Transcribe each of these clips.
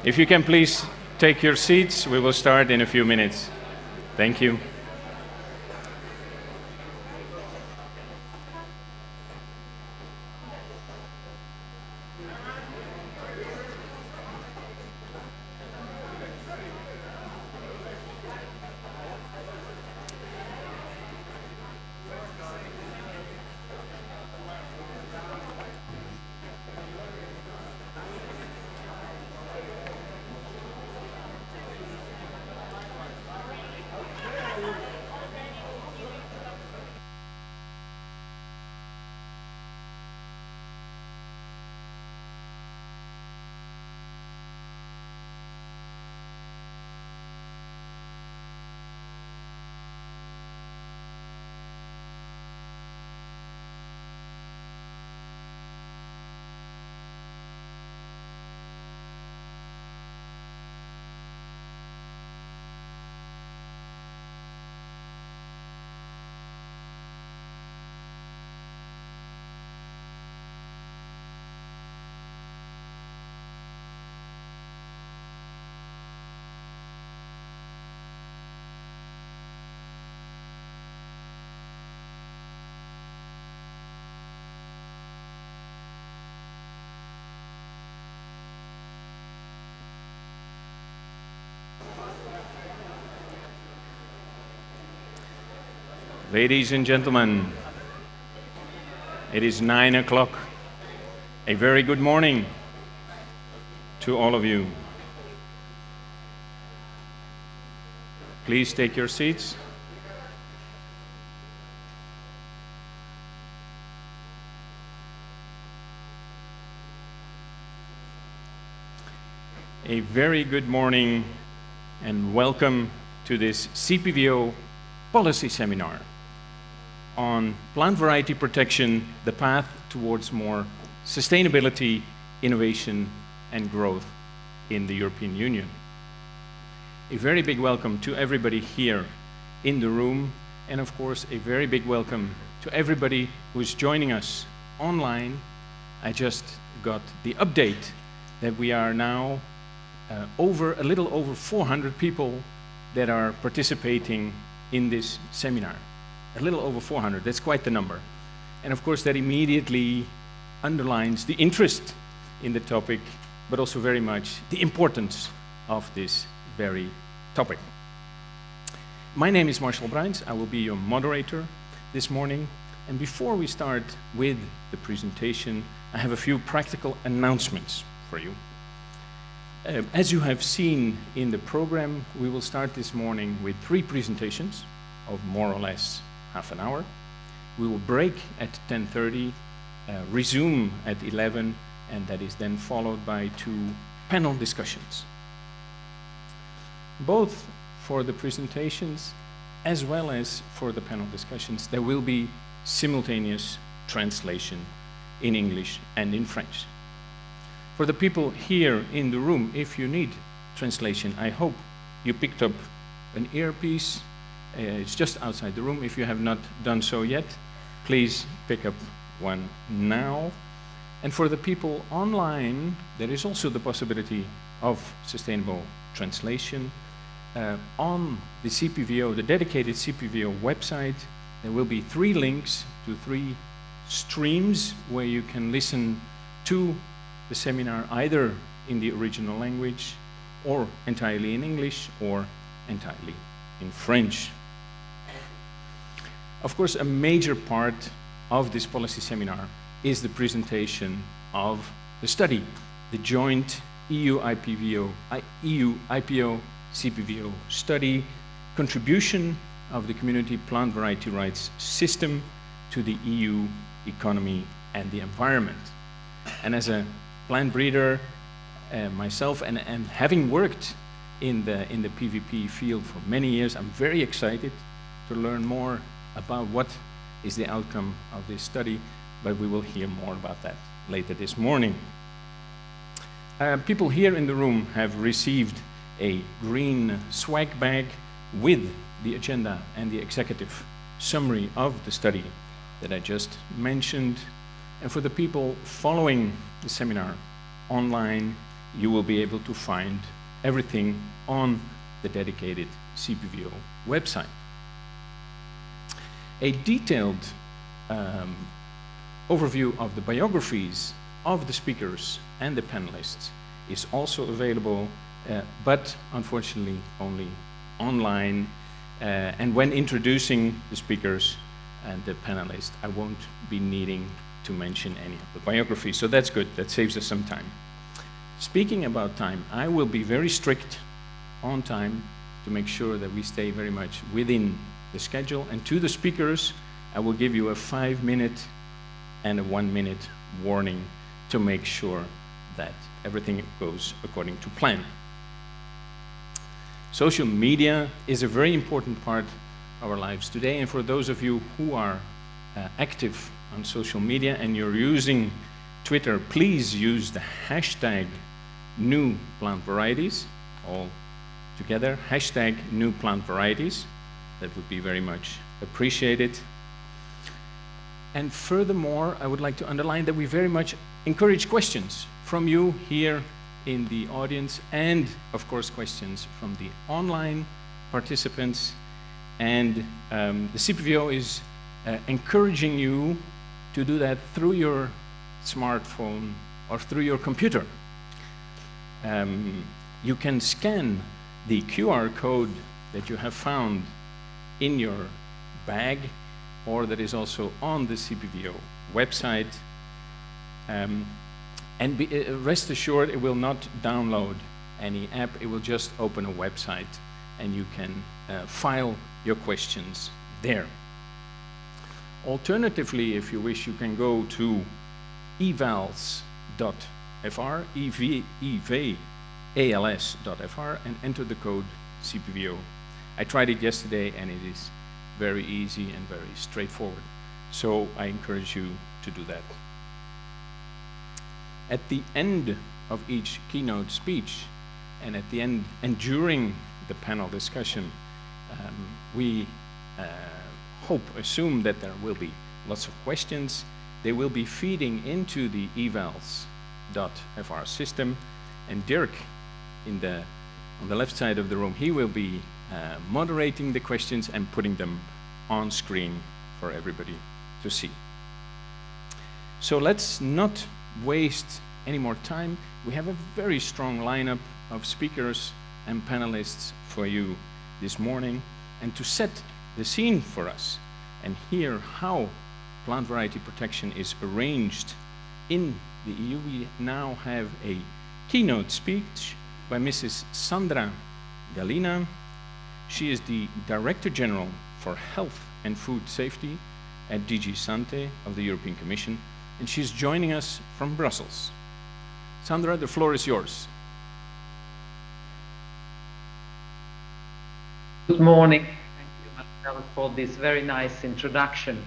If you can please take your seats, we will start in a few minutes. Thank you. Ladies and gentlemen, it is 9 o'clock. A very good morning to all of you. Please take your seats. A very good morning and welcome to this CPVO policy seminar on plant variety protection, the path towards more sustainability, innovation, and growth in the European Union. A very big welcome to everybody here in the room, and of course, a very big welcome to everybody who is joining us online. I just got the update that we are now a little over 400 people that are participating in this seminar. A little over 400, that's quite the number. And of course that immediately underlines the interest in the topic, but also very much the importance of this very topic. My name is Marcel Bruins. I will be your moderator this morning. And before we start with the presentation, I have a few practical announcements for you. As you have seen in the program, we will start this morning with 3 presentations of more or less half an hour. We will break at 10:30, resume at 11, and that is then followed by 2 panel discussions. Both for the presentations as well as for the panel discussions, there will be simultaneous translation in English and in French. For the people here in the room, if you need translation, I hope you picked up an earpiece. It's just outside the room. If you have not done so yet, please pick up one now. And for the people online, there is also the possibility of sustainable translation. On the CPVO, the dedicated CPVO website, there will be 3 links to 3 streams where you can listen to the seminar either in the original language or entirely in English or entirely in French. Of course, a major part of this policy seminar is the presentation of the study, the joint EU-IPO CPVO study, contribution of the community plant variety rights system to the EU economy and the environment. And as a plant breeder myself, and having worked in the PVP field for many years, I'm very excited to learn more about what is the outcome of this study, but we will hear more about that later this morning. People here in the room have received a green swag bag with the agenda and the executive summary of the study that I just mentioned. And for the people following the seminar online, you will be able to find everything on the dedicated CPVO website. A detailed overview of the biographies of the speakers and the panelists is also available, but unfortunately only online. And when introducing the speakers and the panelists, I won't be needing to mention any of the biographies, so that's good, that saves us some time. Speaking about time, I will be very strict on time to make sure that we stay very much within the schedule, and to the speakers, I will give you a 5-minute and a 1-minute warning to make sure that everything goes according to plan. Social media is a very important part of our lives today, and for those of you who are active on social media and you're using Twitter, please use the hashtag new plant varieties, all together, hashtag new plant varieties. That would be very much appreciated. And furthermore, I would like to underline that we very much encourage questions from you here in the audience, and of course questions from the online participants. And the CPVO is encouraging you to do that through your smartphone or through your computer. You can scan the QR code that you have found in your bag, or that is also on the CPVO website. And rest assured, it will not download any app, it will just open a website and you can file your questions there. Alternatively, if you wish, you can go to evals.fr, evals.fr, and enter the code CPVO. I tried it yesterday and it is very easy and very straightforward. So I encourage you to do that. At the end of each keynote speech, and at the end and during the panel discussion, we assume that there will be lots of questions. They will be feeding into the evals.fr system, and Dirk, on the left side of the room, he will be moderating the questions and putting them on screen for everybody to see. So let's not waste any more time. We have a very strong lineup of speakers and panelists for you this morning, and to set the scene for us and hear how plant variety protection is arranged in the EU, we now have a keynote speech by Mrs. Sandra Galina. She is the Director General for Health and Food Safety at DG Sante of the European Commission, and she's joining us from Brussels. Sandra, the floor is yours. Good morning. Thank you, Marcel, for this very nice introduction.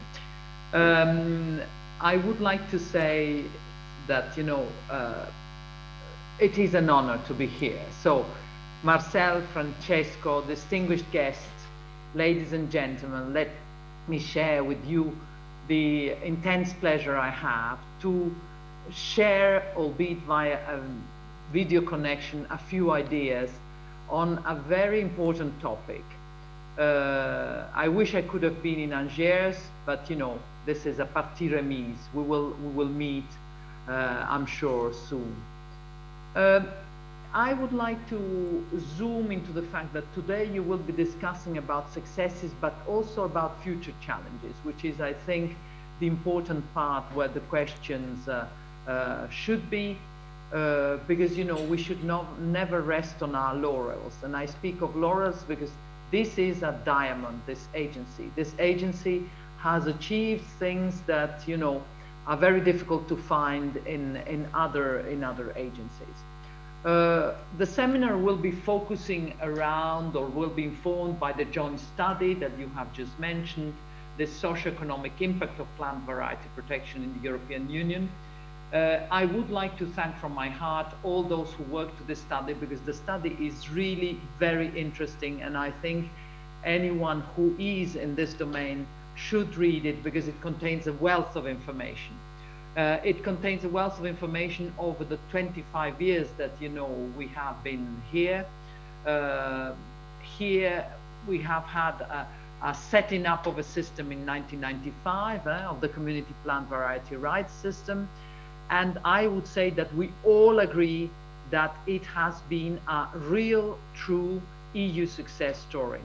I would like to say that, it is an honor to be here. So, Marcel, Francesco, distinguished guests, ladies and gentlemen, let me share with you the intense pleasure I have to share, albeit via a video connection, a few ideas on a very important topic. I wish I could have been in Angers, but this is a partie remise. We will meet, I'm sure, soon. I would like to zoom into the fact that today you will be discussing about successes, but also about future challenges, which is, I think, the important part where the questions should be, because we should never rest on our laurels. And I speak of laurels because this is a diamond, this agency. This agency has achieved things that are very difficult to find in other agencies. The seminar will be focusing around, or will be informed by, the joint study that you have just mentioned, the socio-economic impact of plant variety protection in the European Union. I would like to thank from my heart all those who worked to this study, because the study is really very interesting, and I think anyone who is in this domain should read it, because it contains a wealth of information. It contains a wealth of information over the 25 years that, you know, we have been here. Here we have had a setting up of a system in 1995 of the community plant variety rights system. And I would say that we all agree that it has been a real, true EU success story.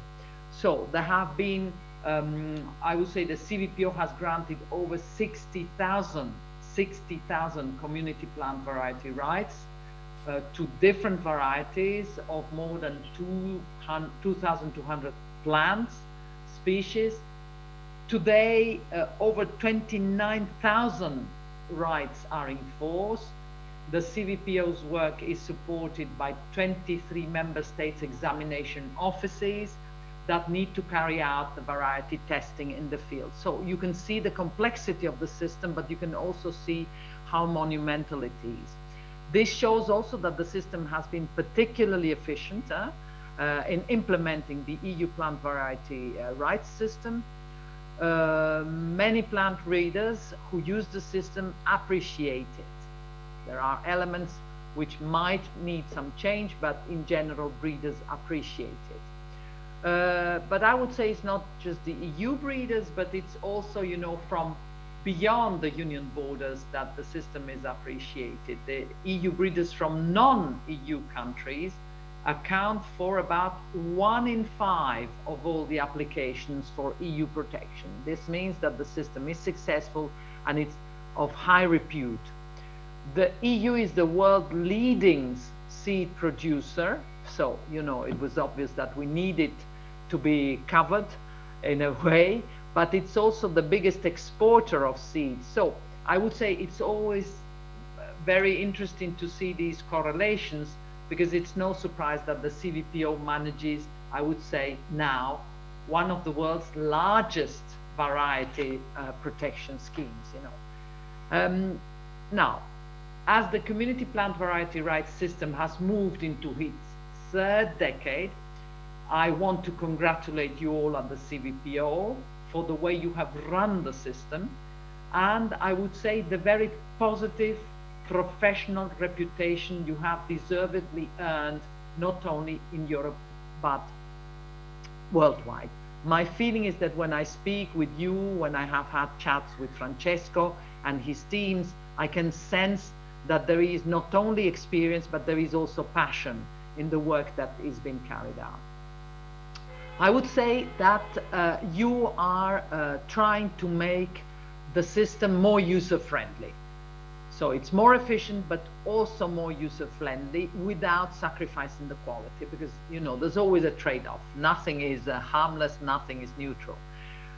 So there have been, I would say the CVPO has granted over 60,000 community plant variety rights to different varieties of more than 2,200 plants, species. Today, over 29,000 rights are in force. The CVPO's work is supported by 23 member states examination offices that need to carry out the variety testing in the field. So you can see the complexity of the system, but you can also see how monumental it is. This shows also that the system has been particularly efficient in implementing the EU plant variety rights system. Many plant breeders who use the system appreciate it. There are elements which might need some change, but in general, breeders appreciate it. But I would say it's not just the EU breeders, but it's also, you know, from beyond the union borders that the system is appreciated. The EU breeders from non-EU countries account for about 1 in 5 of all the applications for EU protection. This means that the system is successful and it's of high repute. The EU is the world leading seed producer. So, you know, it was obvious that we needed to be covered in a way, but it's also the biggest exporter of seeds. So I would say it's always very interesting to see these correlations, because it's no surprise that the CVPO manages, I would say now, one of the world's largest variety protection schemes, you know. Now, as the community plant variety rights system has moved into its 3rd decade, I want to congratulate you all at the CVPO for the way you have run the system, and I would say the very positive professional reputation you have deservedly earned, not only in Europe, but worldwide. My feeling is that when I speak with you, when I have had chats with Francesco and his teams, I can sense that there is not only experience, but there is also passion in the work that is being carried out. I would say that you are trying to make the system more user-friendly. So it's more efficient, but also more user-friendly without sacrificing the quality, because, you know, there's always a trade-off. Nothing is harmless, nothing is neutral.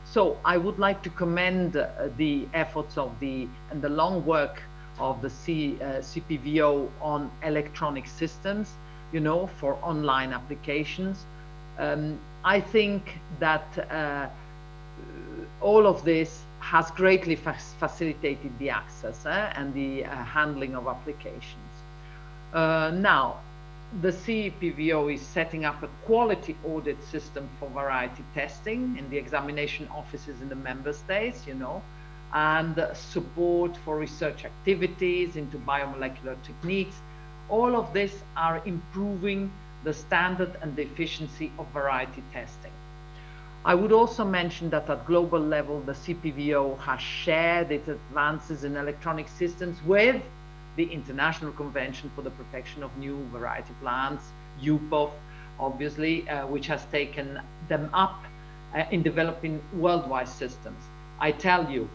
So I would like to commend the efforts of and the long work of the CPVO on electronic systems, you know, for online applications. I think that all of this has greatly facilitated the access and the handling of applications. Now, the CPVO is setting up a quality audit system for variety testing in the examination offices in the member states, you know, and support for research activities into biomolecular techniques. All of this are improving the standard and the efficiency of variety testing. I would also mention that at global level, the CPVO has shared its advances in electronic systems with the International Convention for the Protection of New Variety Plants, UPOV, obviously, which has taken them up in developing worldwide systems. I tell you,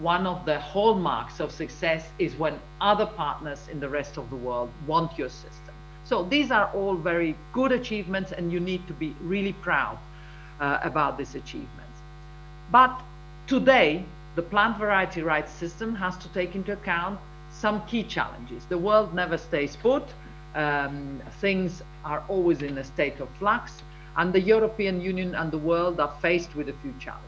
one of the hallmarks of success is when other partners in the rest of the world want your system. So these are all very good achievements, and you need to be really proud about these achievements. But today, the plant variety rights system has to take into account some key challenges. The world never stays put. Things are always in a state of flux, and the European Union and the world are faced with a few challenges.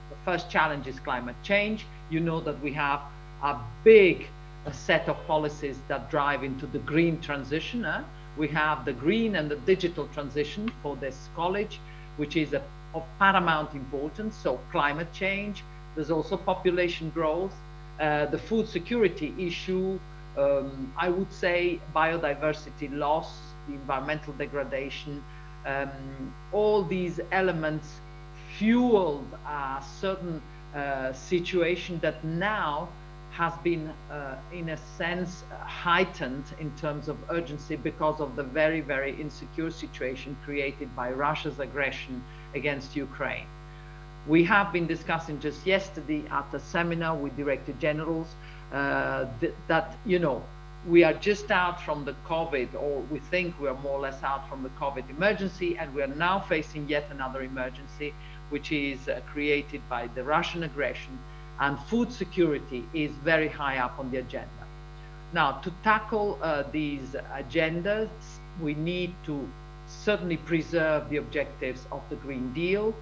The first challenge is climate change. You know that we have a big set of policies that drive into the green transition. We have the green and the digital transition for this college, which is of paramount importance. So climate change, there's also population growth, the food security issue, I would say biodiversity loss, the environmental degradation, all these elements fueled a certain situation that now has been, in a sense, heightened in terms of urgency because of the very, very insecure situation created by Russia's aggression against Ukraine. We have been discussing just yesterday at a seminar with Director Generals that, you know, we are just out from the COVID, or we think we are more or less out from the COVID emergency, and we are now facing yet another emergency, which is created by the Russian aggression, and food security is very high up on the agenda. Now, to tackle these agendas, we need to certainly preserve the objectives of the Green Deal,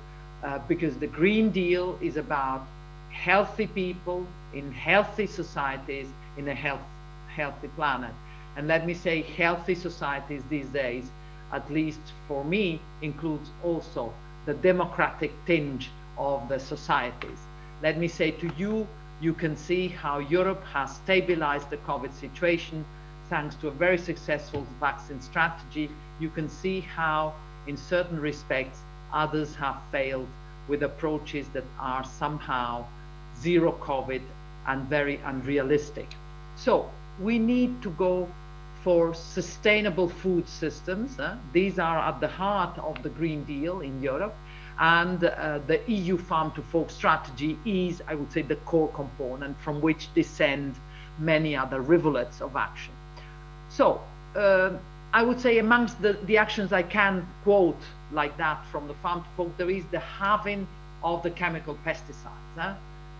because the Green Deal is about healthy people in healthy societies in a healthy planet. And let me say, healthy societies these days, at least for me, includes also the democratic tinge of the societies. Let me say to you, you can see how Europe has stabilized the COVID situation thanks to a very successful vaccine strategy. You can see how, in certain respects, others have failed with approaches that are somehow zero COVID and very unrealistic. So we need to go for sustainable food systems. These are at the heart of the Green Deal in Europe. And the EU Farm to Fork strategy is, I would say, the core component from which descend many other rivulets of action. So I would say amongst the actions I can quote like that from the Farm to Fork, there is the halving of the chemical pesticides.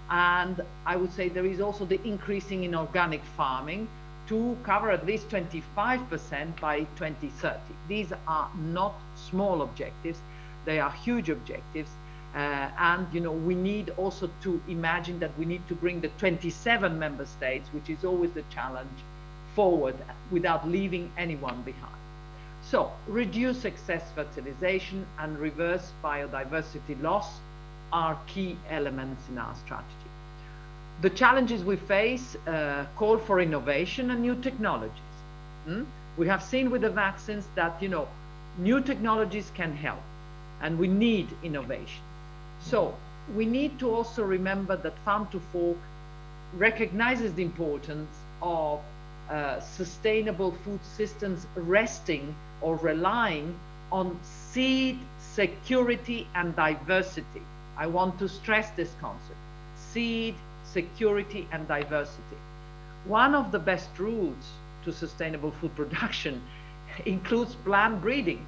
And I would say there is also the increasing in organic farming to cover at least 25% by 2030. These are not small objectives. They are huge objectives, and you know, we need also to imagine that we need to bring the 27 member states, which is always the challenge, forward without leaving anyone behind. So reduce excess fertilization and reverse biodiversity loss are key elements in our strategy. The challenges we face call for innovation and new technologies. We have seen with the vaccines that, you know, new technologies can help, and we need innovation. So we need to also remember that Farm to Fork recognizes the importance of sustainable food systems resting or relying on seed security and diversity. I want to stress this concept: seed security and diversity. One of the best routes to sustainable food production includes plant breeding.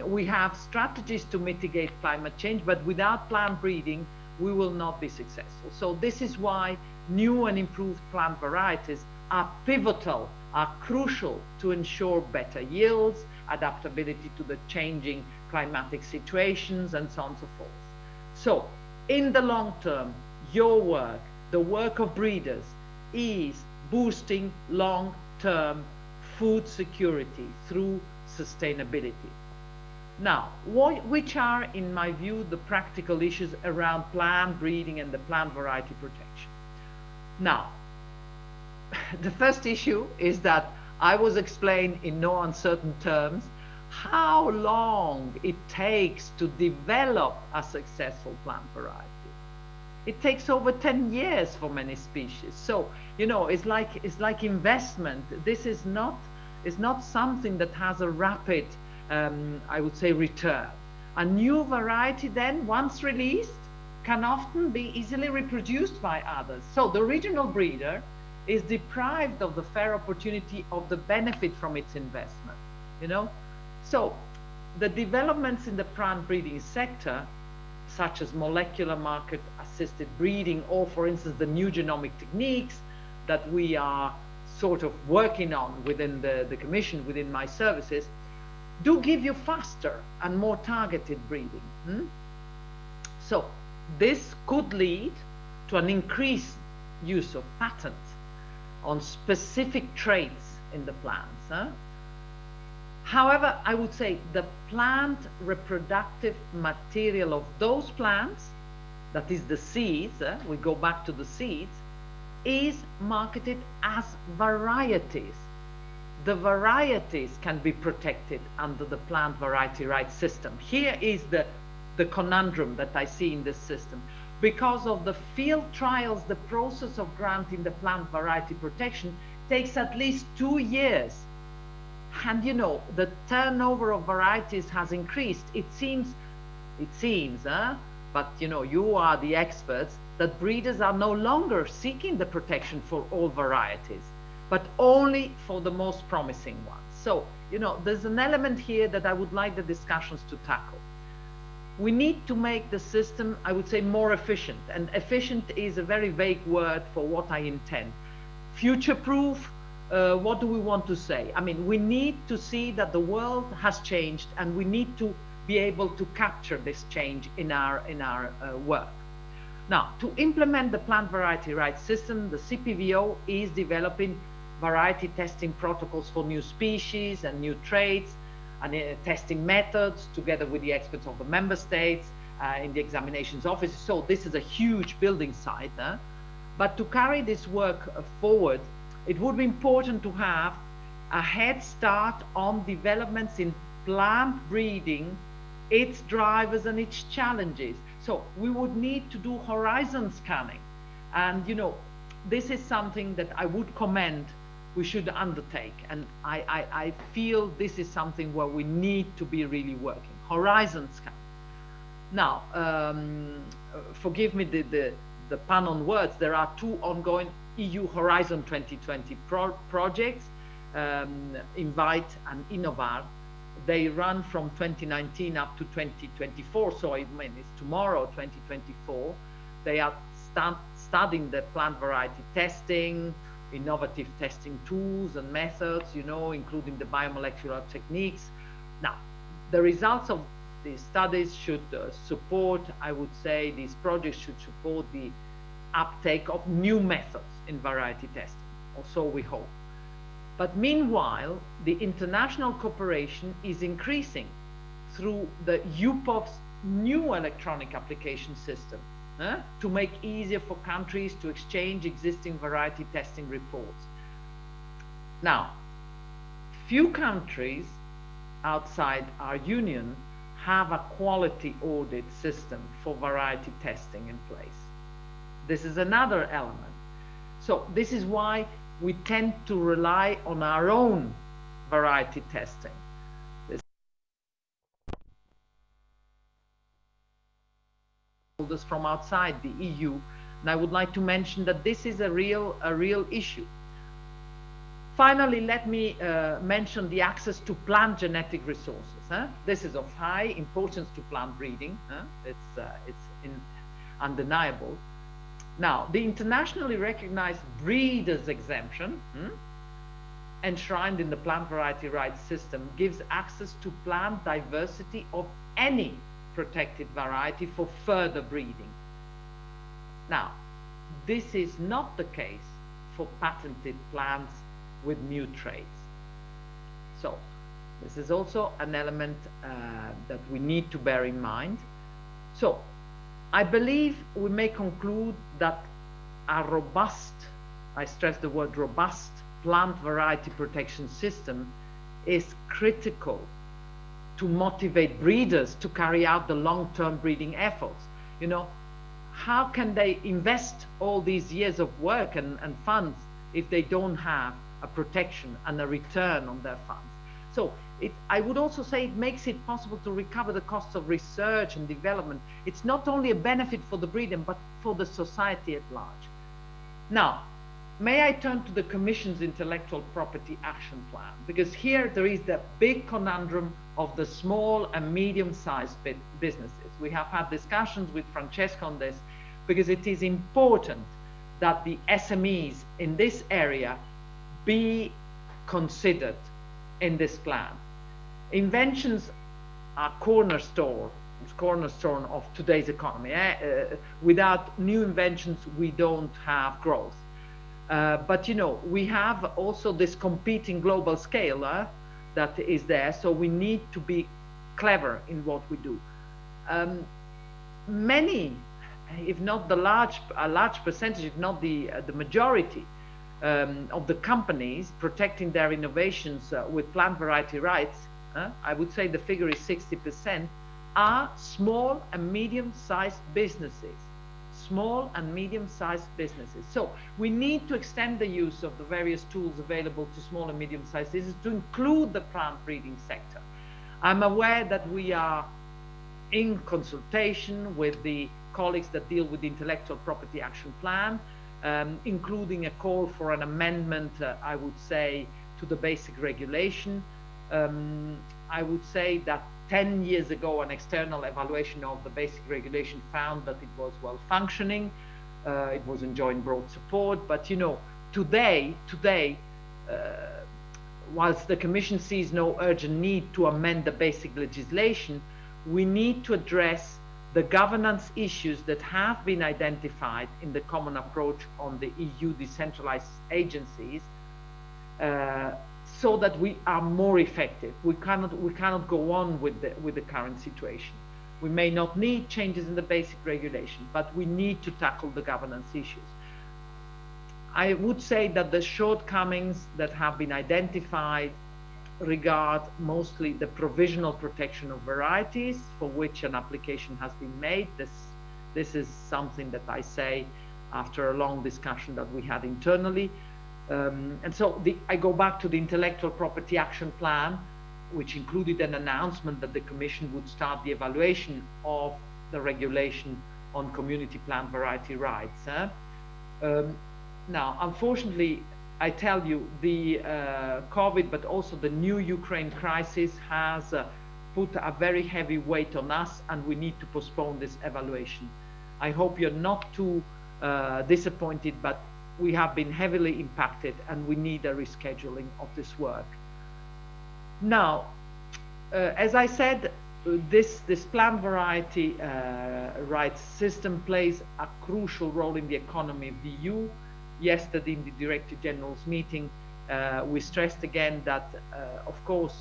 We have strategies to mitigate climate change, but without plant breeding, we will not be successful. So this is why new and improved plant varieties are pivotal, are crucial to ensure better yields, adaptability to the changing climatic situations, and so on and so forth. So in the long term, your work, the work of breeders, is boosting long-term food security through sustainability. Now, which are, in my view, the practical issues around plant breeding and the plant variety protection? Now, the first issue is that I was explained in no uncertain terms how long it takes to develop a successful plant variety. It takes over 10 years for many species. So, you know, it's like investment. This is not something that has a rapid, I would say, return. A new variety then, once released, can often be easily reproduced by others. So the regional breeder is deprived of the fair opportunity of the benefit from its investment, you know? So the developments in the plant breeding sector, such as molecular market assisted breeding, or for instance, the new genomic techniques that we are sort of working on within the Commission, within my services, do give you faster and more targeted breeding. So this could lead to an increased use of patents on specific traits in the plants. However, I would say the plant reproductive material of those plants, that is the seeds, we go back to the seeds, is marketed as varieties. The varieties can be protected under the plant variety rights system. Here is the conundrum that I see in this system. Because of the field trials, the process of granting the plant variety protection takes at least 2 years. And you know, the turnover of varieties has increased. It seems, but you know, you are the experts, that breeders are no longer seeking the protection for all varieties, but only for the most promising ones. So, you know, there's an element here that I would like the discussions to tackle. We need to make the system, I would say, more efficient. And efficient is a very vague word for what I intend. Future-proof, what do we want to say? I mean, we need to see that the world has changed, and we need to be able to capture this change in our work. Now, to implement the plant variety rights system, the CPVO is developing variety testing protocols for new species and new traits, and testing methods together with the experts of the member states in the examinations offices. So this is a huge building site. But to carry this work forward, it would be important to have a head start on developments in plant breeding, its drivers and its challenges. So we would need to do horizon scanning. And you know, this is something that I would commend we should undertake. And I feel this is something where we need to be really working. Horizon scan. Now, forgive me the pun on words. There are 2 ongoing EU Horizon 2020 projects, Invite and Innovar. They run from 2019 up to 2024. So I mean, it's tomorrow, 2024. They are studying the plant variety testing, innovative testing tools and methods, you know, including the biomolecular techniques. Now, the results of these studies should support, I would say, these projects should support the uptake of new methods in variety testing, or so we hope. But meanwhile, the international cooperation is increasing through the UPOV's new electronic application system, to make easier for countries to exchange existing variety testing reports. Now, few countries outside our union have a quality audit system for variety testing in place. This is another element. So this is why we tend to rely on our own variety testing. From outside the EU, and I would like to mention that this is a real issue. Finally, let me mention the access to plant genetic resources. This is of high importance to plant breeding. It's undeniable. Now, the internationally recognized breeders exemption, enshrined in the plant variety rights system, gives access to plant diversity of any protected variety for further breeding. Now, this is not the case for patented plants with new traits. So this is also an element that we need to bear in mind. So I believe we may conclude that a robust, I stress the word robust, plant variety protection system is critical to motivate breeders to carry out the long-term breeding efforts. You know, how can they invest all these years of work and funds if they don't have a protection and a return on their funds? So I would also say it makes it possible to recover the costs of research and development. It's not only a benefit for the breeder, but for the society at large. Now, may I turn to the Commission's Intellectual Property Action Plan? Because here there is the big conundrum of the small and medium-sized businesses. We have had discussions with Francesco on this, because it is important that the SMEs in this area be considered in this plan. Inventions are cornerstone of today's economy. Without new inventions, we don't have growth. But you know, we have also this competing global scale that is there, so we need to be clever in what we do. Many if not a large percentage, if not the majority of the companies protecting their innovations with plant variety rights, I would say the figure is 60%, are small and medium-sized businesses. Small and medium-sized businesses. So we need to extend the use of the various tools available to small and medium-sized businesses to include the plant breeding sector. I'm aware that we are in consultation with the colleagues that deal with the Intellectual Property Action Plan, including a call for an amendment, I would say, to the basic regulation. I would say that 10 years ago, an external evaluation of the basic regulation found that it was well functioning. It was enjoying broad support. But, you know, today, whilst the Commission sees no urgent need to amend the basic legislation, we need to address the governance issues that have been identified in the common approach on the EU decentralized agencies, so that we are more effective. We cannot go on with the current situation. We may not need changes in the basic regulation, but we need to tackle the governance issues. I would say that the shortcomings that have been identified regard mostly the provisional protection of varieties for which an application has been made. This is something that I say after a long discussion that we had internally. And so I go back to the Intellectual Property Action Plan, which included an announcement that the Commission would start the evaluation of the regulation on community plant variety rights. Now, unfortunately, I tell you, the COVID, but also the new Ukraine crisis has put a very heavy weight on us, and we need to postpone this evaluation. I hope you're not too disappointed, but we have been heavily impacted and we need a rescheduling of this work. Now, as I said, this plant variety rights system plays a crucial role in the economy of the EU. Yesterday in the Director General's meeting, we stressed again that, of course,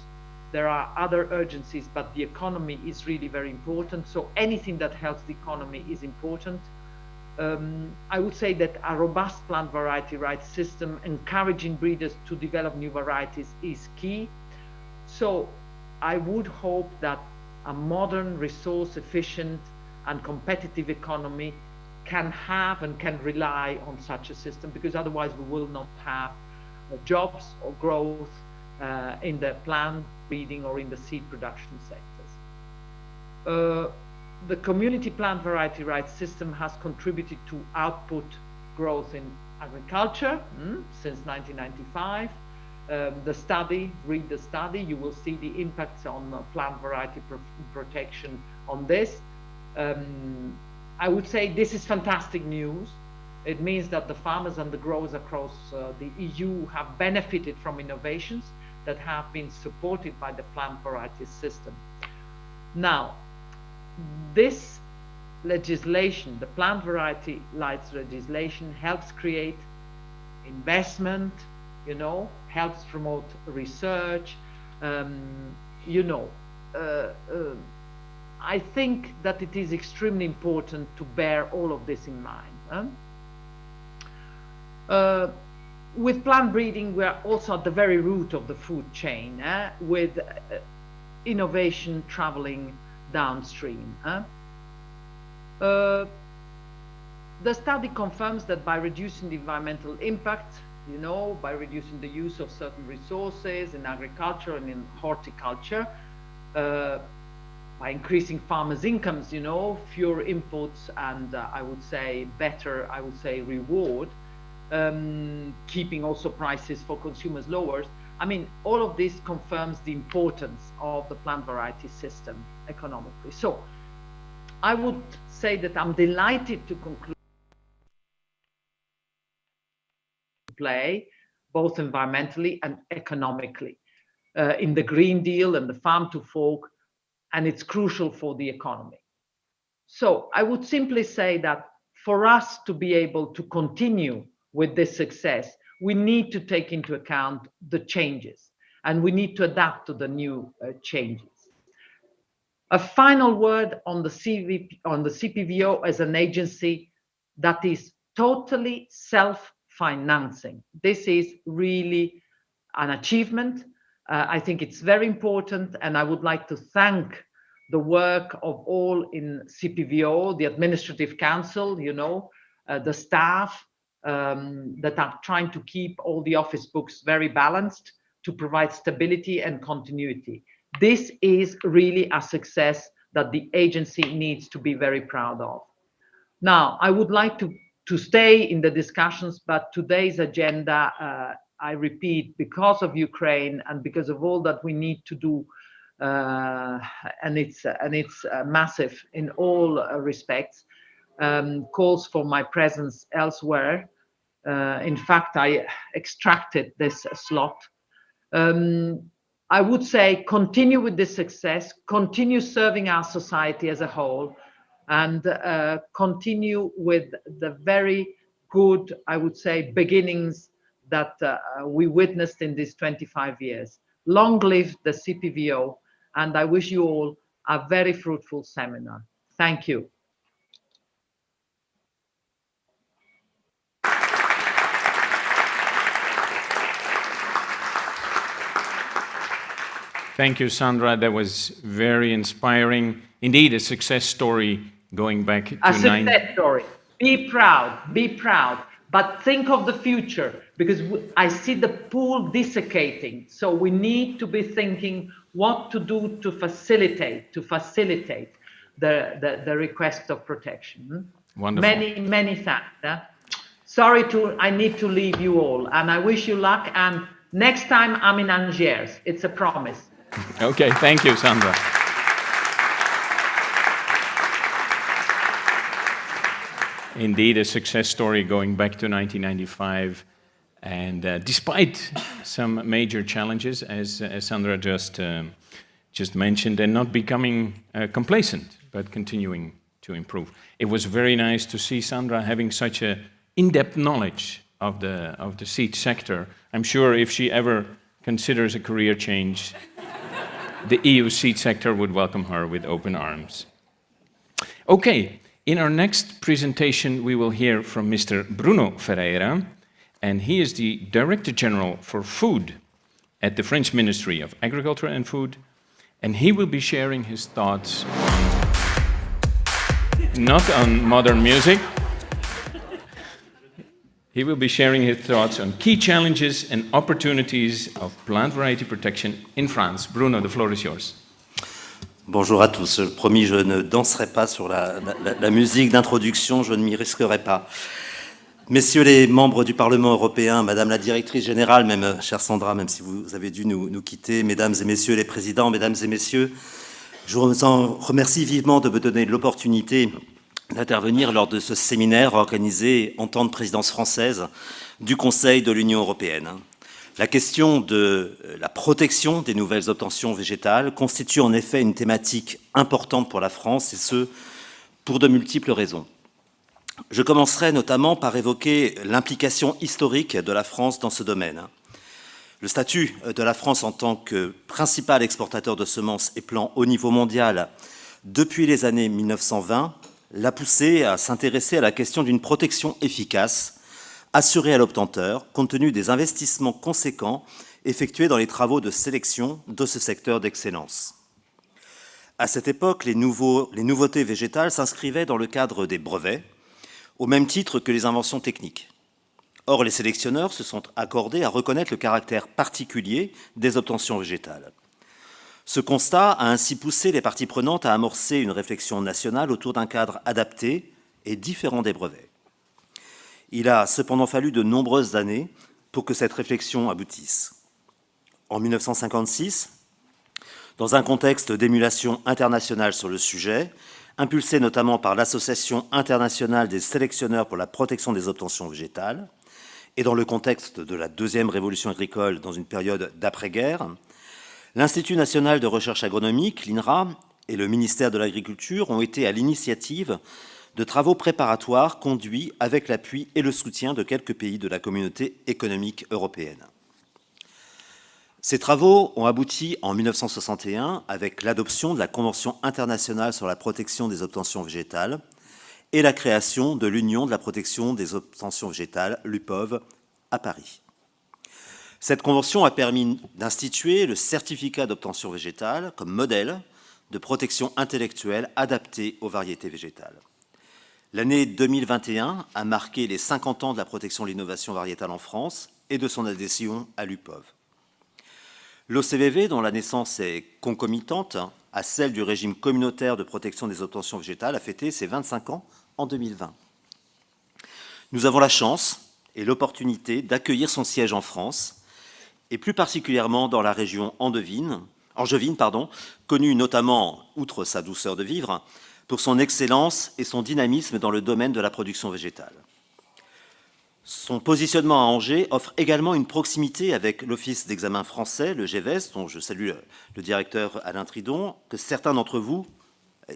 there are other urgencies, but the economy is really very important. So anything that helps the economy is important. I would say that a robust plant variety rights system encouraging breeders to develop new varieties is key. So I would hope that a modern, resource efficient and competitive economy can have and can rely on such a system, because otherwise we will not have jobs or growth in the plant breeding or in the seed production sectors. The community plant variety rights system has contributed to output growth in agriculture since 1995. Read the study, you will see the impacts on plant variety protection on this. I would say this is fantastic news. It means that the farmers and the growers across the EU have benefited from innovations that have been supported by the plant variety system. Now, this legislation, the plant variety rights legislation, helps create investment, you know, helps promote research, you know. I think that it is extremely important to bear all of this in mind. With plant breeding, we are also at the very root of the food chain, with innovation traveling downstream. The study confirms that by reducing the environmental impact, you know, by reducing the use of certain resources in agriculture and in horticulture, by increasing farmers' incomes, you know, fewer inputs and I would say better, reward, keeping also prices for consumers lower. I mean, all of this confirms the importance of the plant variety system economically. So I would say that I'm delighted to conclude play both environmentally and economically in the Green Deal and the Farm to Fork, and it's crucial for the economy. So I would simply say that for us to be able to continue with this success, we need to take into account the changes and we need to adapt to the new changes. A final word on the CPVO as an agency that is totally self-financing. This is really an achievement. I think it's very important, and I would like to thank the work of all in CPVO, the Administrative Council, the staff that are trying to keep all the office books very balanced to provide stability and continuity. This is really a success that the agency needs to be very proud of. Now, I would like to stay in the discussions, but today's agenda, I repeat, because of Ukraine and because of all that we need to do, and it's massive in all respects, calls for my presence elsewhere. In fact, I extracted this slot. I would say continue with this success, continue serving our society as a whole, and continue with the very good, I would say, beginnings that we witnessed in these 25 years. Long live the CPVO, and I wish you all a very fruitful seminar. Thank you. Thank you, Sandra. That was very inspiring. Indeed, a success story going back to a success story. Be proud, but think of the future, because I see the pool desiccating. So we need to be thinking what to do to facilitate the request of protection. Wonderful. Many thanks. Sorry, I need to leave you all, and I wish you luck. And next time I'm in Angers. It's a promise. Okay, thank you, Sandra. Indeed, a success story going back to 1995, and despite some major challenges, as Sandra just mentioned, and not becoming complacent, but continuing to improve. It was very nice to see Sandra having such an in-depth knowledge of the seed sector. I'm sure if she ever considers a career change, the EU seed sector would welcome her with open arms. Okay, in our next presentation, we will hear from Mr. Bruno Ferreira, and he is the Director General for Food at the French Ministry of Agriculture and Food, and he will be sharing his thoughts not on modern music. He will be sharing his thoughts on key challenges and opportunities of plant variety protection in France. Bruno, the floor is yours. Bonjour à tous. Promis, je ne danserai pas sur la musique d'introduction, je ne m'y risquerai pas. Messieurs les membres du Parlement européen, Madame la directrice générale, même chère Sandra, même si vous avez dû nous quitter, Mesdames et Messieurs les présidents, Mesdames et Messieurs, je vous en remercie vivement de me donner l'opportunité d'intervenir lors de ce séminaire organisé en temps de présidence française du Conseil de l'Union européenne. La question de la protection des nouvelles obtentions végétales constitue en effet une thématique importante pour la France, et ce, pour de multiples raisons. Je commencerai notamment par évoquer l'implication historique de la France dans ce domaine. Le statut de la France en tant que principal exportateur de semences et plants au niveau mondial depuis les années 1920 l'a poussé à s'intéresser à la question d'une protection efficace assurée à l'obtenteur, compte tenu des investissements conséquents effectués dans les travaux de sélection de ce secteur d'excellence. À cette époque, les nouveautés végétales s'inscrivaient dans le cadre des brevets, au même titre que les inventions techniques. Or, les sélectionneurs se sont accordés à reconnaître le caractère particulier des obtentions végétales. Ce constat a ainsi poussé les parties prenantes à amorcer une réflexion nationale autour d'un cadre adapté et différent des brevets. Il a cependant fallu de nombreuses années pour que cette réflexion aboutisse. En 1956, dans un contexte d'émulation internationale sur le sujet, impulsé notamment par l'Association internationale des sélectionneurs pour la protection des obtentions végétales, et dans le contexte de la deuxième révolution agricole dans une période d'après-guerre, l'Institut national de recherche agronomique, l'INRA, et le ministère de l'Agriculture ont été à l'initiative de travaux préparatoires conduits avec l'appui et le soutien de quelques pays de la communauté économique européenne. Ces travaux ont abouti en 1961 avec l'adoption de la Convention internationale sur la protection des obtentions végétales et la création de l'Union de la protection des obtentions végétales, l'UPOV, à Paris. Cette convention a permis d'instituer le certificat d'obtention végétale comme modèle de protection intellectuelle adaptée aux variétés végétales. L'année 2021 a marqué les 50 ans de la protection de l'innovation variétale en France et de son adhésion à l'UPOV. L'OCVV, dont la naissance est concomitante à celle du régime communautaire de protection des obtentions végétales, a fêté ses 25 ans en 2020. Nous avons la chance et l'opportunité d'accueillir son siège en France, et plus particulièrement dans la région angevine, connue notamment, outre sa douceur de vivre, pour son excellence et son dynamisme dans le domaine de la production végétale. Son positionnement à Angers offre également une proximité avec l'Office d'examen français, le GEVES, dont je salue le directeur Alain Tridon, que certains d'entre vous,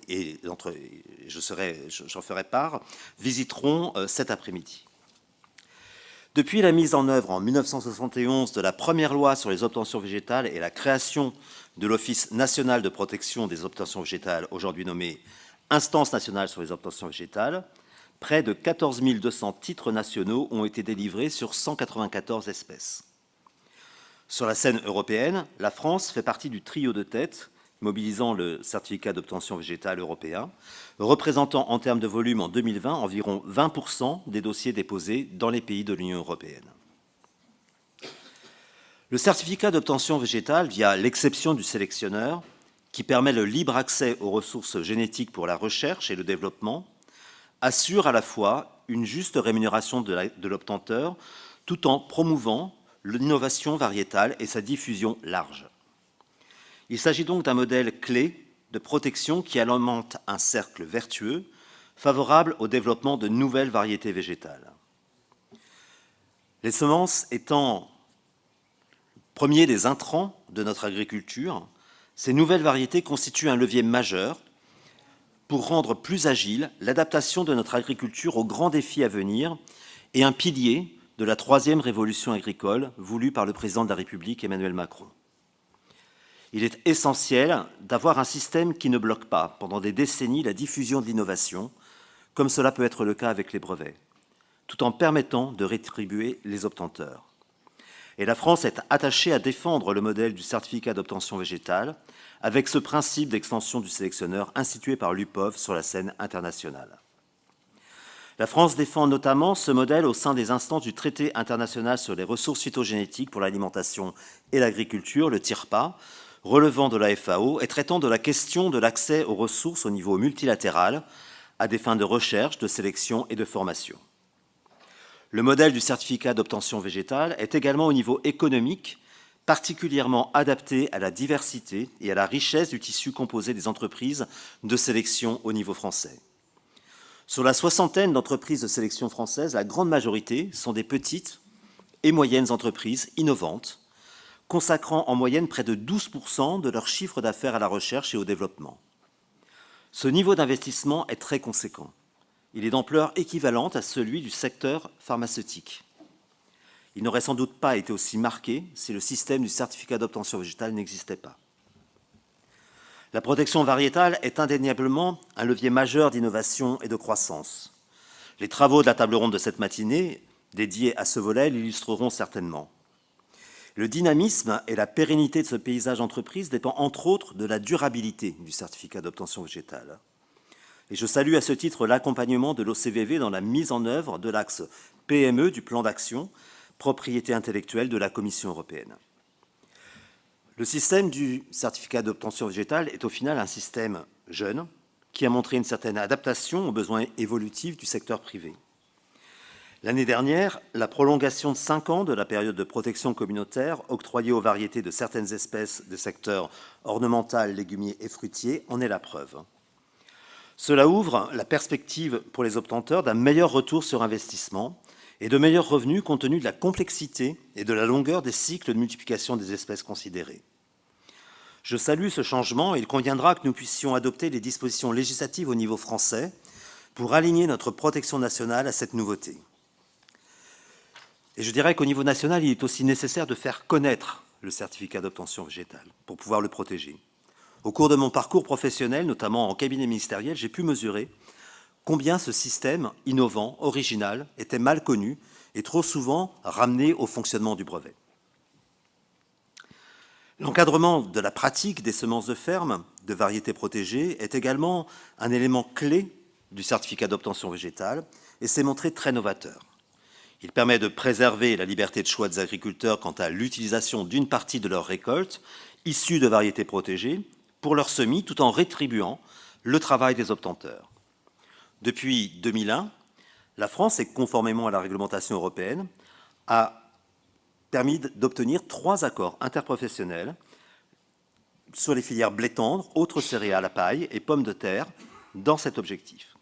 et j'en ferai part, visiteront cet après-midi. Depuis la mise en œuvre en 1971 de la première loi sur les obtentions végétales et la création de l'Office national de protection des obtentions végétales, aujourd'hui nommé Instance nationale sur les obtentions végétales, près de 14 200 titres nationaux ont été délivrés sur 194 espèces. Sur la scène européenne, la France fait partie du trio de tête mobilisant le certificat d'obtention végétale européen, représentant en termes de volume en 2020 environ 20% des dossiers déposés dans les pays de l'Union européenne. Le certificat d'obtention végétale, via l'exception du sélectionneur, qui permet le libre accès aux ressources génétiques pour la recherche et le développement, assure à la fois une juste rémunération de l'obtenteur tout en promouvant l'innovation variétale et sa diffusion large. Il s'agit donc d'un modèle clé de protection qui alimente un cercle vertueux favorable au développement de nouvelles variétés végétales. Les semences étant le premier des intrants de notre agriculture, ces nouvelles variétés constituent un levier majeur pour rendre plus agile l'adaptation de notre agriculture aux grands défis à venir et un pilier de la troisième révolution agricole voulue par le président de la République, Emmanuel Macron. Il est essentiel d'avoir un système qui ne bloque pas pendant des décennies la diffusion de l'innovation, comme cela peut être le cas avec les brevets, tout en permettant de rétribuer les obtenteurs. Et la France est attachée à défendre le modèle du certificat d'obtention végétale avec ce principe d'extension du sélectionneur institué par l'UPOV sur la scène internationale. La France défend notamment ce modèle au sein des instances du traité international sur les ressources phytogénétiques pour l'alimentation et l'agriculture, le TIRPA, relevant de la FAO et traitant de la question de l'accès aux ressources au niveau multilatéral à des fins de recherche, de sélection et de formation. Le modèle du certificat d'obtention végétale est également au niveau économique particulièrement adapté à la diversité et à la richesse du tissu composé des entreprises de sélection au niveau français. Sur la soixantaine d'entreprises de sélection françaises, la grande majorité sont des petites et moyennes entreprises innovantes, consacrant en moyenne près de 12% de leur chiffre d'affaires à la recherche et au développement. Ce niveau d'investissement est très conséquent. Il est d'ampleur équivalente à celui du secteur pharmaceutique. Il n'aurait sans doute pas été aussi marqué si le système du certificat d'obtention végétale n'existait pas. La protection variétale est indéniablement un levier majeur d'innovation et de croissance. Les travaux de la table ronde de cette matinée, dédiés à ce volet, l'illustreront certainement. Le dynamisme et la pérennité de ce paysage d'entreprise dépend entre autres de la durabilité du certificat d'obtention végétale. Et je salue à ce titre l'accompagnement de l'OCVV dans la mise en œuvre de l'axe PME du plan d'action propriété intellectuelle de la Commission européenne. Le système du certificat d'obtention végétale est au final un système jeune qui a montré une certaine adaptation aux besoins évolutifs du secteur privé. L'année dernière, la prolongation de 5 ans de la période de protection communautaire octroyée aux variétés de certaines espèces des secteurs ornemental, légumier et fruitier en est la preuve. Cela ouvre la perspective pour les obtenteurs d'un meilleur retour sur investissement et de meilleurs revenus compte tenu de la complexité et de la longueur des cycles de multiplication des espèces considérées. Je salue ce changement et il conviendra que nous puissions adopter les dispositions législatives au niveau français pour aligner notre protection nationale à cette nouveauté. Et je dirais qu'au niveau national, il est aussi nécessaire de faire connaître le certificat d'obtention végétale, pour pouvoir le protéger. Au cours de mon parcours professionnel, notamment en cabinet ministériel, j'ai pu mesurer combien ce système innovant, original, était mal connu et trop souvent ramené au fonctionnement du brevet. L'encadrement de la pratique des semences de ferme de variétés protégées est également un élément clé du certificat d'obtention végétale et s'est montré très novateur. Il permet de préserver la liberté de choix des agriculteurs quant à l'utilisation d'une partie de leurs récoltes issues de variétés protégées pour leurs semis tout en rétribuant le travail des obtenteurs. Depuis 2001, la France, et conformément à la réglementation européenne, a permis d'obtenir 3 accords interprofessionnels sur les filières blé tendre, autres céréales à paille et pommes de terre dans cet objectif.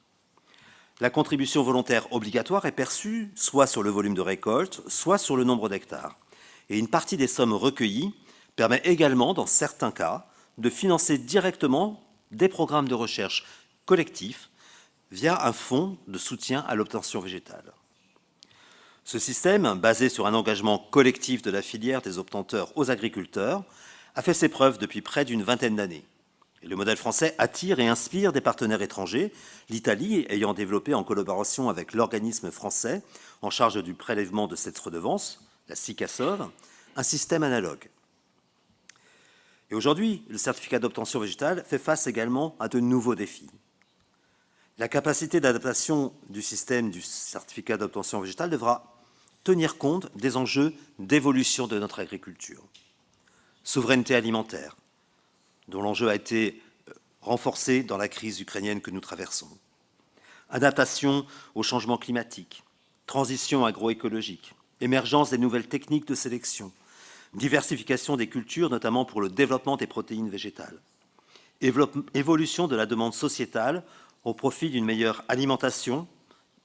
La contribution volontaire obligatoire est perçue soit sur le volume de récolte, soit sur le nombre d'hectares. Et une partie des sommes recueillies permet également, dans certains cas, de financer directement des programmes de recherche collectifs via un fonds de soutien à l'obtention végétale. Ce système, basé sur un engagement collectif de la filière des obtenteurs aux agriculteurs, a fait ses preuves depuis près d'une vingtaine d'années. Et le modèle français attire et inspire des partenaires étrangers, l'Italie ayant développé en collaboration avec l'organisme français en charge du prélèvement de cette redevance, la CICASOV, un système analogue. Et aujourd'hui, le certificat d'obtention végétale fait face également à de nouveaux défis. La capacité d'adaptation du système du certificat d'obtention végétale devra tenir compte des enjeux d'évolution de notre agriculture. Souveraineté alimentaire, dont l'enjeu a été renforcé dans la crise ukrainienne que nous traversons. Adaptation au changement climatique, transition agroécologique, émergence des nouvelles techniques de sélection, diversification des cultures, notamment pour le développement des protéines végétales, évolution de la demande sociétale au profit d'une meilleure alimentation,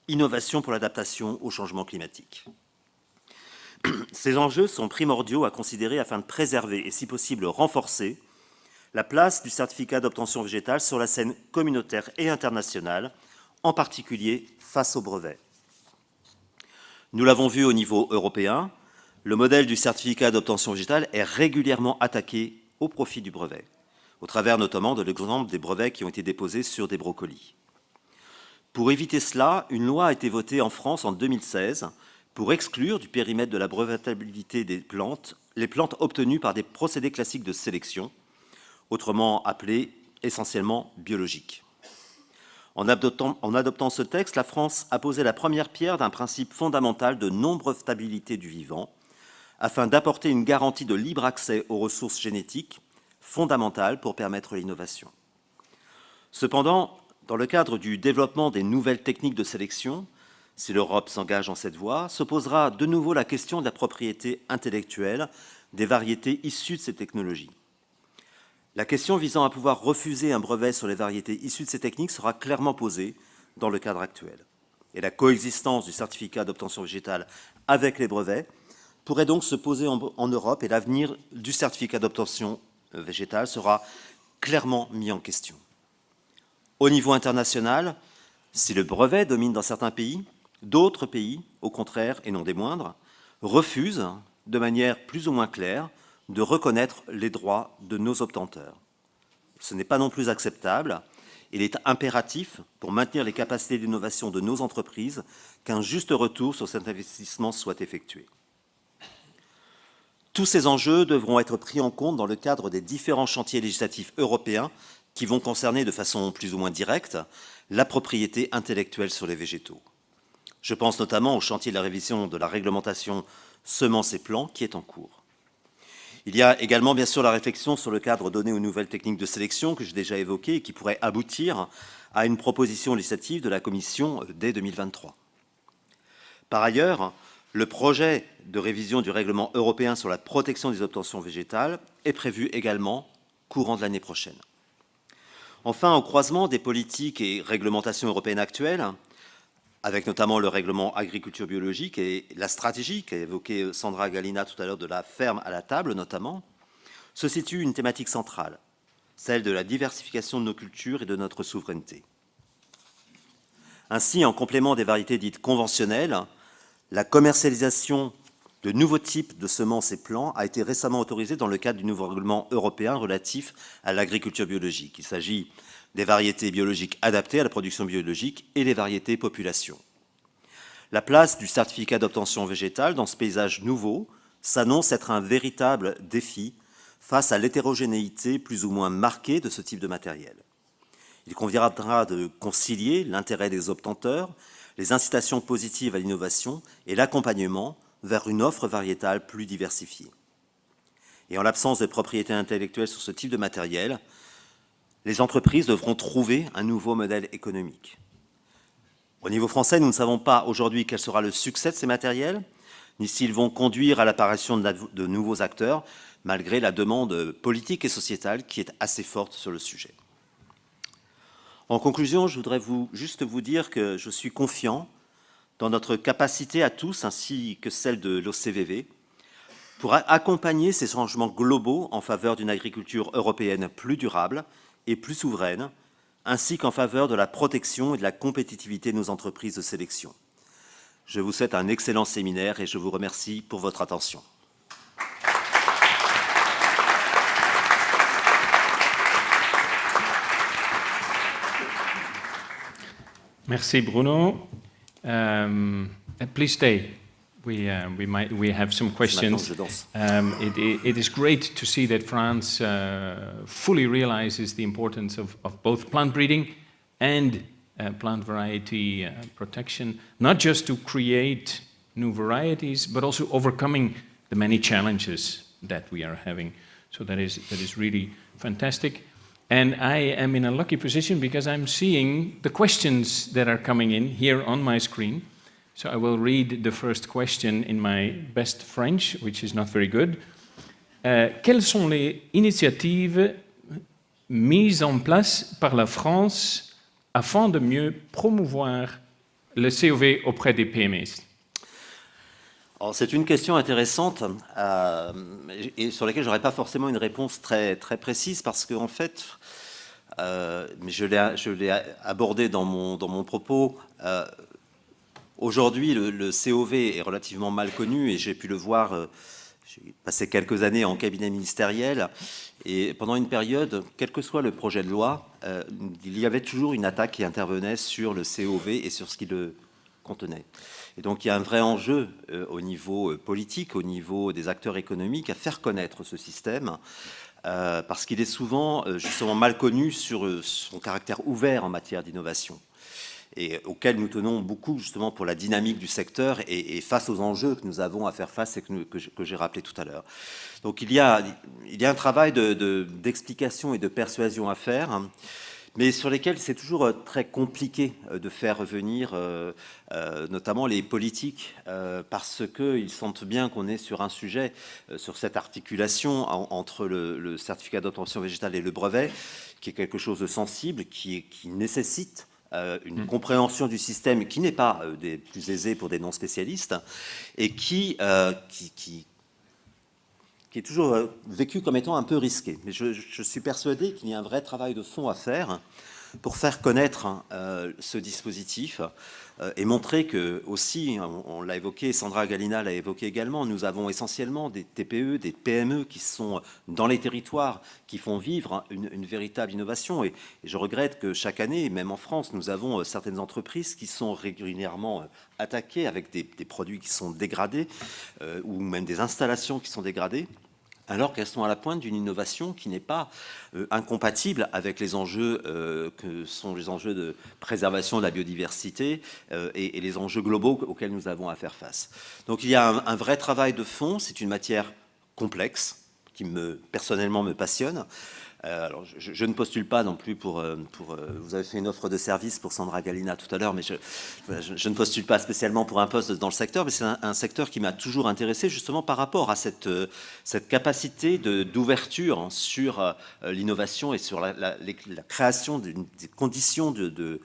innovation pour l'adaptation au changement climatique. Ces enjeux sont primordiaux à considérer afin de préserver et, si possible, renforcer la place du certificat d'obtention végétale sur la scène communautaire et internationale, en particulier face aux brevets. Nous l'avons vu au niveau européen, le modèle du certificat d'obtention végétale est régulièrement attaqué au profit du brevet, au travers notamment de l'exemple des brevets qui ont été déposés sur des brocolis. Pour éviter cela, une loi a été votée en France en 2016 pour exclure du périmètre de la brevetabilité des plantes les plantes obtenues par des procédés classiques de sélection, autrement appelés essentiellement biologiques. En adoptant ce texte, la France a posé la première pierre d'un principe fondamental de non-brevetabilité du vivant, afin d'apporter une garantie de libre accès aux ressources génétiques fondamentales pour permettre l'innovation. Cependant, dans le cadre du développement des nouvelles techniques de sélection, si l'Europe s'engage en cette voie, se posera de nouveau la question de la propriété intellectuelle des variétés issues de ces technologies. La question visant à pouvoir refuser un brevet sur les variétés issues de ces techniques sera clairement posée dans le cadre actuel. Et la coexistence du certificat d'obtention végétale avec les brevets pourrait donc se poser en Europe et l'avenir du certificat d'obtention végétale sera clairement mis en question. Au niveau international, si le brevet domine dans certains pays, d'autres pays, au contraire, et non des moindres, refusent, de manière plus ou moins claire, de reconnaître les droits de nos obtenteurs. Ce n'est pas non plus acceptable. Il est impératif, pour maintenir les capacités d'innovation de nos entreprises, qu'un juste retour sur cet investissement soit effectué. Tous ces enjeux devront être pris en compte dans le cadre des différents chantiers législatifs européens qui vont concerner de façon plus ou moins directe la propriété intellectuelle sur les végétaux. Je pense notamment au chantier de la révision de la réglementation semences et plants qui est en cours. Il y a également bien sûr la réflexion sur le cadre donné aux nouvelles techniques de sélection que j'ai déjà évoquées et qui pourrait aboutir à une proposition législative de la Commission dès 2023. Par ailleurs, le projet de révision du règlement européen sur la protection des obtentions végétales est prévu également courant de l'année prochaine. Enfin, au croisement des politiques et réglementations européennes actuelles, avec notamment le règlement agriculture biologique et la stratégie qu'a évoquée Sandra Gallina tout à l'heure de la ferme à la table notamment, se situe une thématique centrale, celle de la diversification de nos cultures et de notre souveraineté. Ainsi, en complément des variétés dites conventionnelles, la commercialisation de nouveaux types de semences et plants a été récemment autorisé dans le cadre du nouveau règlement européen relatif à l'agriculture biologique. Il s'agit des variétés biologiques adaptées à la production biologique et les variétés population. La place du certificat d'obtention végétale dans ce paysage nouveau s'annonce être un véritable défi face à l'hétérogénéité plus ou moins marquée de ce type de matériel. Il conviendra de concilier l'intérêt des obtenteurs, les incitations positives à l'innovation et l'accompagnement vers une offre variétale plus diversifiée. Et en l'absence de propriété intellectuelle sur ce type de matériel, les entreprises devront trouver un nouveau modèle économique. Au niveau français, nous ne savons pas aujourd'hui quel sera le succès de ces matériels, ni s'ils vont conduire à l'apparition de nouveaux acteurs, malgré la demande politique et sociétale qui est assez forte sur le sujet. En conclusion, je voudrais juste vous dire que je suis confiant dans notre capacité à tous, ainsi que celle de l'OCVV, pour accompagner ces changements globaux en faveur d'une agriculture européenne plus durable et plus souveraine, ainsi qu'en faveur de la protection et de la compétitivité de nos entreprises de sélection. Je vous souhaite un excellent séminaire et je vous remercie pour votre attention. Merci Bruno. Please stay. We have some questions. It is great to see that France fully realizes the importance of both plant breeding and plant variety protection, not just to create new varieties, but also overcoming the many challenges that we are having. So that is really fantastic. And I am in a lucky position because I'm seeing the questions that are coming in here on my screen. So I will read the first question in my best French, which is not very good. Quelles sont les initiatives mises en place par la France afin de mieux promouvoir le COV auprès des PME? C'est une question intéressante et sur laquelle je n'aurais pas forcément une réponse très, très précise parce qu'en fait, mais je l'ai abordé dans mon propos, aujourd'hui le COV est relativement mal connu et j'ai pu le voir, j'ai passé quelques années en cabinet ministériel et pendant une période, quel que soit le projet de loi, il y avait toujours une attaque qui intervenait sur le COV et sur ce qui le contenait. Et donc il y a un vrai enjeu au niveau politique, au niveau des acteurs économiques, à faire connaître ce système, parce qu'il est souvent justement mal connu sur son caractère ouvert en matière d'innovation, et auquel nous tenons beaucoup justement pour la dynamique du secteur et face aux enjeux que nous avons à faire face et que j'ai rappelé tout à l'heure. Donc il y a un travail d'explication et de persuasion à faire, mais sur lesquels c'est toujours très compliqué de faire revenir notamment les politiques, parce qu'ils sentent bien qu'on est sur un sujet, sur cette articulation entre le certificat d'obtention végétale et le brevet, qui est quelque chose de sensible, qui nécessite une compréhension du système qui n'est pas des plus aisés pour des non-spécialistes, et qui est toujours vécu comme étant un peu risqué. Mais je suis persuadé qu'il y a un vrai travail de fond à faire pour faire connaître ce dispositif et montrer que aussi, on l'a évoqué, Sandra Gallina l'a évoqué également, nous avons essentiellement des TPE, des PME qui sont dans les territoires, qui font vivre une véritable innovation. Et je regrette que chaque année, même en France, nous avons certaines entreprises qui sont régulièrement attaquées avec des produits qui sont dégradés ou même des installations qui sont dégradées, alors qu'elles sont à la pointe d'une innovation qui n'est pas incompatible avec les enjeux que sont les enjeux de préservation de la biodiversité et les enjeux globaux auxquels nous avons à faire face. Donc il y a un vrai travail de fond, c'est une matière complexe qui personnellement me passionne. Alors, je ne postule pas non plus pour vous avez fait une offre de service pour Sandra Gallina tout à l'heure, mais je ne postule pas spécialement pour un poste dans le secteur, mais c'est un secteur qui m'a toujours intéressé justement par rapport à cette capacité d'ouverture sur l'innovation et sur la création des conditions de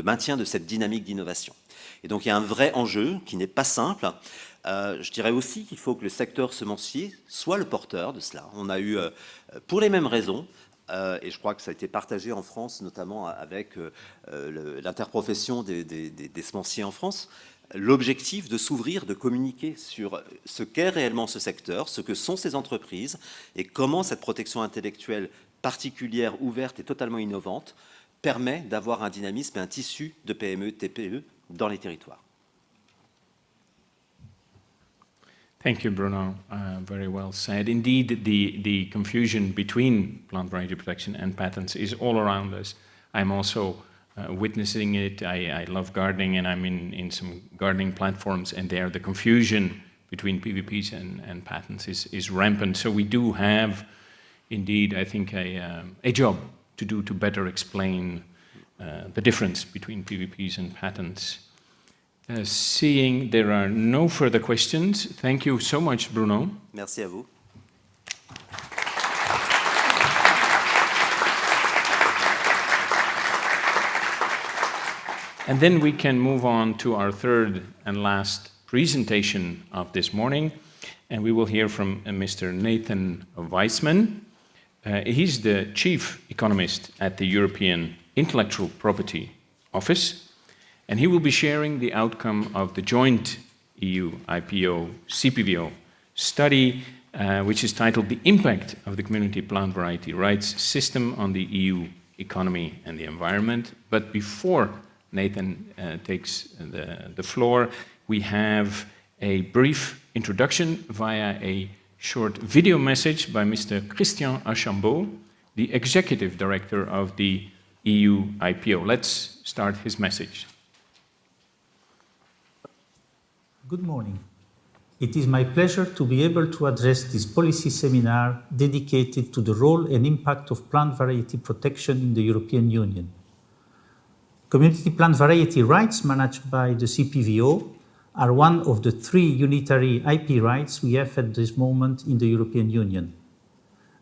maintien de cette dynamique d'innovation. Et donc il y a un vrai enjeu qui n'est pas simple. Je dirais aussi qu'il faut que le secteur semencier soit le porteur de cela. On a eu, pour les mêmes raisons, et je crois que ça a été partagé en France, notamment avec l'interprofession des semenciers en France, l'objectif de s'ouvrir, de communiquer sur ce qu'est réellement ce secteur, ce que sont ces entreprises et comment cette protection intellectuelle particulière, ouverte et totalement innovante permet d'avoir un dynamisme et un tissu de PME, TPE dans les territoires. Thank you, Bruno. Very well said. Indeed, the confusion between plant variety protection and patents is all around us. I'm also witnessing it. I love gardening, and I'm in some gardening platforms, and there the confusion between PVPs and patents is rampant. So we do have, indeed, I think, a job to do to better explain the difference between PVPs and patents. Seeing there are no further questions, thank you so much, Bruno. Merci à vous. And then we can move on to our third and last presentation of this morning, and we will hear from Mr. Nathan Weissman. He's the chief economist at the European Intellectual Property Office, and he will be sharing the outcome of the joint EU IPO CPVO study, which is titled The Impact of the Community Plant Variety Rights System on the EU Economy and the Environment. But before Nathan takes the floor, we have a brief introduction via a short video message by Mr. Christian Archambault, the Executive Director of the EU IPO. Let's start his message. Good morning. It is my pleasure to be able to address this policy seminar dedicated to the role and impact of plant variety protection in the European Union. Community plant variety rights managed by the CPVO are one of the three unitary IP rights we have at this moment in the European Union.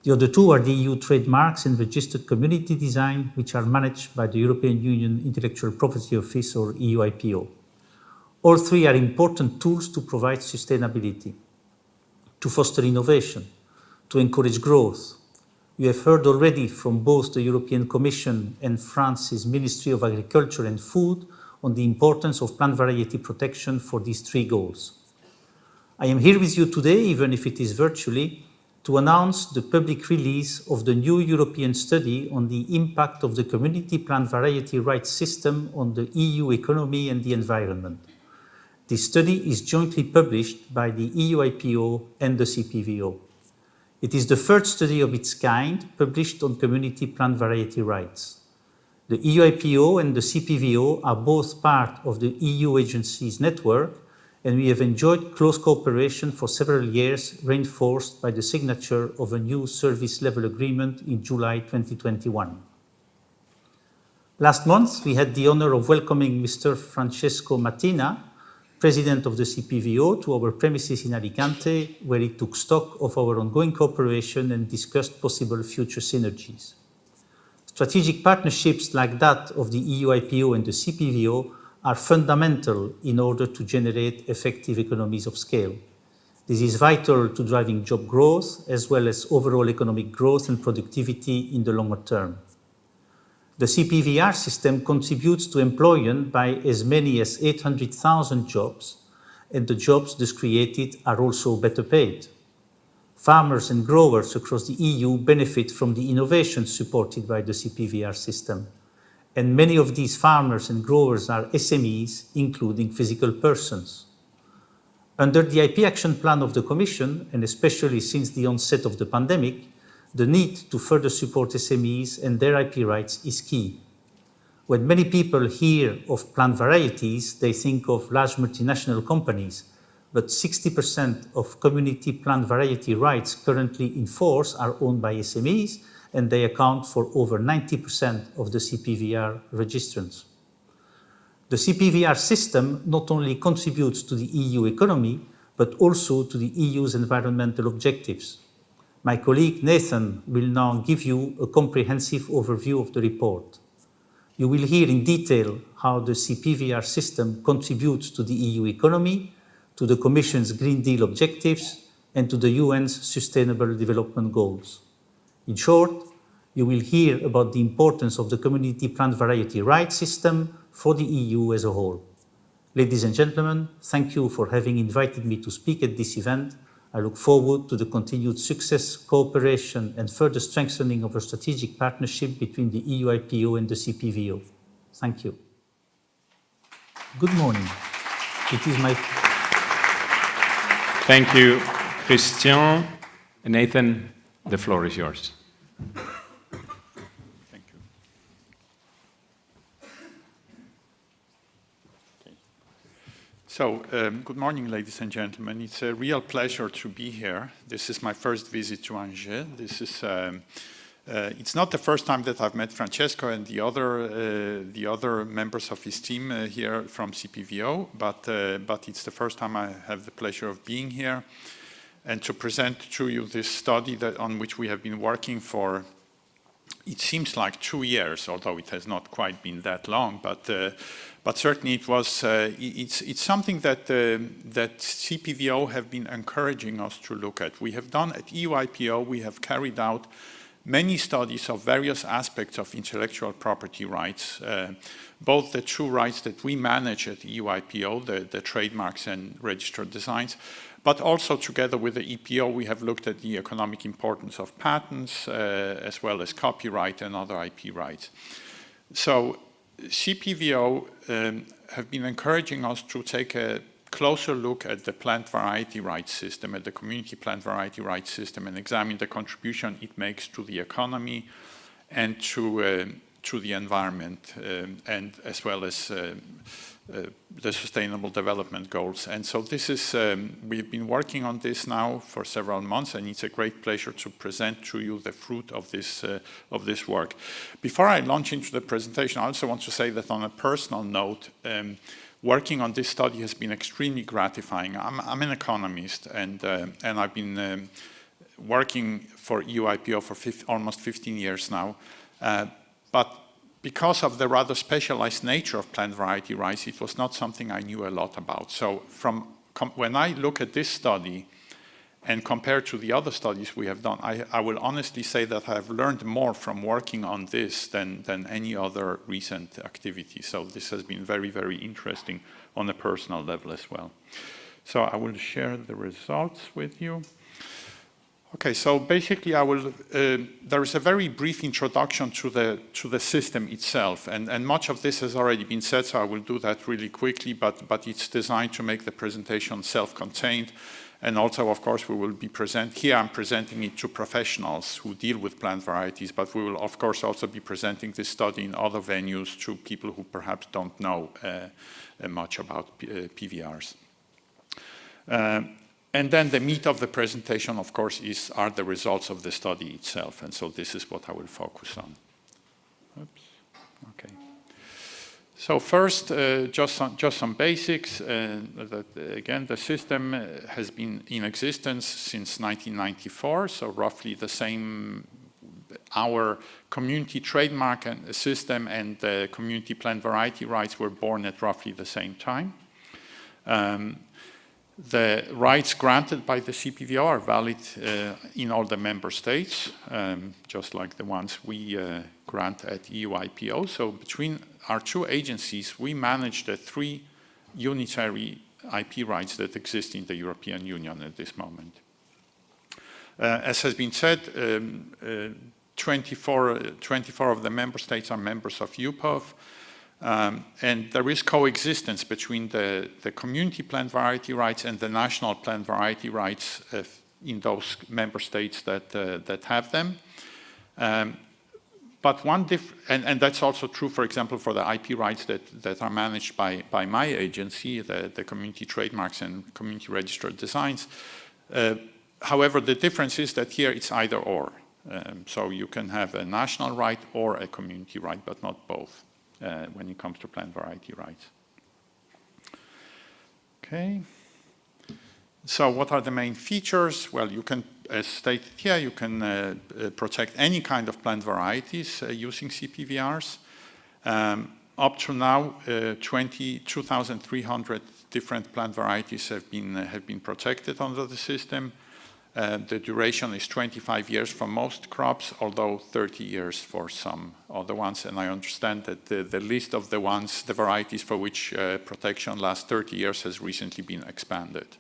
The other two are the EU trademarks and registered community design, which are managed by the European Union Intellectual Property Office, or EU IPO. All three are important tools to provide sustainability, to foster innovation, to encourage growth. You have heard already from both the European Commission and France's Ministry of Agriculture and Food on the importance of plant variety protection for these three goals. I am here with you today, even if it is virtually, to announce the public release of the new European study on the impact of the community plant variety rights system on the EU economy and the environment. This study is jointly published by the EU IPO and the CPVO. It is the third study of its kind published on community plant variety rights. The EU IPO and the CPVO are both part of the EU agencies network, and we have enjoyed close cooperation for several years, reinforced by the signature of a new service level agreement in July 2021. Last month, we had the honor of welcoming Mr. Francesco Mattina, President of the CPVO, to our premises in Alicante, where he took stock of our ongoing cooperation and discussed possible future synergies. Strategic partnerships like that of the EU IPO and the CPVO are fundamental in order to generate effective economies of scale. This is vital to driving job growth, as well as overall economic growth and productivity in the longer term. The CPVR system contributes to employment by as many as 800,000 jobs, and the jobs thus created are also better paid. Farmers and growers across the EU benefit from the innovations supported by the CPVR system, and many of these farmers and growers are SMEs, including physical persons. Under the IP Action Plan of the Commission, and especially since the onset of the pandemic, the need to further support SMEs and their IP rights is key. When many people hear of plant varieties, they think of large multinational companies, but 60% of community plant variety rights currently in force are owned by SMEs, and they account for over 90% of the CPVR registrants. The CPVR system not only contributes to the EU economy, but also to the EU's environmental objectives. My colleague Nathan will now give you a comprehensive overview of the report. You will hear in detail how the CPVR system contributes to the EU economy, to the Commission's Green Deal objectives, and to the UN's Sustainable Development Goals. In short, you will hear about the importance of the community plant variety rights system for the EU as a whole. Ladies and gentlemen, thank you for having invited me to speak at this event. I look forward to the continued success, cooperation, and further strengthening of our strategic partnership between the EU IPO and the CPVO. Thank you. Good morning. It is my... Thank you, Christian. Nathan, the floor is yours. Thank you. Okay. So, good morning, ladies and gentlemen. It's a real pleasure to be here. This is my first visit to Angers. This is it's not the first time that I've met Francesco and the other members of his team here from CPVO, but it's the first time I have the pleasure of being here and to present to you this study on which we have been working for, it seems like 2 years, although it has not quite been that long, but certainly it was, it's something that CPVO have been encouraging us to look at. We have done at EU IPO, we have carried out many studies of various aspects of intellectual property rights, both the true rights that we manage at EU IPO, the trademarks and registered designs, but also together with the EPO, we have looked at the economic importance of patents, as well as copyright and other IP rights. So CPVO have been encouraging us to take a closer look at the plant variety rights system, at the community plant variety rights system, and examine the contribution it makes to the economy and to the environment, and as well as the Sustainable Development Goals. And so this is, we've been working on this now for several months, and it's a great pleasure to present to you the fruit of this work. Before I launch into the presentation, I also want to say that on a personal note, working on this study has been extremely gratifying. I'm an economist, and I've been working for EU IPO for almost 15 years now. But because of the rather specialized nature of plant variety rights, it was not something I knew a lot about. So when I look at this study and compare to the other studies we have done, I will honestly say that I have learned more from working on this than any other recent activity. So this has been very, very interesting on a personal level as well. So I will share the results with you. Okay, so basically there is a very brief introduction to the system itself, and much of this has already been said, so I will do that really quickly, but it's designed to make the presentation self-contained. And also, of course, we will be I'm presenting it to professionals who deal with plant varieties, but we will, of course, also be presenting this study in other venues to people who perhaps don't know much about PVRs. And then the meat of the presentation, of course, are the results of the study itself, and so this is what I will focus on. Oops. Okay. So first, just some basics. Again, the system has been in existence since 1994, so roughly the same. Our community trademark and system and the community plant variety rights were born at roughly the same time. The rights granted by the CPVO are valid in all the member states, just like the ones we grant at EU IPO. So between our two agencies, we manage the 3 unitary IP rights that exist in the European Union at this moment. As has been said, 24 of the member states are members of UPOV. And there is coexistence between the community plant variety rights and the national plant variety rights in those member states that have them. But and that's also true, for example, for the IP rights that are managed by my agency, the community trademarks and community registered designs. However, the difference is that here it's either or. So you can have a national right or a community right, but not both. When it comes to plant variety rights. Okay. So what are the main features? Well, you can, as stated here, you can protect any kind of plant varieties using CPVRs. Up to now, 2,300 different plant varieties have been protected under the system. The duration is 25 years for most crops, although 30 years for some other ones. And I understand that the list of the varieties for which protection lasts 30 years has recently been expanded.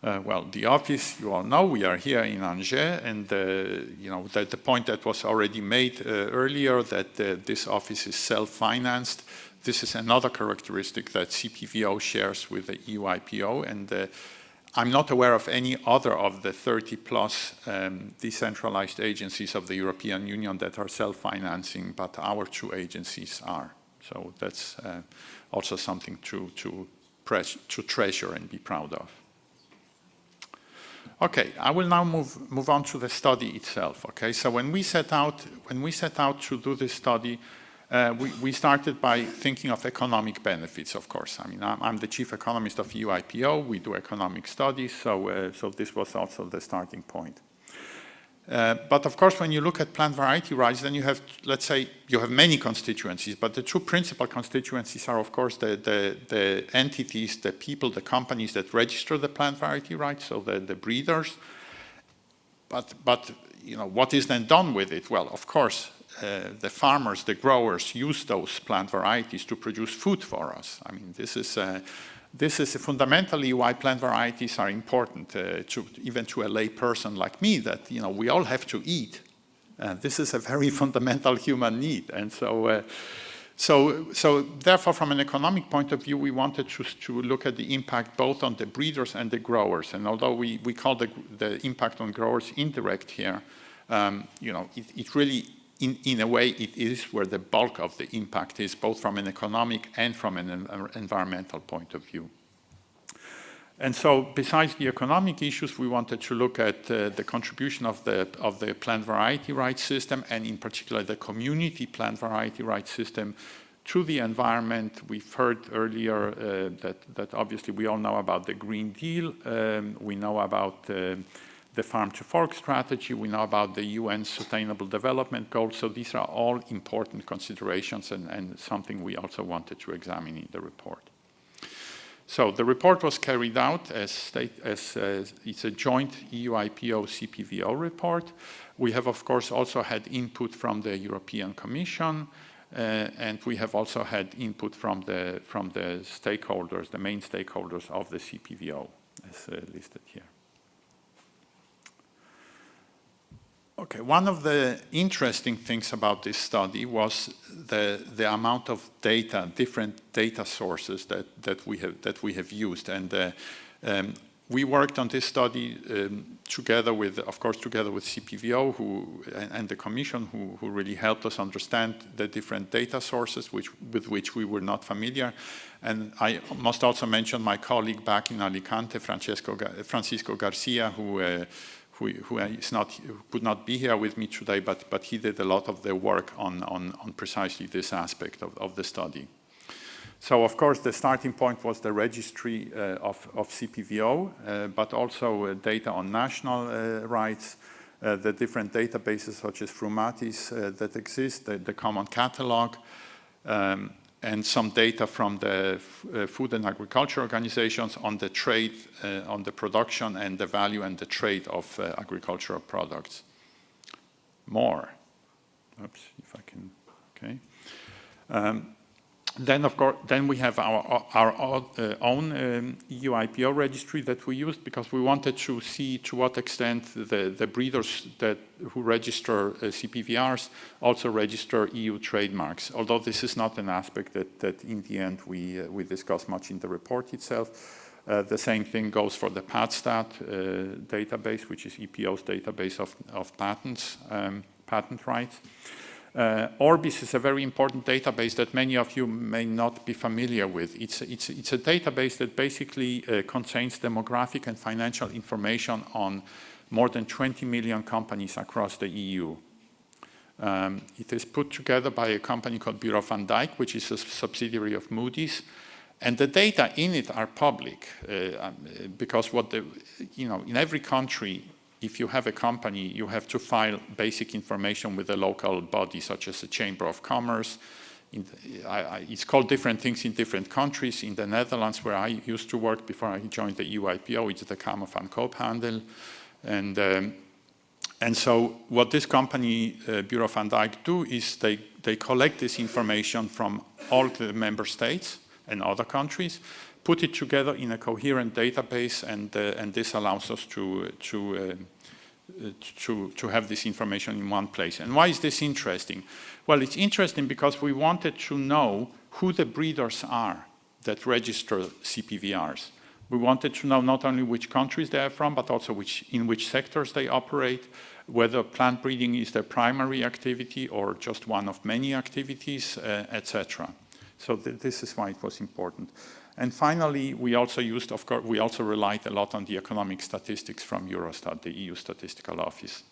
Well, the office, you all know, we are here in Angers, and the point that was already made earlier, that this office is self-financed. This is another characteristic that CPVO shares with the EU IPO, and I'm not aware of any other of the 30-plus decentralized agencies of the European Union that are self-financing, but our two agencies are. So that's also something to treasure and be proud of. Okay, I will now move on to the study itself. Okay, so when we set out to do this study, we started by thinking of economic benefits, of course. I mean, I'm the chief economist of EU IPO. We do economic studies, so this was also the starting point. But of course, when you look at plant variety rights, then you have, let's say, you have many constituencies, but the two principal constituencies are, of course, the entities, the people, the companies that register the plant variety rights, so the breeders. But what is then done with it? Well, of course, the farmers, the growers use those plant varieties to produce food for us. I mean, this is fundamentally why plant varieties are important, even to a lay person like me, that we all have to eat. This is a very fundamental human need, and so therefore, from an economic point of view, we wanted to look at the impact both on the breeders and the growers. And although we call the impact on growers indirect here, it really, in a way, it is where the bulk of the impact is, both from an economic and from an environmental point of view. And so, besides the economic issues, we wanted to look at the contribution of the plant variety rights system, and in particular the community plant variety rights system, to the environment. We've heard earlier that obviously we all know about the Green Deal. We know about the Farm to Fork strategy. We know about the UN Sustainable Development Goals. So these are all important considerations and something we also wanted to examine in the report. So the report was carried out as it's a joint EU IPO CPVO report. We have, of course, also had input from the European Commission, and we have also had input from the stakeholders, the main stakeholders of the CPVO, as listed here. Okay, one of the interesting things about this study was the amount of data, different data sources that we have used, and we worked on this study together with CPVO and the Commission, who really helped us understand the different data sources with which we were not familiar. And I must also mention my colleague back in Alicante, Francisco Garcia, who could not be here with me today, but he did a lot of the work on precisely this aspect of the study. So, of course, the starting point was the registry of CPVO, but also data on national rights, the different databases such as Frumatis that exist, the common catalog, and some data from the food and agriculture organizations on the trade, on the production and the value and the trade of agricultural products. More. Oops, if I can, okay. Then, of course, we have our own EU IPO registry that we used, because we wanted to see to what extent the breeders who register CPVRs also register EU trademarks. Although this is not an aspect that in the end we discuss much in the report itself. The same thing goes for the PatStat database, which is EPO's database of patents, patent rights. Orbis is a very important database that many of you may not be familiar with. It's a database that basically contains demographic and financial information on more than 20 million companies across the EU. It is put together by a company called Bureau van Dijk, which is a subsidiary of Moody's. And the data in it are public, because in every country, if you have a company, you have to file basic information with a local body, such as the Chamber of Commerce. it's called different things in different countries. In the Netherlands, where I used to work before I joined the EU IPO, it's the Kamer van Koophandel. And so what this company, Bureau van Dijk, do is they collect this information from all the member states and other countries, put it together in a coherent database, and this allows us to have this information in one place. And why is this interesting? Well, it's interesting because we wanted to know who the breeders are that register CPVRs. We wanted to know not only which countries they are from, but also in which sectors they operate, whether plant breeding is their primary activity or just one of many activities, etc. So this is why it was important. And finally, we also used, of course, we also relied a lot on the economic statistics from Eurostat, the EU Statistical Office.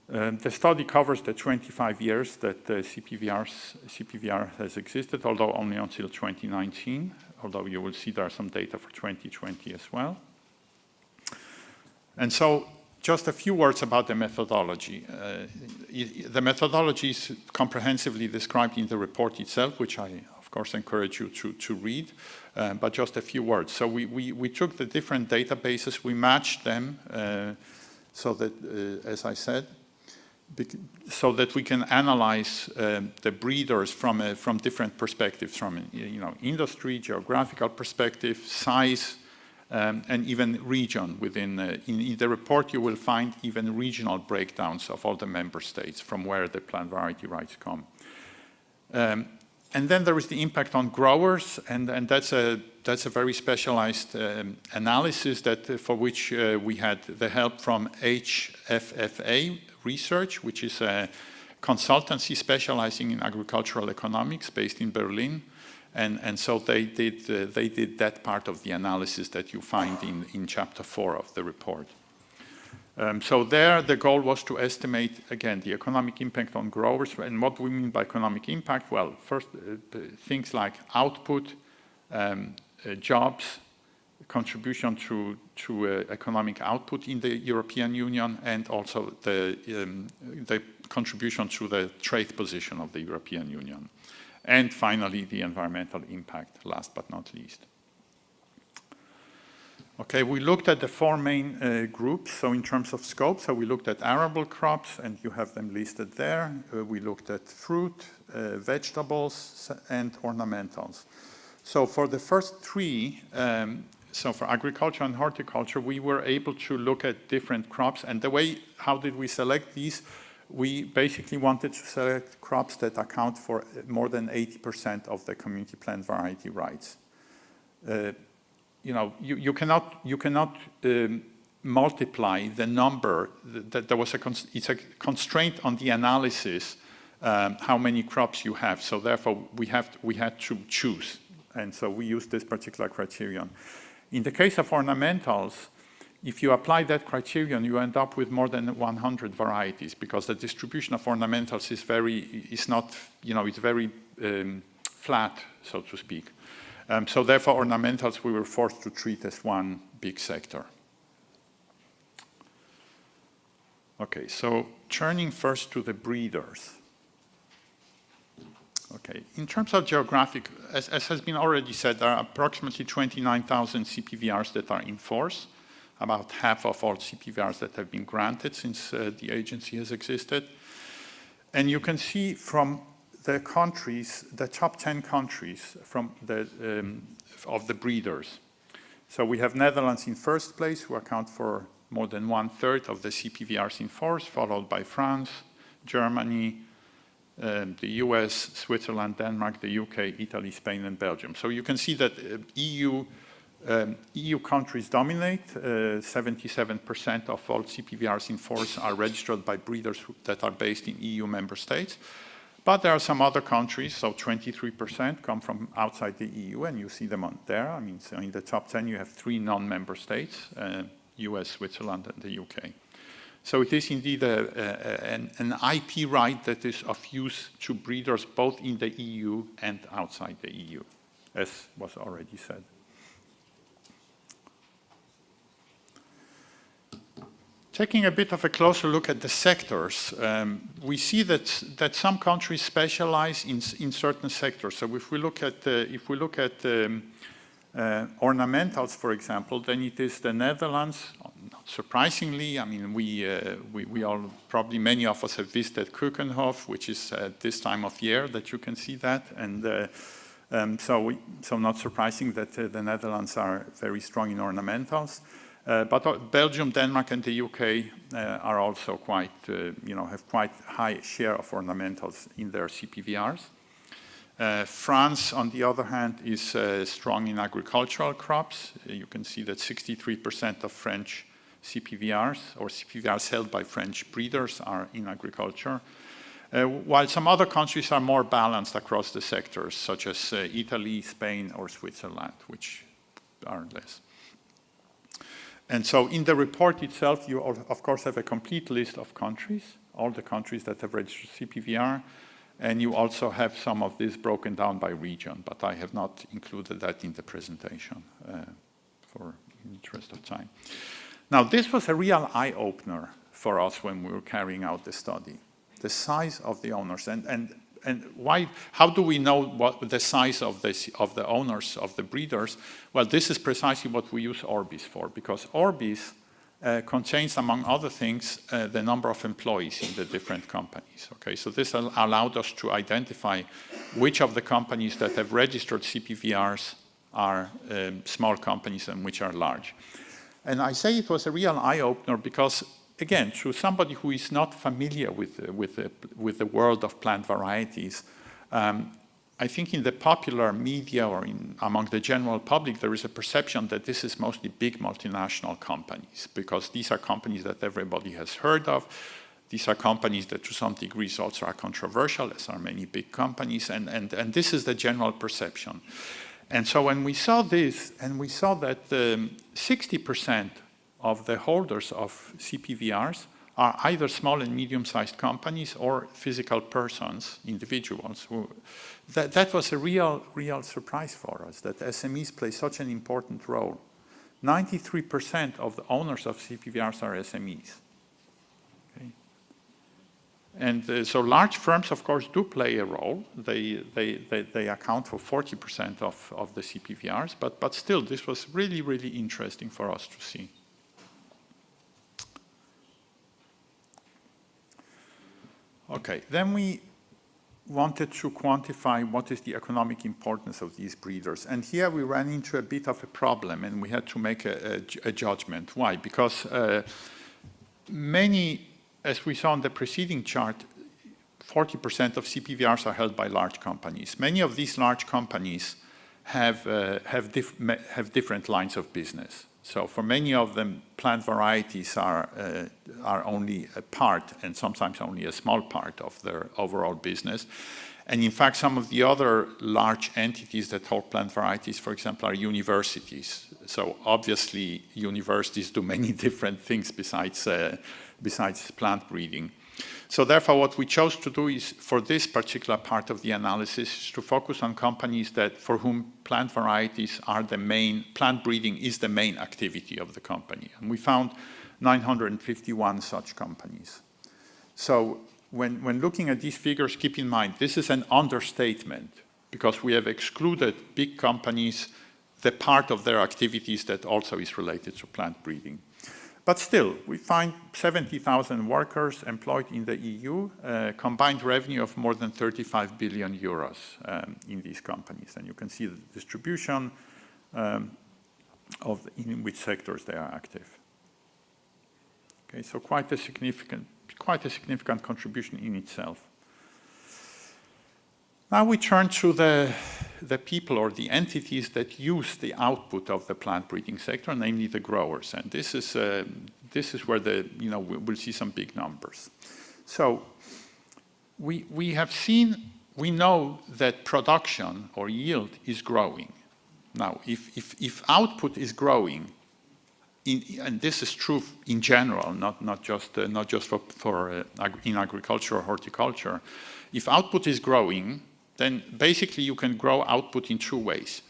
The study covers the 25 years that CPVR has existed, although only until 2019, although you will see there are some data for 2020 as well. And so just a few words about the methodology. The methodology is comprehensively described in the report itself, which I, of course, encourage you to read, but just a few words. So we took the different databases, we matched them so that, as I said, so that we can analyze the breeders from different perspectives, from industry, geographical perspective, size, and even region within. In the report, you will find even regional breakdowns of all the member states from where the plant variety rights come. And then there is the impact on growers, and that's a very specialized analysis for which we had the help from HFFA Research, which is a consultancy specializing in agricultural economics based in Berlin. And so they did that part of the analysis that you find in chapter 4 of the report. So there, the goal was to estimate, again, the economic impact on growers. And what do we mean by economic impact? Well, first, things like output, jobs, contribution to economic output in the European Union, and also the contribution to the trade position of the European Union. And finally, the environmental impact, last but not least. Okay, we looked at the 4 main groups, so in terms of scope. So we looked at arable crops, and you have them listed there. We looked at fruit, vegetables, and ornamentals. So for the first 3, so for agriculture and horticulture, we were able to look at different crops. And the way, how did we select these? We basically wanted to select crops that account for more than 80% of the community plant variety rights. You cannot multiply the number. That there was it's a constraint on the analysis how many crops you have. So therefore, we had to choose, and so we used this particular criterion. In the case of ornamentals, if you apply that criterion, you end up with more than 100 varieties, because the distribution of ornamentals is very flat, so to speak. So therefore, ornamentals we were forced to treat as one big sector. Okay, so turning first to the breeders. Okay, in terms of geographic, as has been already said, there are approximately 29,000 CPVRs that are in force, about half of all CPVRs that have been granted since the agency has existed. And you can see from the countries, the top 10 countries from of the breeders. So we have Netherlands in first place, who account for more than 1/3 of the CPVRs in force, followed by France, Germany, the US, Switzerland, Denmark, the UK, Italy, Spain, and Belgium. So you can see that EU countries dominate. 77% of all CPVRs in force are registered by breeders that are based in EU member states. But there are some other countries, so 23% come from outside the EU, and you see them on there. I mean, so in the top 10, you have 3 non-member states, US, Switzerland, and the UK. So it is indeed an IP right that is of use to breeders both in the EU and outside the EU, as was already said. Taking a bit of a closer look at the sectors, we see that some countries specialize in certain sectors. So if we look at ornamentals, for example, then it is the Netherlands. Not surprisingly, I mean, we all, probably many of us have visited Keukenhof, which is at this time of year that you can see that. And so not surprising that the Netherlands are very strong in ornamentals. But Belgium, Denmark, and the UK are also quite, have quite high share of ornamentals in their CPVRs. France, on the other hand, is strong in agricultural crops. You can see that 63% of French CPVRs, or CPVRs held by French breeders, are in agriculture. While some other countries are more balanced across the sectors, such as Italy, Spain, or Switzerland, which are less. And so in the report itself, you of course have a complete list of countries, all the countries that have registered CPVR, and you also have some of this broken down by region, but I have not included that in the presentation for interest of time. Now, this was a real eye-opener for us when we were carrying out the study, the size of the owners. And why? How do we know what the size of the owners, of the breeders? Well, this is precisely what we use Orbis for, because Orbis contains, among other things, the number of employees in the different companies. Okay, so this allowed us to identify which of the companies that have registered CPVRs are small companies and which are large. And I say it was a real eye-opener because, again, to somebody who is not familiar with the world of plant varieties, I think in the popular media or among the general public, there is a perception that this is mostly big multinational companies, because these are companies that everybody has heard of. These are companies that to some degrees also are controversial, as are many big companies, and this is the general perception. And so when we saw this, and we saw that 60% of the holders of CPVRs are either small and medium-sized companies or physical persons, individuals. That was a real surprise for us, that SMEs play such an important role. 93% of the owners of CPVRs are SMEs. Okay. And so large firms, of course, do play a role. They account for 40% of the CPVRs, but still, this was really, really interesting for us to see. Okay, then we wanted to quantify what is the economic importance of these breeders. And here we ran into a bit of a problem, and we had to make a judgment. Why? Because many, as we saw on the preceding chart, 40% of CPVRs are held by large companies. Many of these large companies have different lines of business. So for many of them, plant varieties are only a part, and sometimes only a small part of their overall business. And in fact, some of the other large entities that hold plant varieties, for example, are universities. So obviously, universities do many different things besides plant breeding. So therefore, what we chose to do is, for this particular part of the analysis, is to focus on companies that, for whom plant varieties are the main, plant breeding is the main activity of the company. And we found 951 such companies. So when looking at these figures, keep in mind, this is an understatement, because we have excluded big companies, the part of their activities that also is related to plant breeding. But still, we find 70,000 workers employed in the EU, combined revenue of more than 35 billion euros in these companies. And you can see the distribution in which sectors they are active. Okay, so quite a significant contribution in itself. Now we turn to the people or the entities that use the output of the plant breeding sector, namely the growers. And this is where we'll see some big numbers. So we know that production or yield is growing. Now, if output is growing, and this is true in general, not just for in agriculture or horticulture, if output is growing, then basically you can grow output in two ways.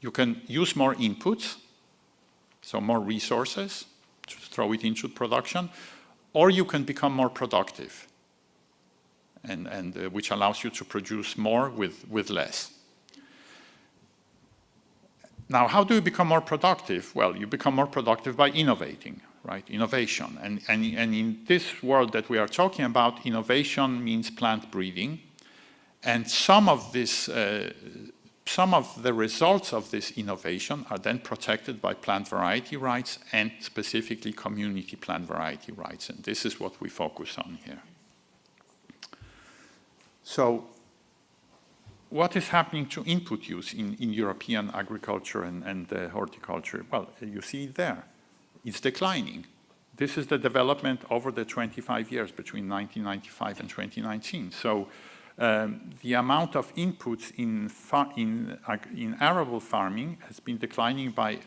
You can use more inputs, so more resources, to throw it into production, or you can become more productive, and which allows you to produce more with less. Now, how do you become more productive? Well, you become more productive by innovating, right? Innovation. And in this world that we are talking about, innovation means plant breeding. And some of the results of this innovation are then protected by plant variety rights and specifically community plant variety rights. And this is what we focus on here. So, what is happening to input use in European agriculture and horticulture? Well, you see it there. It's declining. This is the development over the 25 years between 1995 and 2019. So the amount of inputs in arable farming has been declining by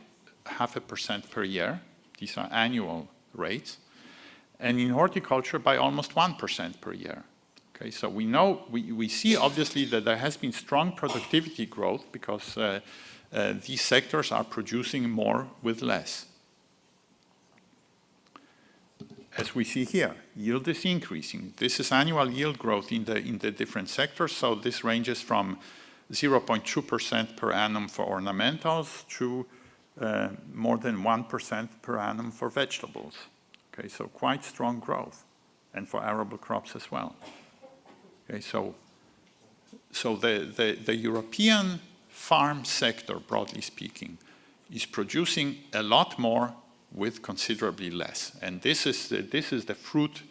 0.5% per year. These are annual rates. And in horticulture by almost 1% per year. Okay, so we see obviously that there has been strong productivity growth because these sectors are producing more with less. As we see here, yield is increasing. This is annual yield growth in the different sectors. So this ranges from 0.2% per annum for ornamentals to more than 1% per annum for vegetables. Okay, so quite strong growth, and for arable crops as well. Okay, so the European farm sector, broadly speaking, is producing a lot more with considerably less. And this is the fruit,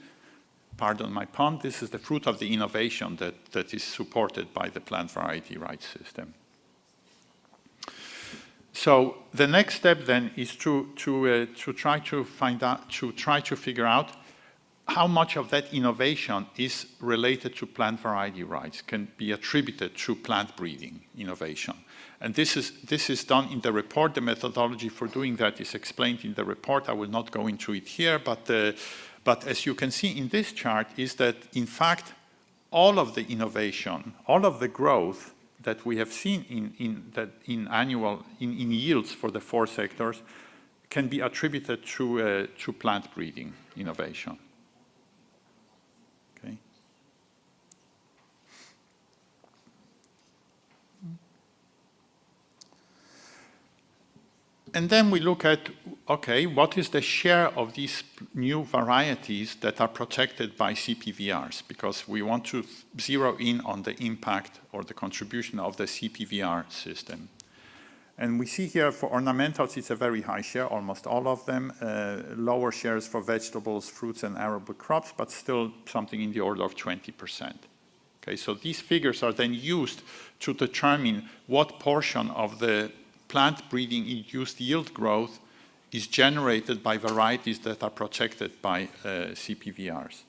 pardon my pun, this is the fruit of the innovation that is supported by the plant variety rights system. So the next step then is to try to figure out how much of that innovation is related to plant variety rights, can be attributed to plant breeding innovation. And this is done in the report. The methodology for doing that is explained in the report. I will not go into it here, but as you can see in this chart is that, in fact, all of the innovation, all of the growth that we have seen in yields for the 4 sectors can be attributed to plant breeding innovation. And then we look at, okay, what is the share of these new varieties that are protected by CPVRs? Because we want to zero in on the impact or the contribution of the CPVR system. And we see here for ornamentals, it's a very high share, almost all of them. Lower shares for vegetables, fruits, and arable crops, but still something in the order of 20%. Okay, so these figures are then used to determine what portion of the plant breeding-induced yield growth is generated by varieties that are protected by CPVRs.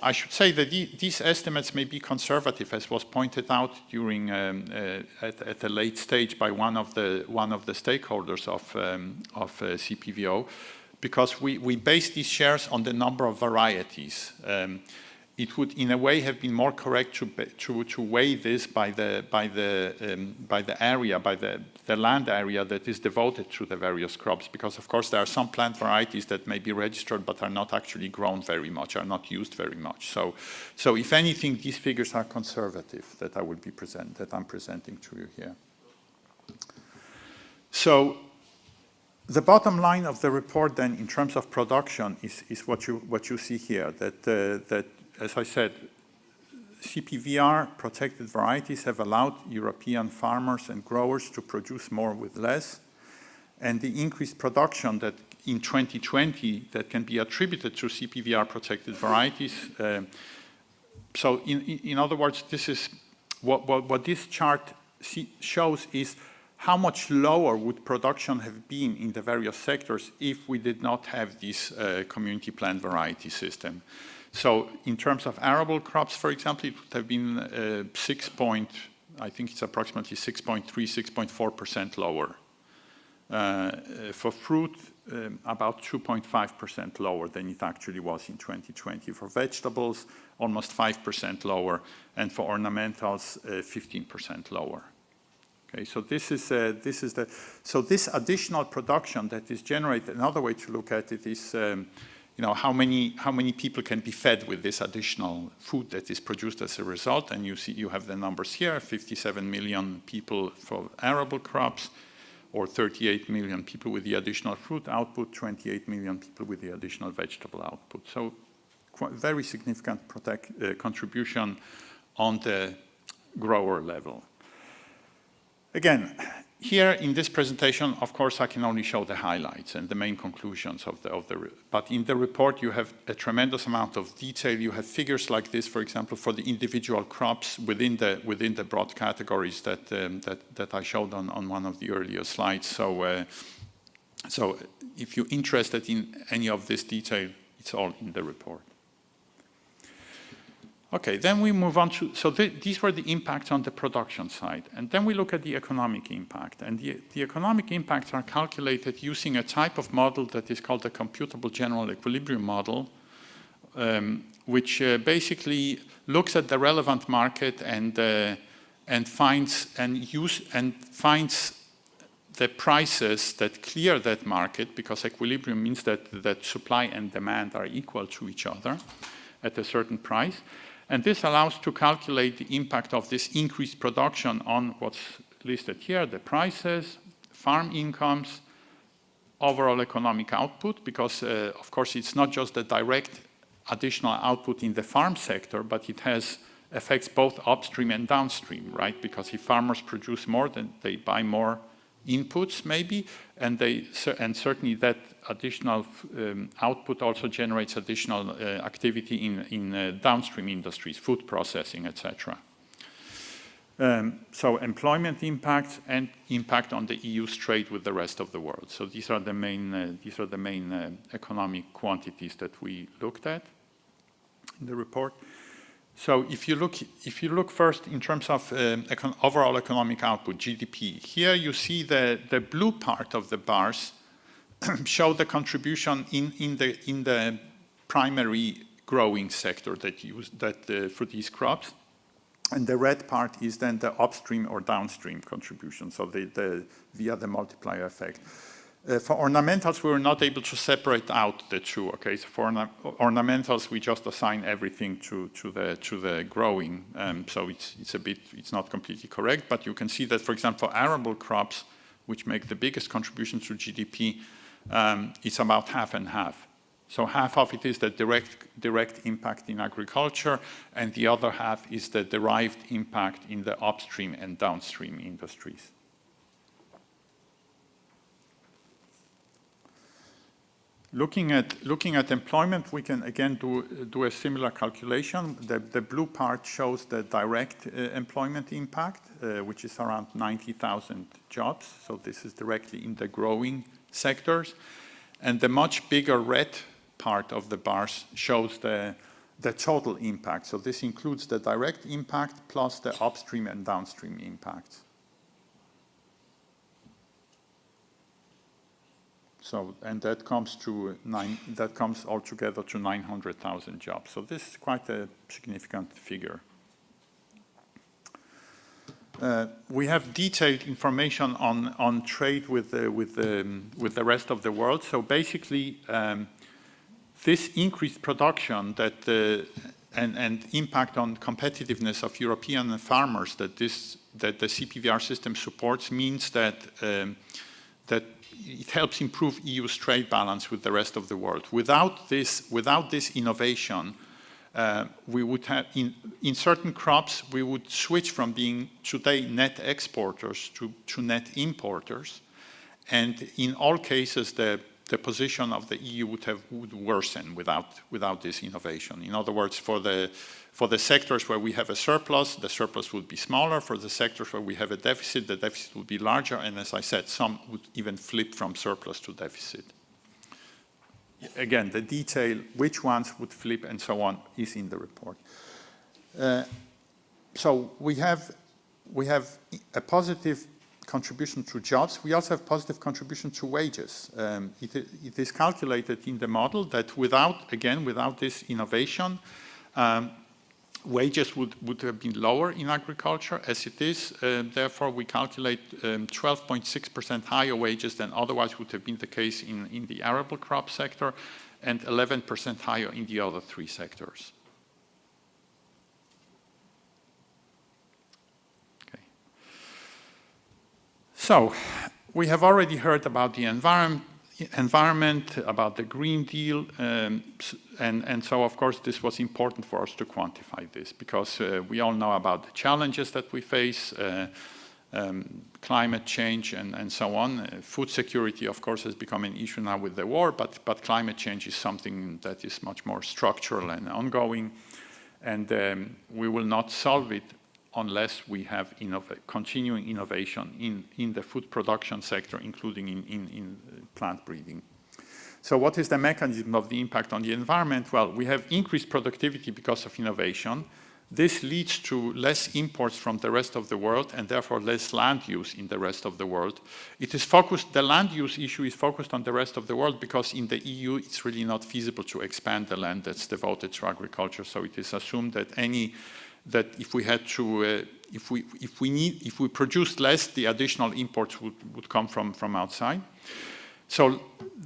I should say that these estimates may be conservative, as was pointed out during at a late stage by one of the stakeholders of CPVO, because we base these shares on the number of varieties. It would, in a way, have been more correct to weigh this by the area, by the land area that is devoted to the various crops, because of course there are some plant varieties that may be registered but are not actually grown very much, are not used very much. So if anything, these figures are conservative that I'm presenting to you here. So the bottom line of the report then, in terms of production, is what you see here. That as I said, CPVR protected varieties have allowed European farmers and growers to produce more with less, and the increased production that in 2020 that can be attributed to CPVR protected varieties. So in other words, this is what this chart shows is how much lower would production have been in the various sectors if we did not have this community plant variety system. So in terms of arable crops, for example, it would have been I think it's approximately 6.3, 6.4% lower. For fruit, about 2.5% lower than it actually was in 2020. For vegetables, almost 5% lower, and for ornamentals, 15% lower. Okay, so this additional production that is generated. Another way to look at it is, how many people can be fed with this additional food that is produced as a result. And you have the numbers here: 57 million people for arable crops, or 38 million people with the additional fruit output, 28 million people with the additional vegetable output. So, very significant contribution on the grower level. Again, here in this presentation, of course, I can only show the highlights and the main conclusions but in the report you have a tremendous amount of detail. You have figures like this, for example, for the individual crops within the broad categories that I showed on one of the earlier slides. So if you're interested in any of this detail, it's all in the report. Okay, then we move on to, these were the impacts on the production side. And then we look at the economic impact. And the economic impacts are calculated using a type of model that is called the computable general equilibrium model, which basically looks at the relevant market and finds the prices that clear that market, because equilibrium means that supply and demand are equal to each other at a certain price. And this allows to calculate the impact of this increased production on what's listed here: the prices, farm incomes, overall economic output, because of course it's not just the direct additional output in the farm sector, but it has affects both upstream and downstream, right? Because if farmers produce more, then they buy more inputs maybe, and certainly that additional output also generates additional activity in downstream industries, food processing, etc. So employment impact and impact on the EU's trade with the rest of the world. So these are the main economic quantities that we looked at in the report. So if you look first in terms of overall economic output, GDP, here you see the blue part of the bars show the contribution in the primary growing sector for these crops, and the red part is then the upstream or downstream contribution, so via the multiplier effect. For ornamentals, we were not able to separate out the two. Okay, so for ornamentals, we just assign everything to the growing. So it's not completely correct, but you can see that, for example, arable crops, which make the biggest contribution to GDP, it's about half and half. So half of it is the direct impact in agriculture, and the other half is the derived impact in the upstream and downstream industries. Looking at employment, we can again do a similar calculation. The blue part shows the direct employment impact, which is around 90,000 jobs. So this is directly in the growing sectors. And the much bigger red part of the bars shows the total impact. So this includes the direct impact plus the upstream and downstream impacts. So, and that comes altogether to 900,000 jobs. So this is quite a significant figure. We have detailed information on trade with the rest of the world. So basically, this increased production and impact on competitiveness of European farmers that the CPVR system supports means that it helps improve EU's trade balance with the rest of the world. Without this innovation, we would have in certain crops we would switch from being today net exporters to net importers, and in all cases the position of the EU would worsen without this innovation. In other words, for the sectors where we have a surplus, the surplus would be smaller. For the sectors where we have a deficit, the deficit would be larger. And as I said, some would even flip from surplus to deficit. Again, the detail, which ones would flip and so on, is in the report. So we have a positive contribution to jobs. We also have positive contribution to wages. It is calculated in the model that without this innovation, wages would have been lower in agriculture as it is. Therefore, we calculate 12.6% higher wages than otherwise would have been the case in the arable crop sector, and 11% higher in the other three sectors. Okay. So, we have already heard about the environment, about the Green Deal, and so of course this was important for us to quantify this, because we all know about the challenges that we face, climate change and so on. Food security, of course, has become an issue now with the war, but climate change is something that is much more structural and ongoing, and we will not solve it unless we have continuing innovation in the food production sector, including in plant breeding. So what is the mechanism of the impact on the environment? Well, we have increased productivity because of innovation. This leads to less imports from the rest of the world and therefore less land use in the rest of the world. It is focused, the land use issue is focused on the rest of the world because in the EU it's really not feasible to expand the land that's devoted to agriculture. So it is assumed that if we had to, if we produced less, the additional imports would come from outside. So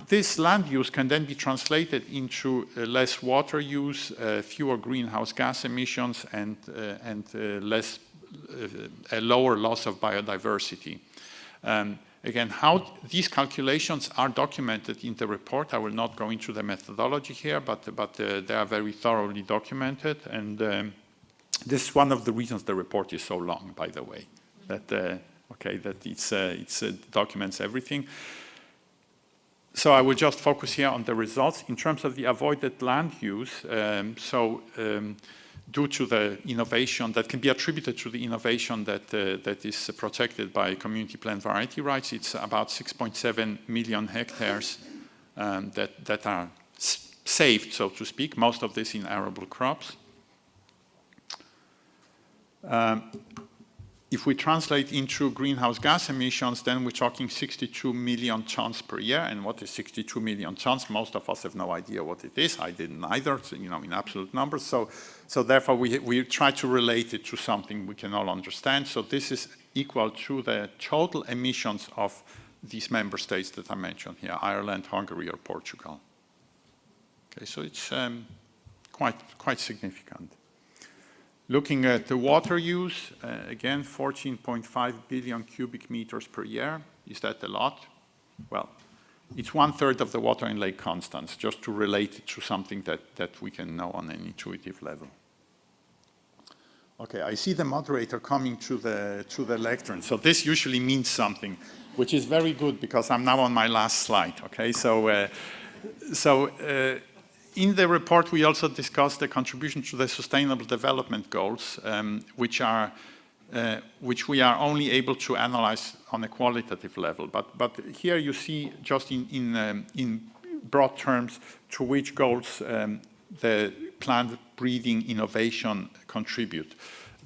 this land use can then be translated into less water use, fewer greenhouse gas emissions, and a lower loss of biodiversity. Again, how these calculations are documented in the report. I will not go into the methodology here, but they are very thoroughly documented, and this is one of the reasons the report is so long, by the way, that it documents everything. So I will just focus here on the results. In terms of the avoided land use, due to the innovation that can be attributed to the innovation that is protected by community plant variety rights, it's about 6.7 million hectares that are saved, so to speak, most of this in arable crops. If we translate into greenhouse gas emissions, then we're talking 62 million tons per year. And what is 62 million tons? Most of us have no idea what it is. I didn't either, so, in absolute numbers. So therefore, we try to relate it to something we can all understand. So this is equal to the total emissions of these member states that I mentioned here, Ireland, Hungary, or Portugal. Okay, so it's quite significant. Looking at the water use, again, 14.5 billion cubic meters per year. Is that a lot? Well, it's 1/3 of the water in Lake Constance, just to relate it to something that we can know on an intuitive level. Okay, I see the moderator coming to the lectern. So this usually means something, which is very good because I'm now on my last slide. Okay, in the report, we also discussed the contribution to the Sustainable Development Goals, which we are only able to analyze on a qualitative level. But here you see, just in broad terms, to which goals the plant breeding innovation contribute.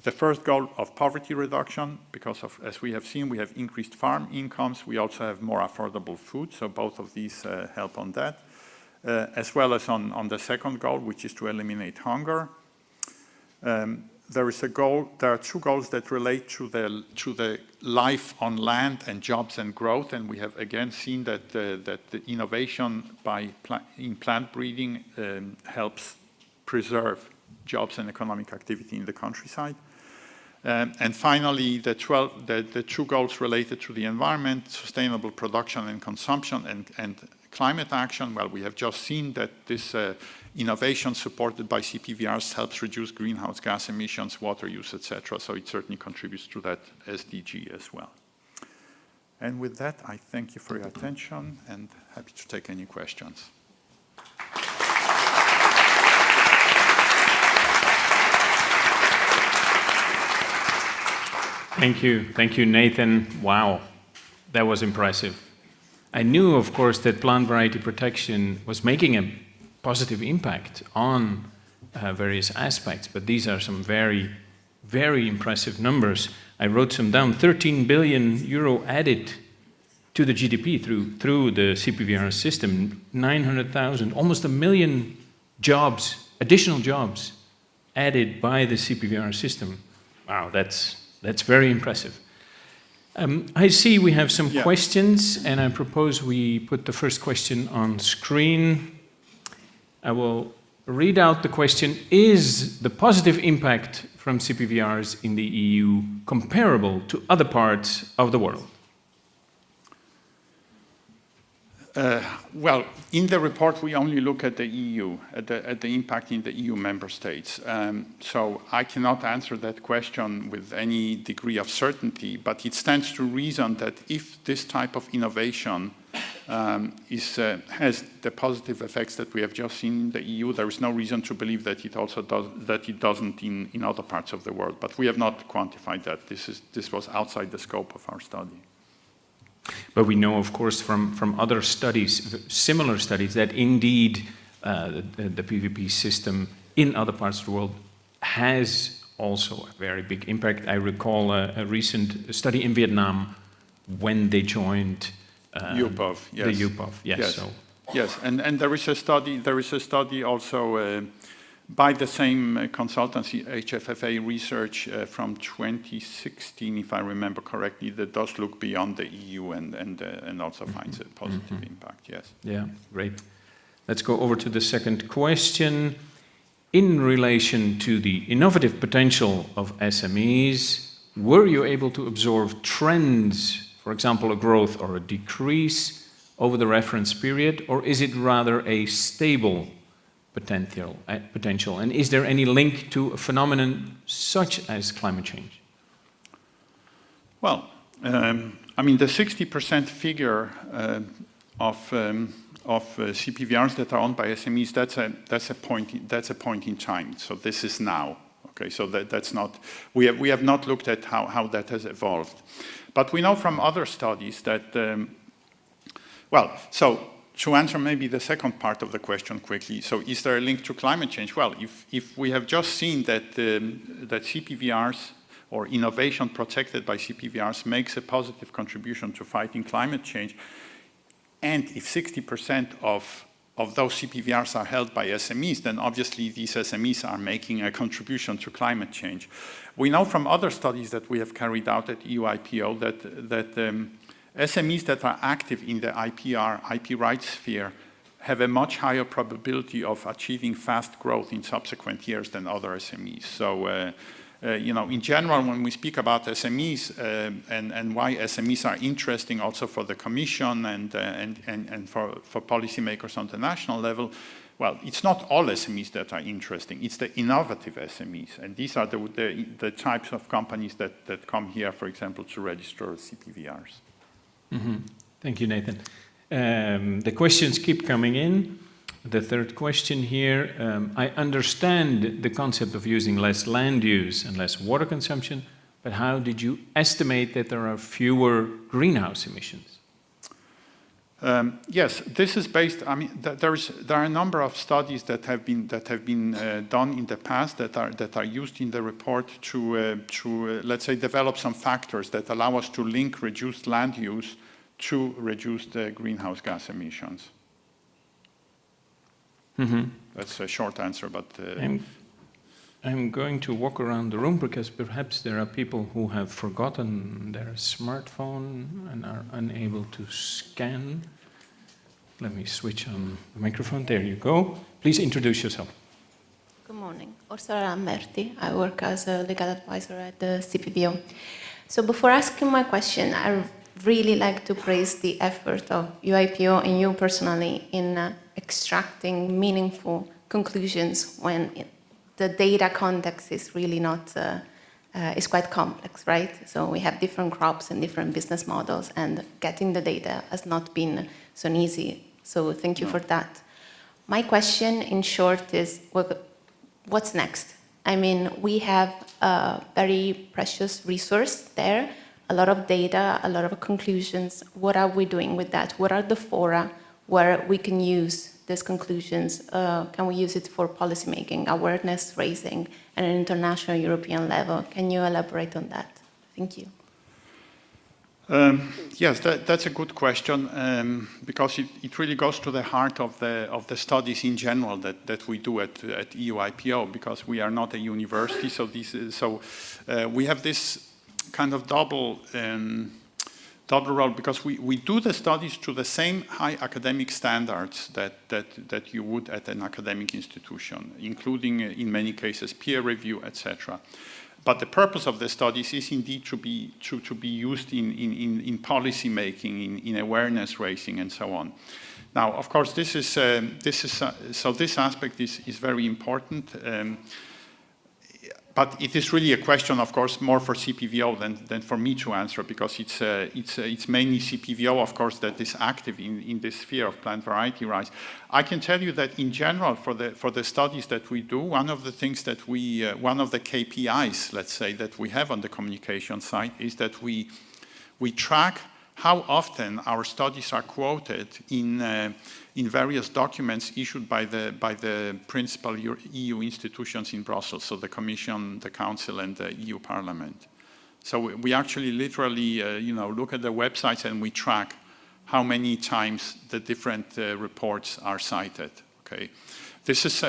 The first goal of poverty reduction, because as we have seen, we have increased farm incomes. We also have more affordable food, so both of these help on that. As well as on the second goal, which is to eliminate hunger. There are two goals that relate to the life on land and jobs and growth, and we have again seen that the innovation in plant breeding helps preserve jobs and economic activity in the countryside. And finally, the two goals related to the environment, sustainable production and consumption, and climate action. Well, we have just seen that this innovation supported by CPVRs helps reduce greenhouse gas emissions, water use, etc. So it certainly contributes to that SDG as well. And with that, I thank you for your attention and happy to take any questions. Thank you, Nathan. Wow, that was impressive. I knew, of course, that plant variety protection was making a positive impact on various aspects, but these are some very, very impressive numbers. I wrote some down. 13 billion euro added to the GDP through the CPVR system, 900,000, almost 1 million jobs, additional jobs added by the CPVR system. Wow, that's very impressive. I see we have some questions, and I propose we put the first question on screen. I will read out the question. Is the positive impact from CPVRs in the EU comparable to other parts of the world? Well, in the report, we only look at the EU, at the impact in the EU member states. So I cannot answer that question with any degree of certainty, but it stands to reason that if this type of innovation has the positive effects that we have just seen in the EU, there is no reason to believe that it also doesn't in other parts of the world. But we have not quantified that. This was outside the scope of our study. But we know, of course, from other studies, similar studies, that indeed the PVP system in other parts of the world has also a very big impact. I recall a recent study in Vietnam when they joined UPOV, yes. the UPOV. Yes. Yes, So. yes. And there is a study also by the same consultancy, HFFA Research, from 2016, if I remember correctly, that does look beyond the EU and also finds a positive impact, yes. Yeah, great. Let's go over to the second question. In relation to the innovative potential of SMEs, were you able to observe trends, for example, a growth or a decrease over the reference period, or is it rather a stable potential? And is there any link to a phenomenon such as climate change? Well, I mean, the 60% figure of CPVRs that are owned by SMEs, that's a point in time. So this is now. Okay, so that's not. We have not looked at how that has evolved, but we know from other studies that. Well, so. To answer maybe the second part of the question quickly, so is there a link to climate change? Well, if we have just seen that that CPVRs or innovation protected by CPVRs makes a positive contribution to fighting climate change, and if 60% of those CPVRs are held by SMEs, then obviously these SMEs are making a contribution to climate change. We know from other studies that we have carried out at EU IPO that SMEs that are active in the IP rights sphere have a much higher probability of achieving fast growth in subsequent years than other SMEs. So, you know, in general, when we speak about SMEs and why SMEs are interesting also for the Commission and for policymakers on the national level, well, it's not all SMEs that are interesting. It's the innovative SMEs. And these are the types of companies that come here, for example, to register CPVRs. Mm-hmm. Thank you, Nathan. The questions keep coming in. The third question here, I understand the concept of using less land use and less water consumption, but how did you estimate that there are fewer greenhouse emissions? Yes, this is based. I mean, there are a number of studies that have been done in the past that are used in the report to let's say develop some factors that allow us to link reduced land use to reduced greenhouse gas emissions. Mm-hmm. That's a short answer, but I'm going to walk around the room because perhaps there are people who have forgotten their smartphone and are unable to scan. Let me switch on the microphone. There you go. Please introduce yourself. Good morning. Ursula Lamberti. I work as a legal advisor at the CPVO. So before asking my question, I really like to praise the effort of UIPO and you personally in extracting meaningful conclusions when the data context is really not, is quite complex, right? So we have different crops and different business models, and getting the data has not been so easy. So thank you for that. My question, in short, is what's next? I mean, we have a very precious resource there, a lot of data, a lot of conclusions. What are we doing with that? What are the fora where we can use these conclusions? Can we use it for policymaking, awareness raising, at an international European level? Can you elaborate on that? Thank you. Yes, that's a good question, because it really goes to the heart of the studies in general that we do at EU IPO, because we are not a university, so we have this kind of double role, because we do the studies to the same high academic standards that you would at an academic institution, including in many cases peer review, etc. But the purpose of the studies is indeed to be used in policy making, in awareness raising, and so on. Now, of course, this aspect is very important. But it is really a question, of course, more for CPVO than for me to answer, because it's mainly CPVO, of course, that is active in this sphere of plant variety rights. I can tell you that in general, for the studies that we do, one of the things that one of the KPIs, let's say, that we have on the communication side is that we track how often our studies are quoted in various documents issued by the principal EU institutions in Brussels, so the Commission, the Council, and the EU Parliament. So we actually literally, look at the websites and we track how many times the different reports are cited. Okay, this is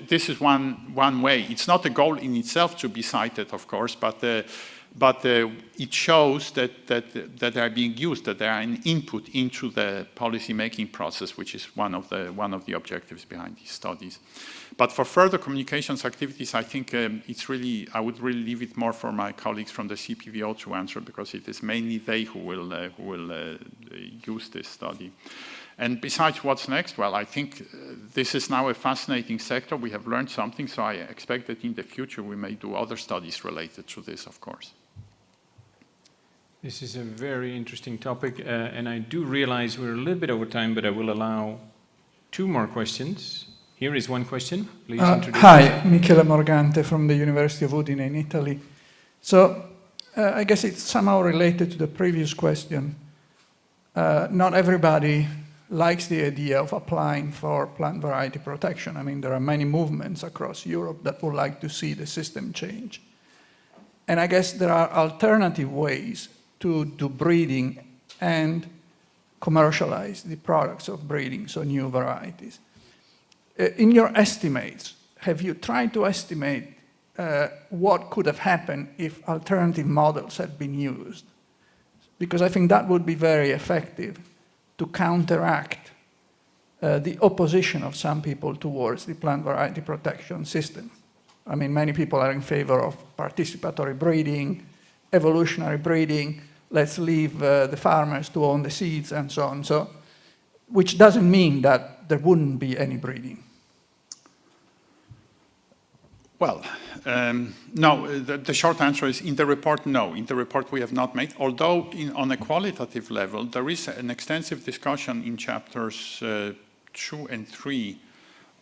this is one way. It's not a goal in itself to be cited, of course, but it shows that they are being used, that they are an input into the policy-making process, which is one of the objectives behind these studies. But for further communications activities, I think I would really leave it more for my colleagues from the CPVO to answer, because it is mainly they who will use this study. And besides, what's next? Well, I think this is now a fascinating sector. We have learned something, so I expect that in the future we may do other studies related to this, of course. This is a very interesting topic, and I do realize we're a little bit over time, but I will allow 2 more questions. Here is one question. Please introduce. Hi, Michele Morgante from the University of Udine in Italy. So I guess it's somehow related to the previous question. Not everybody likes the idea of applying for plant variety protection. I mean, there are many movements across Europe that would like to see the system change. And I guess there are alternative ways to do breeding and commercialize the products of breeding, so new varieties. In your estimates, have you tried to estimate what could have happened if alternative models had been used? Because I think that would be very effective to counteract the opposition of some people towards the plant variety protection system. I mean, many people are in favor of participatory breeding, evolutionary breeding, let's leave the farmers to own the seeds and so on. So, which doesn't mean that there wouldn't be any breeding. Well, no, the short answer is in the report, no. In the report we have not made, although on a qualitative level, there is an extensive discussion in chapters 2 and 3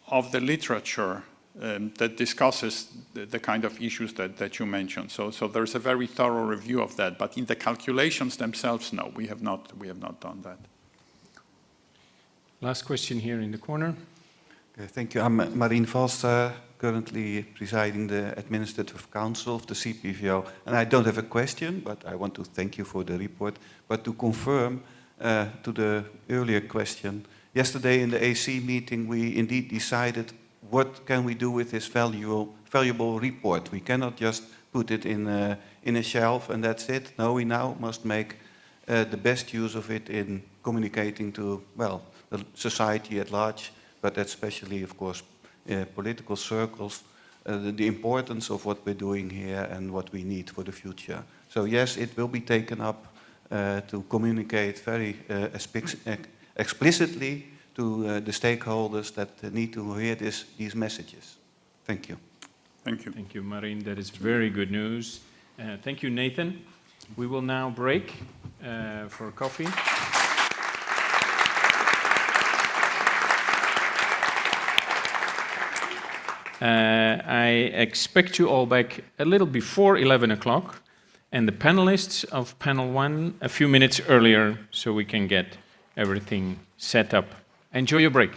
of the literature that discusses the kind of issues that you mentioned. So there's a very thorough review of that, but in the calculations themselves, no, we have not done that. Last question here in the corner. Okay, thank you. I'm Marien Vos, currently presiding the Administrative Council of the CPVO. And I don't have a question, but I want to thank you for the report. But to confirm to the earlier question, yesterday in the AC meeting, we indeed decided what can we do with this valuable report. We cannot just put it in a shelf and that's it. No, we now must make the best use of it in communicating to, well, the society at large, but especially, of course, political circles, the importance of what we're doing here and what we need for the future. So yes, it will be taken up to communicate very explicitly to the stakeholders that need to hear these messages. Thank you. Thank you. Thank you, Marien. That is very good news. Thank you, Nathan. We will now break for coffee. I expect you all back a little before 11 o'clock, and the panelists of panel 1 a few minutes earlier, so we can get everything set up. Enjoy your break.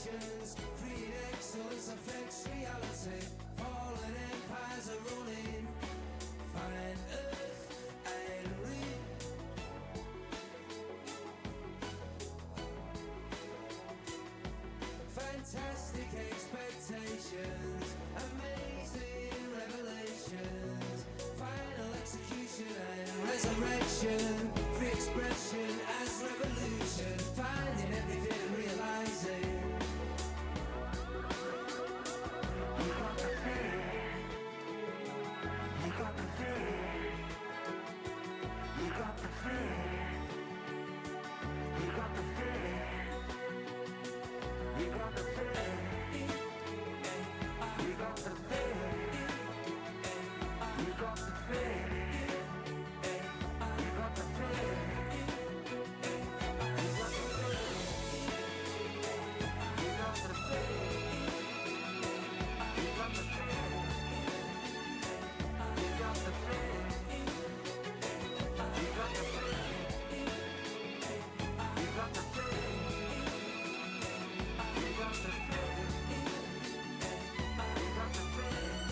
generations. Free excellence affects reality. Fallen empires are running. Find earth and read. Fantastic expectations, amazing revelations, final execution and resurrection, free expression as revolution, finding everything and realizing. You got the fear, you got the fear, you got the fear, you got the fear. You got the feeling, you got the feeling, you got the feeling, you got the feeling, you got the feeling, you got the feeling, you got the feeling, you got the feeling, you got the feeling, you got the feeling. You got the feeling. You got the feeling.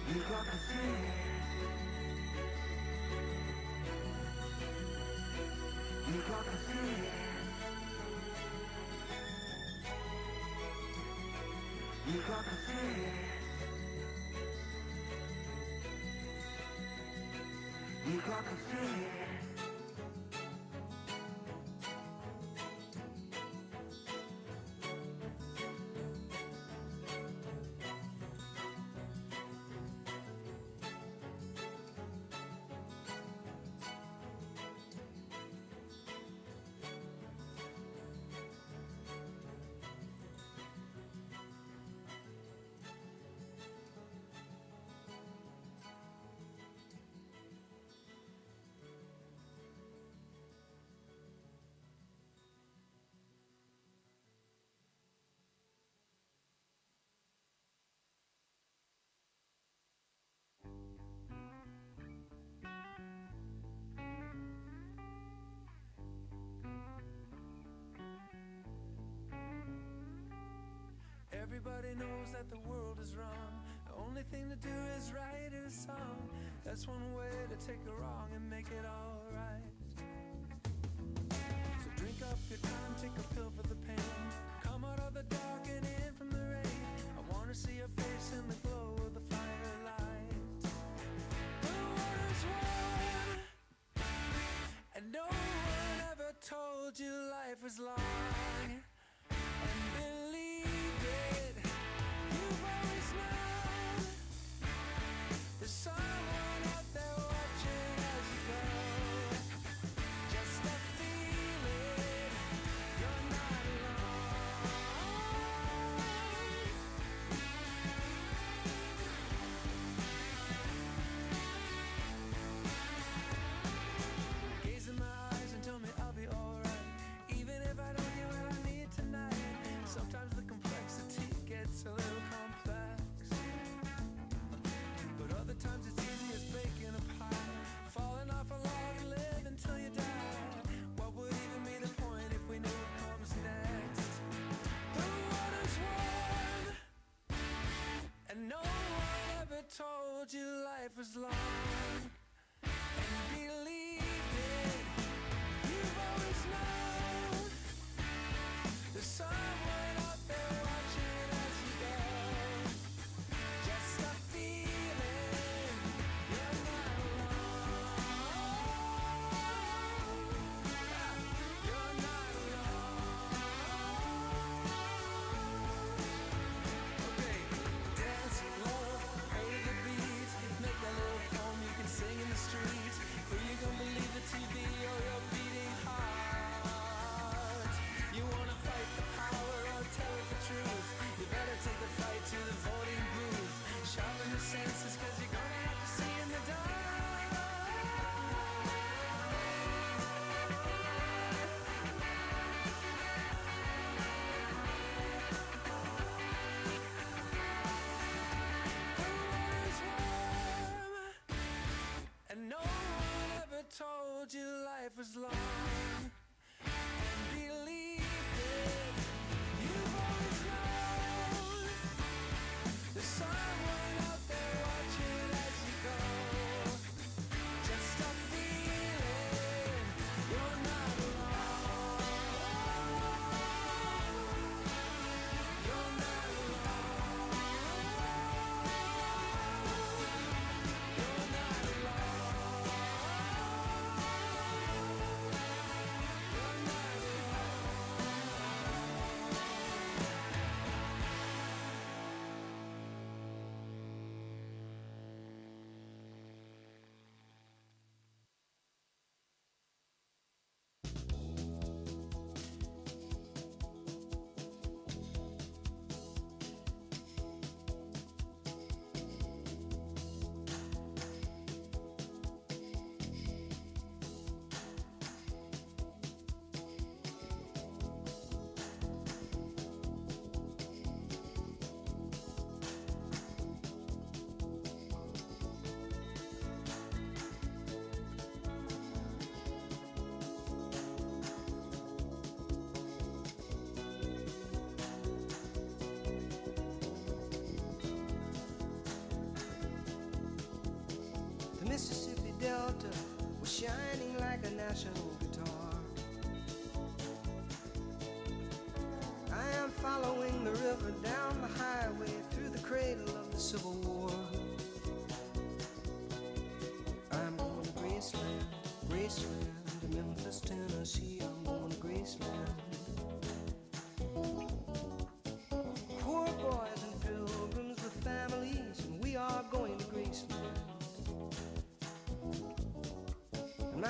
You got the feeling. You got the feeling. You got the feeling. You got the feeling. You got the feeling. Everybody knows that the world is wrong. The only thing to do is write a song. That's one way to take a wrong and make it alright. So drink up your time, take a pill for the pain. Come out of the dark and in from the rain. I wanna see your face in the glow of the firelight. The water's warm, and no one ever told you life was long. And believe it, you've always known there's someone out there watching as you go. Just a feeling, you're not alone. Gaze in my eyes and tell me I'll be alright, even if I don't get what I need tonight. Sometimes the complexity gets a little complex, but other times it's easy as baking a pie, falling off a log and live until you die. What would even be the point if we knew what comes next? The water's warm, and no one ever told you life was long. And believed it, you've always known there's someone out there watching as you go. Just a feeling, you're not alone. You're not alone. Okay, dance, love, pray to the beat, make a little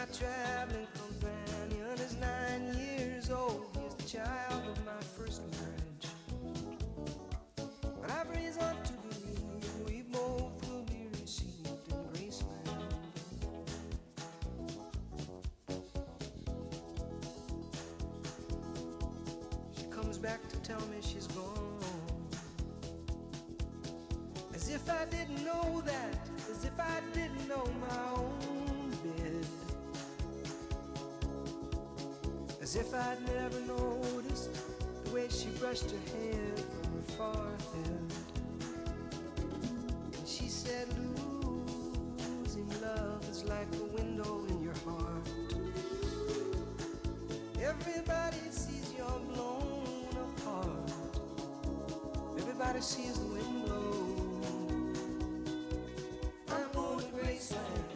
my traveling companion is 9 years old. He is the child of my first marriage. But I've reason to believe we both will be received in Graceland. She comes back to tell me she's gone, as if I didn't know that, as if I didn't know my own bed, as if I'd never noticed the way she brushed her hair from her forehead. And she said, losing love is like a window in your heart. Everybody sees you're blown apart. Everybody sees the wind blow. I'm going to Graceland,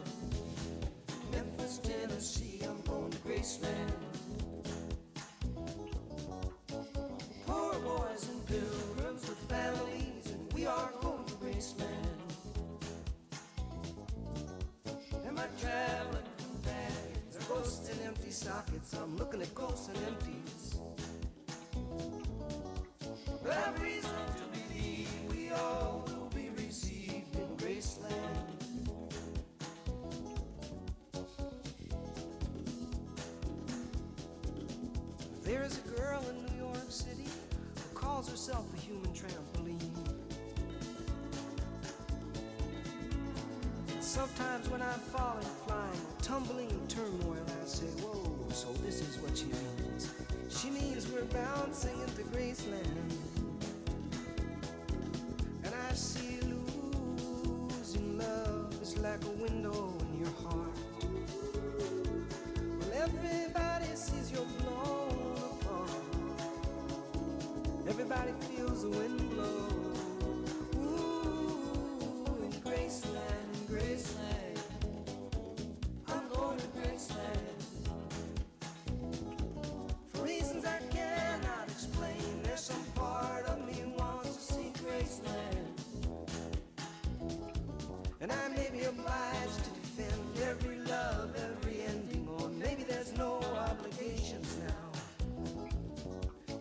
Memphis, Tennessee. I'm going to Graceland. Poor boys and pilgrims with families, and we are going to Graceland. And my traveling companions are ghosts and empty sockets. I'm looking at ghosts and empties. But I've reason to believe we all will be received in Graceland. There is a girl in New York City who calls herself a human trampoline. And sometimes when I'm falling, flying, or tumbling in turmoil, I say, whoa, so this is what she means. She means we're bouncing into Graceland. And I see losing love is like a window in your heart. Well, everybody sees you're blown apart. Everybody feels the wind blow. Ooh, in Graceland, in Graceland. I'm going to Graceland. For reasons I cannot explain, there's some part of me wants to see Graceland. And I may be obliged to defend every love, every ending, or maybe there's no obligations now.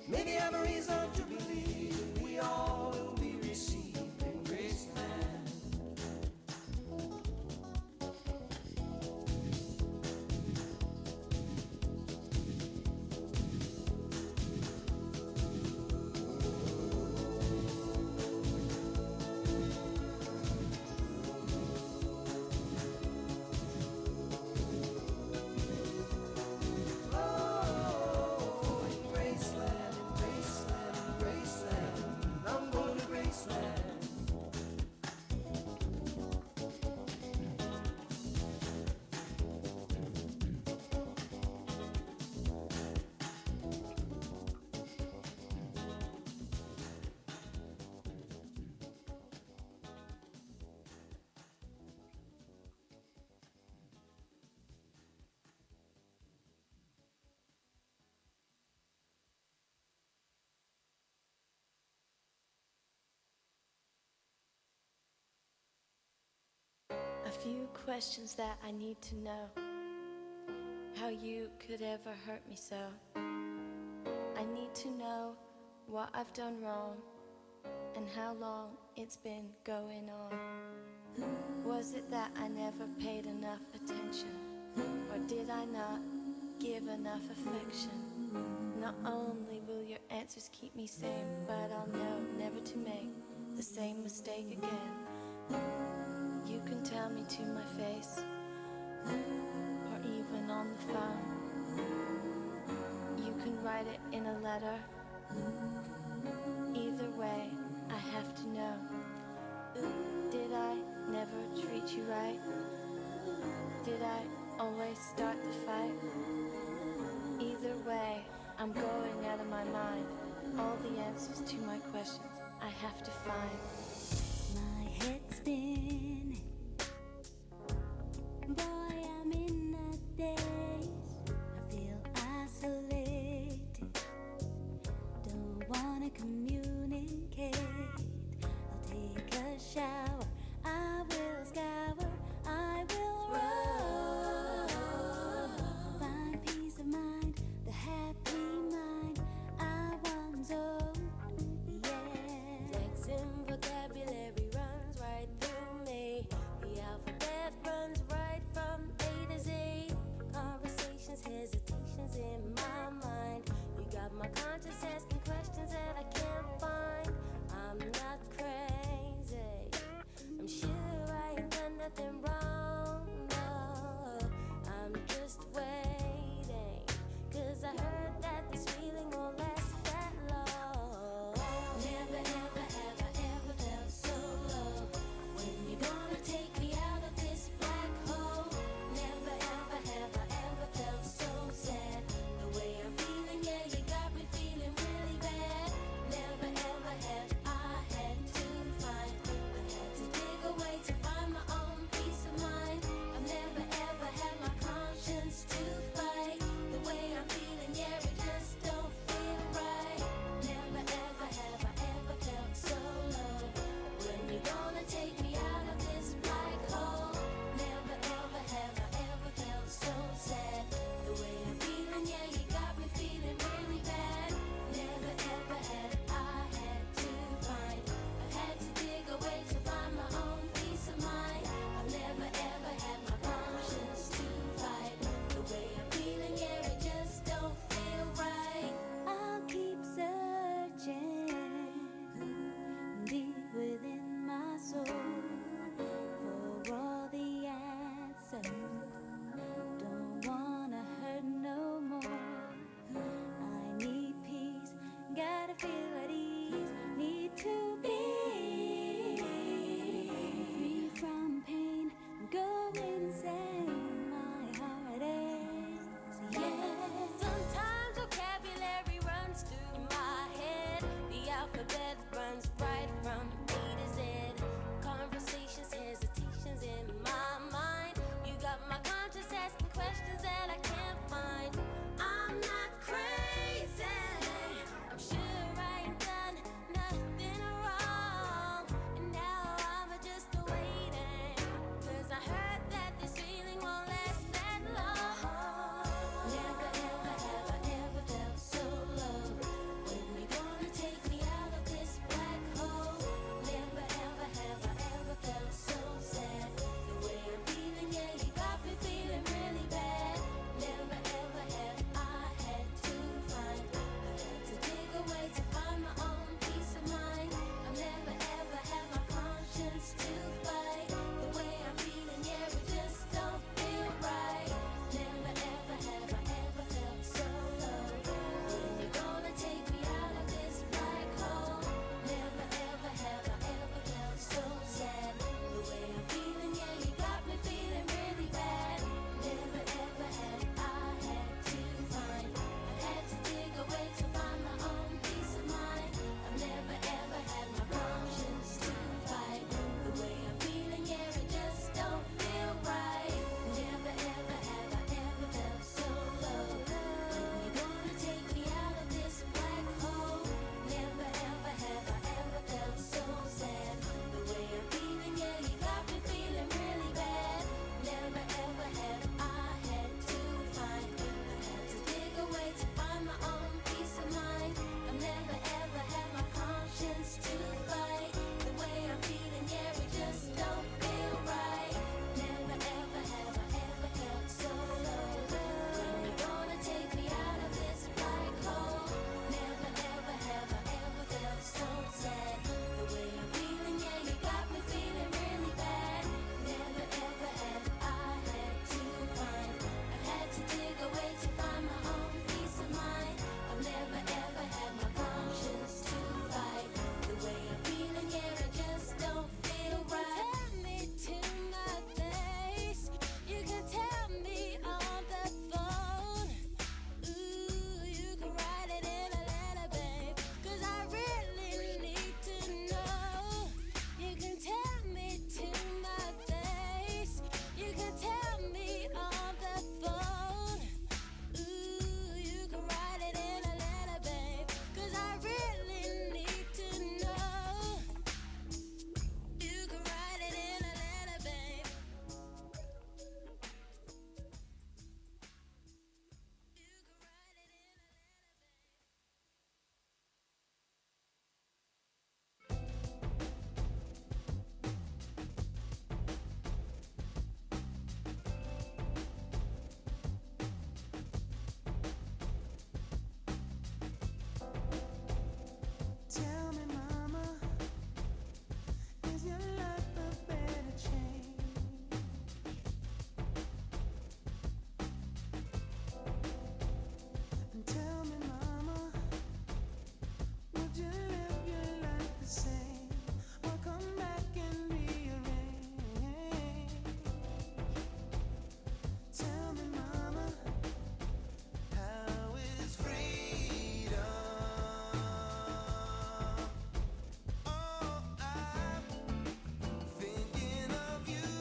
Maybe I have a reason to believe we all will be received in Graceland. Oh, in Graceland, in Graceland, in Graceland. I'm going to Graceland. A few questions that I need to know. How you could ever hurt me so. I need to know what I've done wrong and how long it's been going on. Was it that I never paid enough attention, or did I not give enough affection? Not only will your answers keep me sane, but I'll know never to make the same mistake again. You can tell me to my face, or even on the phone. You can write it in a letter. Either way, I have to know. Did I never treat you right? Did I always start the fight? Either way, I'm going out of my mind. All the answers to my questions I have to find. My head's spinning, boy, I'm in a daze. I feel isolated, don't wanna communicate. I'll take a shower, I will scour, I will run. feel at ease. Need to be free from pain. Go insane. My heart is, yeah. Sometimes vocabulary runs through my head. The alphabet runs right from A to Z. Conversations, hesitations in my mind. You got my conscience asking questions that I can't find. I'm not crazy. I'm sure I ain't done nothing wrong. And now I'm just waiting. 'Cause I heard that this feeling won't last that long. Never ever have I ever felt so low. When you gonna take me out of this black hole? Never ever have I ever felt so sad. The way I'm feeling, yeah, you got me feeling really bad. Never ever have I had to find. I've had to dig away to find my own peace of mind. I've never ever had my conscience to fight. The way I'm feeling, yeah, it just don't feel right. Never ever have I ever felt so low. When you gonna take me out of this black hole? Never ever have I ever felt so sad. The way I'm feeling, yeah, you got me feeling really bad. Never ever have I had to find. I've had to dig away to find my own peace of mind. I've never ever had my conscience to fight. The way I'm feeling, yeah, it just don't feel right. Never ever have I ever felt so low. When you gonna take me out of this black hole? Never ever have I ever felt so sad. The way I'm feeling, yeah, you got me feeling really bad. Never ever have I had to find. I've had to dig away to find my own peace of mind. I've never ever had my conscience to fight. The way I'm feeling, yeah, it just don't feel right. Never ever have I ever felt so low. When you gonna take me out of this black hole? Never ever have I ever felt so sad. The way I'm feeling, yeah, you got me feeling really bad. Never ever have I had to find. I've had to dig away to find my own peace of mind. I've never ever had my conscience to fight. The way I'm feeling, yeah, it just don't feel right. Tell me to my face. You can tell me on the phone. Ooh, you can write it in a letter, babe. 'Cause I really need to know. You can tell me to my face. You can tell me on the phone. Ooh, you can write it in a letter, babe. 'Cause I really need to know. You can write it in a letter, babe. Tell me, mama, is your life a better change? And tell me, mama, would you live your life the same or come back and rearrange? Tell me, mama, how is freedom? Oh, I'm thinking of you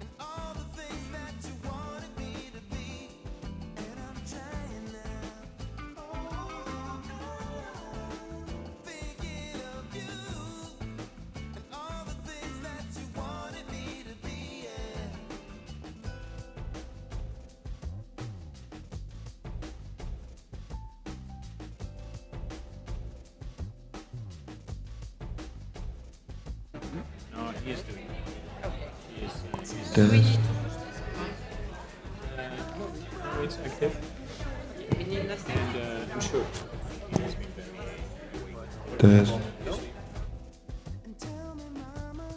and all the things that you wanted me to be, and I'm trying now. Oh, I'm thinking of you and all the things that you wanted me to be, yeah. No, he is doing it. He is. No, it's active. And I'm sure he has been very. And tell me, mama,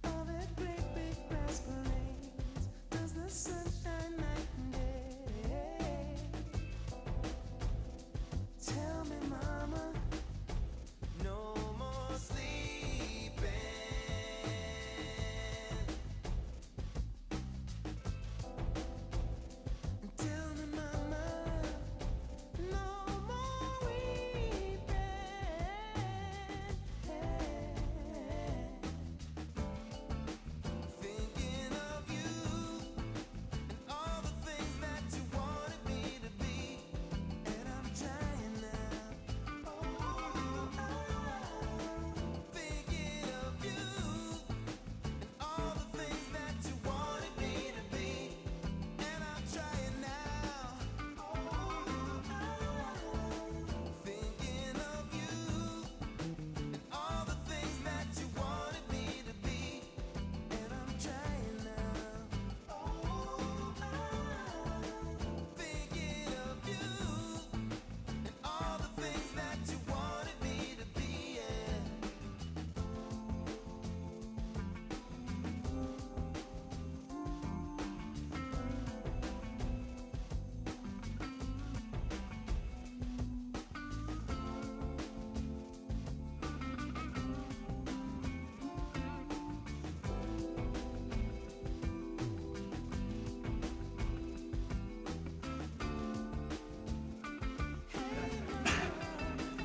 all that great big brass parades, does the sun shine night and day? Tell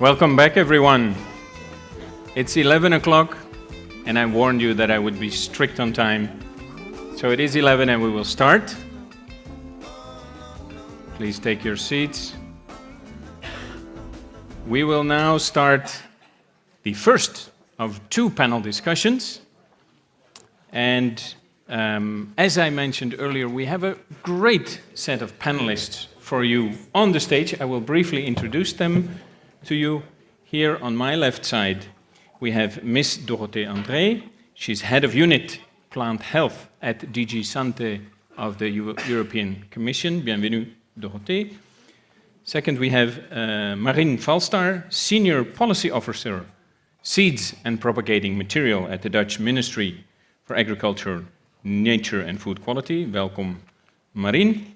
Welcome back, everyone. It's 11 o'clock, and I warned you that I would be strict on time. So it is 11, and we will start. Please take your seats. We will now start the first of two panel discussions. And as I mentioned earlier, we have a great set of panelists for you on the stage. I will briefly introduce them to you. Here on my left side, we have Miss Dorothée André. She's head of unit plant health at DG Sante of the European Commission. Bienvenue, Dorothée. Second, we have Marine Valstar, senior policy officer, seeds and propagating material at the Dutch Ministry for Agriculture, Nature and Food Quality. Welcome, Marine.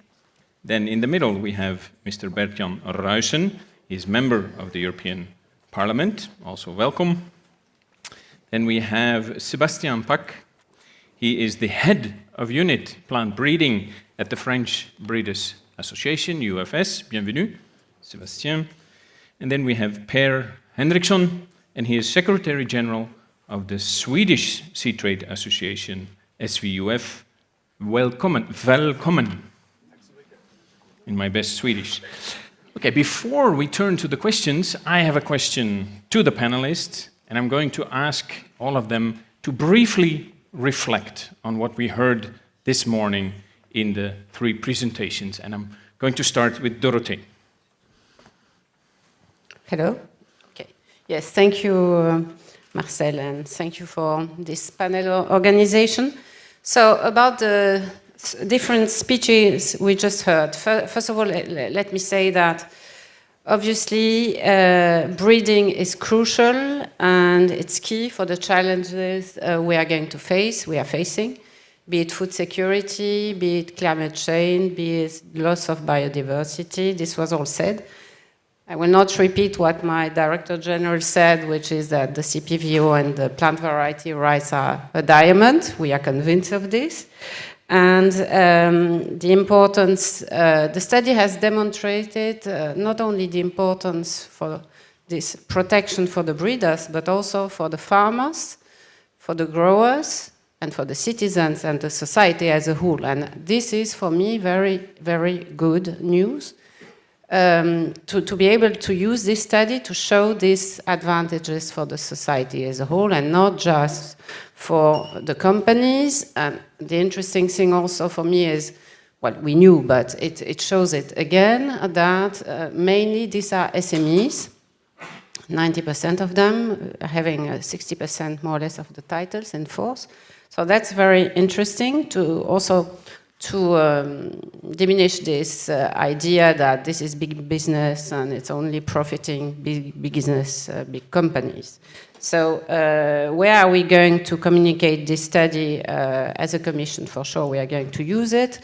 Then in the middle, we have Mr. Bert-Jan Ruijsen. He's member of the European Parliament, also welcome. Then we have Sébastien Pack. He is the head of unit plant breeding at the French Breeders Association, UFS. Bienvenue, Sébastien. And then we have Per Henriksson, and he is Secretary General of the Swedish Sea Trade Association, SVUF. Welcome. In my best Swedish. Okay, before we turn to the questions, I have a question to the panelists, and I'm going to ask all of them to briefly reflect on what we heard this morning in the three presentations. And I'm going to start with Dorothée. Hello. Okay. Yes, thank you, Marcel, and thank you for this panel organization. So about the different speeches we just heard. First of all, let me say that obviously breeding is crucial and it's key for the challenges we are going to face, we are facing, be it food security, be it climate change, be it loss of biodiversity. This was all said. I will not repeat what my Director General said, which is that the CPVO and the plant variety rights are a diamond. We are convinced of this. And the importance, the study has demonstrated not only the importance for this protection for the breeders, but also for the farmers, for the growers, and for the citizens and the society as a whole. And this is, for me, very, very good news. To be able to use this study to show these advantages for the society as a whole and not just for the companies. And the interesting thing also for me is, well, we knew, but it shows it again, that mainly these are SMEs, 90% of them having 60% more or less of the titles in force. So that's very interesting to also diminish this idea that this is big business and it's only profiting big business, big companies. So where are we going to communicate this study as a commission? For sure, we are going to use it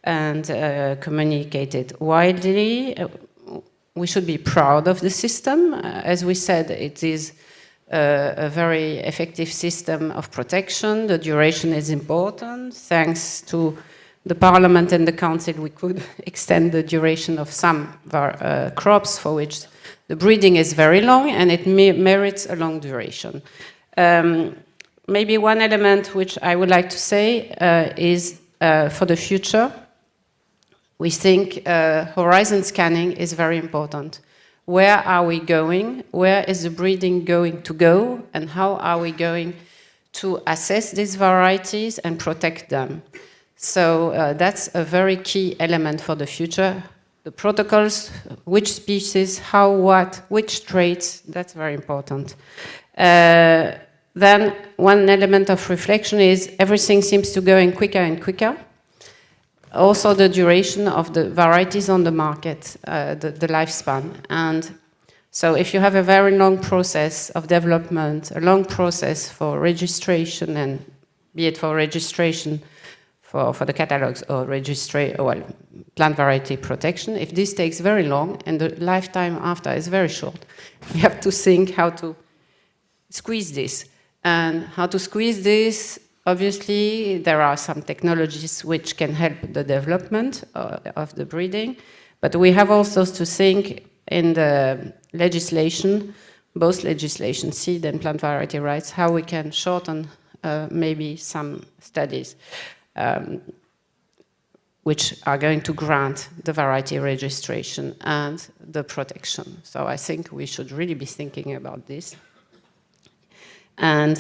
and communicate it widely. We should be proud of the system. As we said, it is a very effective system of protection. The duration is important. Thanks to the Parliament and the Council, we could extend the duration of some crops for which the breeding is very long and it merits a long duration. Maybe one element which I would like to say is for the future, we think horizon scanning is very important. Where are we going? Where is the breeding going to go? And how are we going to assess these varieties and protect them? So that's a very key element for the future. The protocols, which species, how, what, which traits, that's very important. Then one element of reflection is everything seems to go in quicker and quicker. Also the duration of the varieties on the market, the lifespan. And so if you have a very long process of development, a long process for registration, and be it for registration for the catalogs or plant variety protection, if this takes very long and the lifetime after is very short, we have to think how to squeeze this. And how to squeeze this, obviously, there are some technologies which can help the development of the breeding, but we have also to think in the legislation, both legislation, seed and plant variety rights, how we can shorten maybe some studies which are going to grant the variety registration and the protection. So I think we should really be thinking about this. And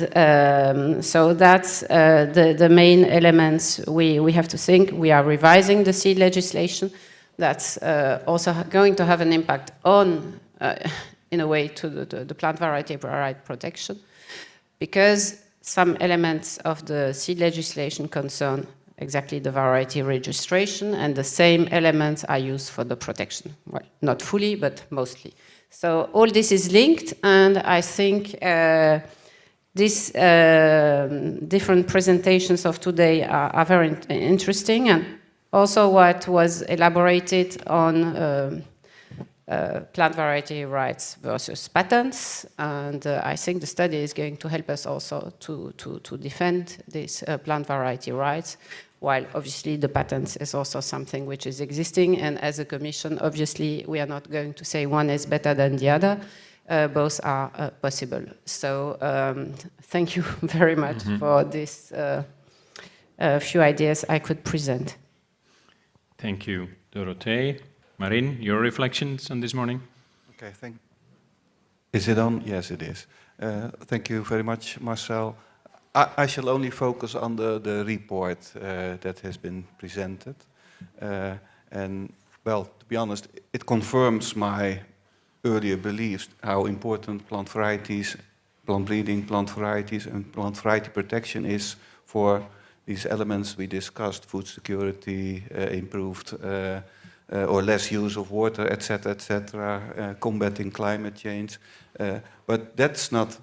so that's the main elements we have to think. We are revising the seed legislation. That's also going to have an impact on, in a way, to the plant variety right protection, because some elements of the seed legislation concern exactly the variety registration, and the same elements are used for the protection. Well, not fully, but mostly. So all this is linked, and I think these different presentations of today are very interesting, and also what was elaborated on plant variety rights versus patents, and I think the study is going to help us also to defend these plant variety rights, while obviously the patents is also something which is existing, and as a Commission, obviously we are not going to say one is better than the other. Both are possible. So thank you very much for this few ideas I could present. Thank you, Dorothee. Marin, your reflections on this morning? Okay, is it on? Yes, it is. Thank you very much, Marcel. I shall only focus on the report that has been presented. And, well, to be honest, it confirms my earlier beliefs how important plant varieties, plant breeding, plant varieties, and plant variety protection is for these elements we discussed: food security, improved or less use of water, etc., combating climate change. But that's not,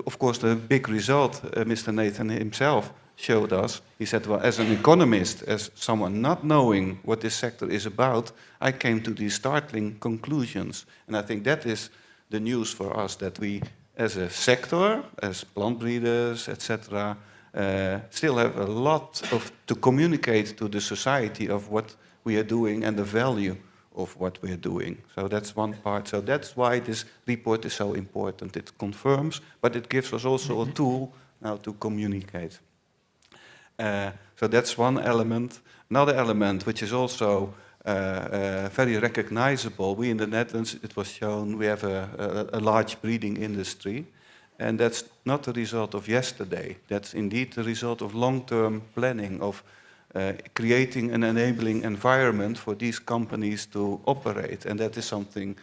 of course, the big result Mr. Nathan himself showed us. He said, well, as an economist, as someone not knowing what this sector is about, I came to these startling conclusions. And I think that is the news for us, that we, as a sector, as plant breeders, etc., still have a lot to communicate to the society of what we are doing and the value of what we are doing. So that's one part. So that's why this report is so important. It confirms, but it gives us also a tool now to communicate. So that's one element. Another element, which is also very recognizable, we in the Netherlands, it was shown, we have a large breeding industry, and that's not the result of yesterday. That's indeed the result of long-term planning, of creating an enabling environment for these companies to operate. And that is something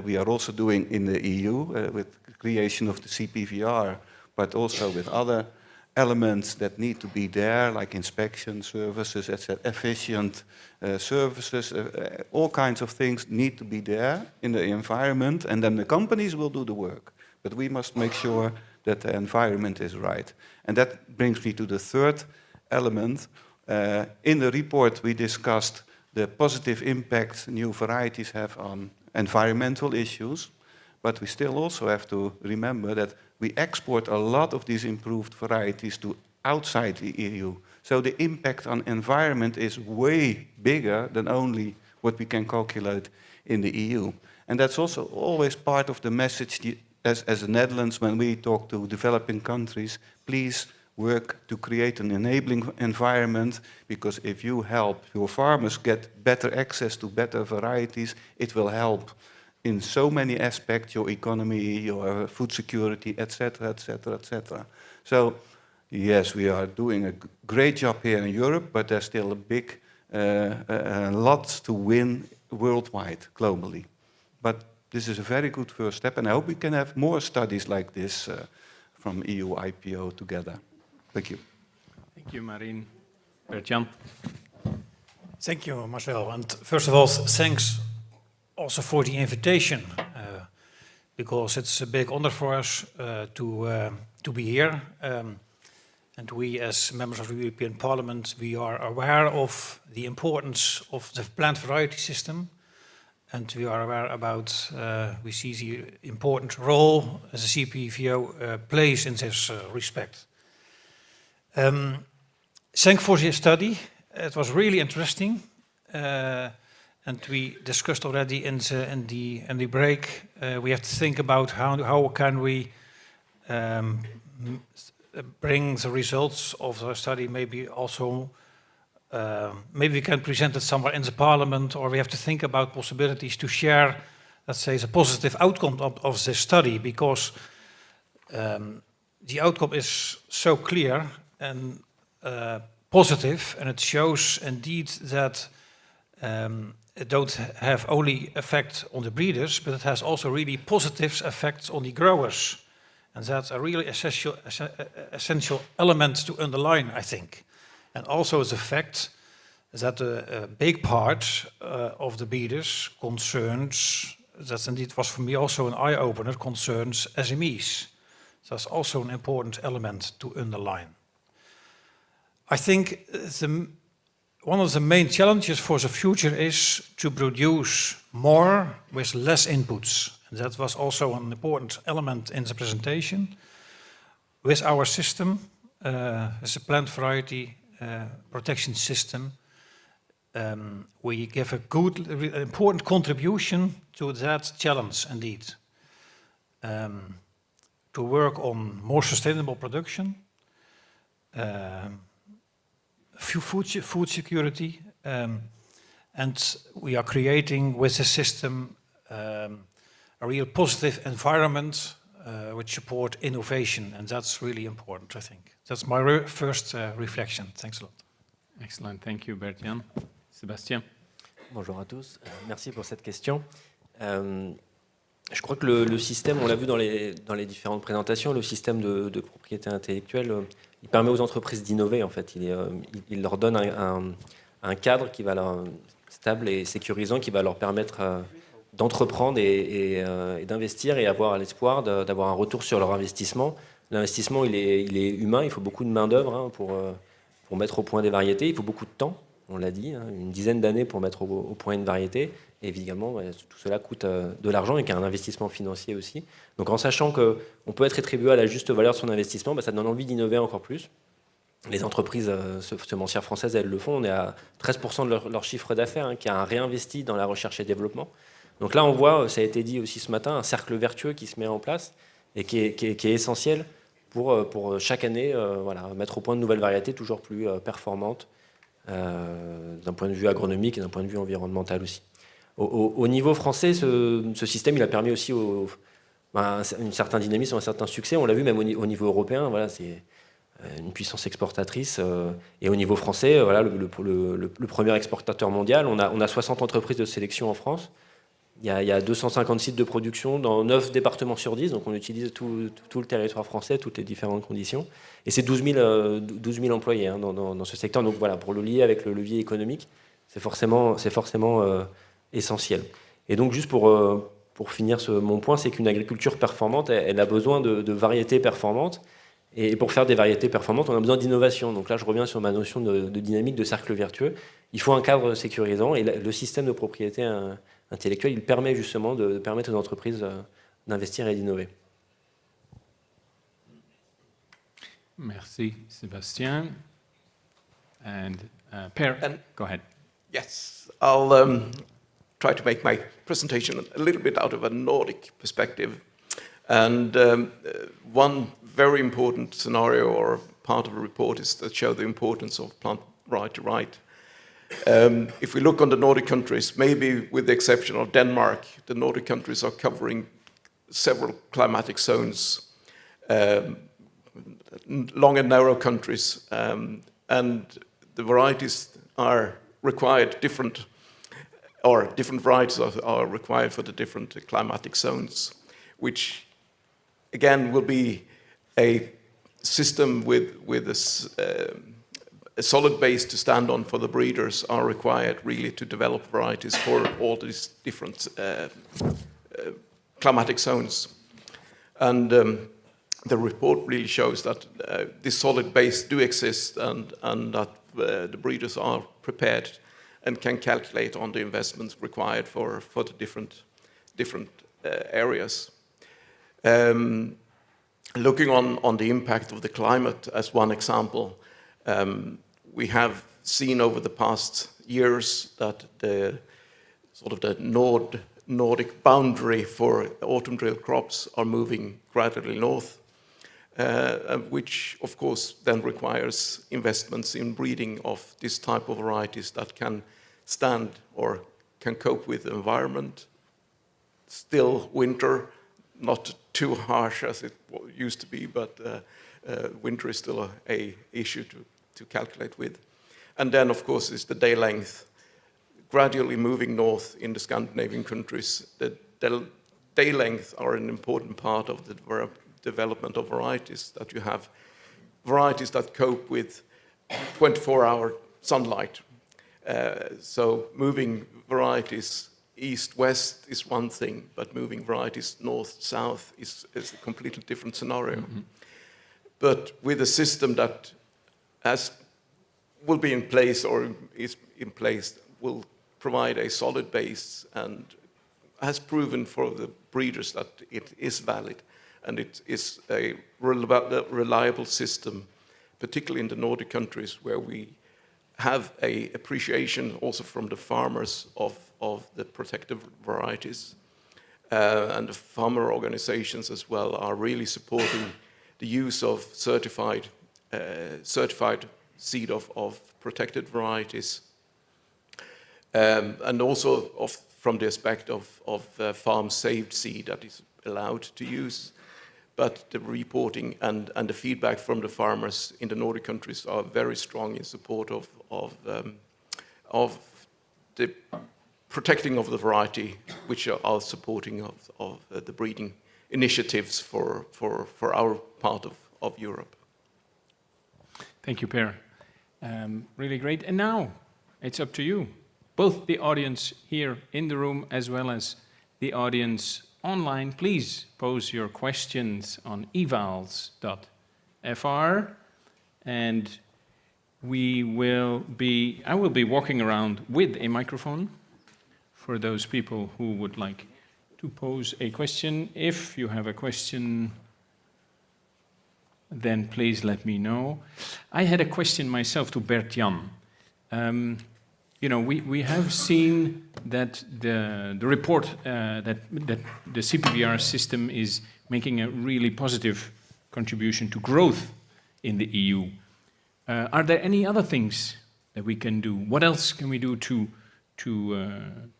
we are also doing in the EU with the creation of the CPVR, but also with other elements that need to be there, like inspection services, etc., efficient services, all kinds of things need to be there in the environment, and then the companies will do the work. But we must make sure that the environment is right. And that brings me to the third element. In the report, we discussed the positive impact new varieties have on environmental issues, but we still also have to remember that we export a lot of these improved varieties to outside the EU. So the impact on environment is way bigger than only what we can calculate in the EU. And that's also always part of the message as the Netherlands, when we talk to developing countries, please work to create an enabling environment, because if you help your farmers get better access to better varieties, it will help in so many aspects, your economy, your food security, etc., etc., etc. So, yes, we are doing a great job here in Europe, but there's still a big lots to win worldwide, globally. But this is a very good first step, and I hope we can have more studies like this from EU IPO together. Thank you. Thank you, Marin. Bert-Jan. Thank you, Marcel. And first of all, thanks also for the invitation, because it's a big honor for us to be here. And we, as members of the European Parliament, we are aware of the importance of the plant variety system, and we are aware about, we see the important role as a CPVO plays in this respect. Thanks for this study. It was really interesting. and we discussed already in the break, we have to think about how can we bring the results of the study maybe also, maybe we can present it somewhere in the parliament, or we have to think about possibilities to share, let's say, the positive outcome of this study, because the outcome is so clear and positive, and it shows indeed that it don't have only effect on the breeders, but it has also really positive effects on the growers. And that's a really essential element to underline, I think. And also the fact that a big part of the breeders concerns, that indeed was for me also an eye-opener, concerns SMEs. So that's also an important element to underline. I think one of the main challenges for the future is to produce more with less inputs. And that was also an important element in the presentation. With our system, as a plant variety protection system, we give a good, important contribution to that challenge indeed. To work on more sustainable production, food security, and we are creating with the system a real positive environment which support innovation, and that's really important, I think. That's my first reflection. Thanks a lot. Excellent, thank you, Bert-Jan. Sébastien. Bonjour à tous, merci pour cette question. Je crois que le système, on l'a vu dans les différentes présentations, le système de propriété intellectuelle, il permet aux entreprises d'innover en fait. Il leur donne un cadre qui va leur stable et sécurisant, qui va leur permettre d'entreprendre et d'investir et avoir l'espoir d'avoir un retour sur leur investissement. L'investissement, il est humain, il faut beaucoup de main-d'œuvre pour mettre au point des variétés, il faut beaucoup de temps, on l'a dit, une dizaine d'années pour mettre au point une variété. Et évidemment, tout cela coûte de l'argent et qu'il y a un investissement financier aussi. Donc en sachant qu'on peut être rétribué à la juste valeur de son investissement, ça donne envie d'innover encore plus. Les entreprises semencières françaises, elles le font. On est à 13% de leur chiffre d'affaires qui a réinvesti dans la recherche et développement. Donc là, on voit, ça a été dit aussi ce matin, un cercle vertueux qui se met en place et qui est essentiel pour chaque année mettre au point de nouvelles variétés toujours plus performantes d'un point de vue agronomique et d'un point de vue environnemental aussi. Au niveau français, ce système, il a permis aussi un certain dynamisme, un certain succès. On l'a vu même au niveau européen, voilà, c'est une puissance exportatrice. Et au niveau français, voilà, le premier exportateur mondial, on a 60 entreprises de sélection en France. Il y a 250 sites de production dans 9 départements sur 10, donc on utilise tout le territoire français, toutes les différentes conditions. Et c'est 12 000 employés dans ce secteur. Donc voilà, pour le lier avec le levier économique, c'est forcément essentiel. Et donc juste pour finir mon point, c'est qu'une agriculture performante, elle a besoin de variétés performantes. Et pour faire des variétés performantes, on a besoin d'innovation. Donc là, je reviens sur ma notion de dynamique, de cercle vertueux. Il faut un cadre sécurisant et le système de propriété intellectuelle, il permet justement de permettre aux entreprises d'investir et d'innover. Merci, Sébastien. And Per, go ahead. Yes, I'll try to make my presentation a little bit out of a Nordic perspective. And one very important scenario or part of the report is that show the importance of plant variety right. If we look on the Nordic countries, maybe with the exception of Denmark, the Nordic countries are covering several climatic zones, long and narrow countries, and the varieties are required different varieties are required for the different climatic zones, which again will be a system with a solid base to stand on for the breeders are required really to develop varieties for all these different climatic zones. And the report really shows that this solid base do exist and that the breeders are prepared and can calculate on the investments required for the different areas. Looking on the impact of the climate as one example, we have seen over the past years that sort of the Nordic boundary for autumn drill crops are moving gradually north, which of course then requires investments in breeding of this type of varieties that can stand or can cope with the environment. Still winter, not too harsh as it used to be, but winter is still a issue to calculate with. And then of course is the day length, gradually moving north in the Scandinavian countries. The day length are an important part of the development of varieties, that you have varieties that cope with 24-hour sunlight. So moving varieties east-west is one thing, but moving varieties north-south is a completely different scenario. Mm-hmm. But with a system that will be in place or is in place, will provide a solid base and has proven for the breeders that it is valid and it is a reliable system, particularly in the Nordic countries where we have an appreciation also from the farmers of the protected varieties. And the farmer organizations as well are really supporting the use of certified seed of protected varieties. And also from the aspect of farm-saved seed that is allowed to use. But the reporting and the feedback from the farmers in the Nordic countries are very strong in support of the protecting of the variety, which are supporting of the breeding initiatives for our part of Europe. Thank you, Per. Really great. And now it's up to you, both the audience here in the room as well as the audience online. Please pose your questions on evals.fr, and I will be walking around with a microphone for those people who would like to pose a question. If you have a question, then please let me know. I had a question myself to Bert-Jan. We have seen that the report that the CPVR system is making a really positive contribution to growth in the EU. Are there any other things that we can do? What else can we do to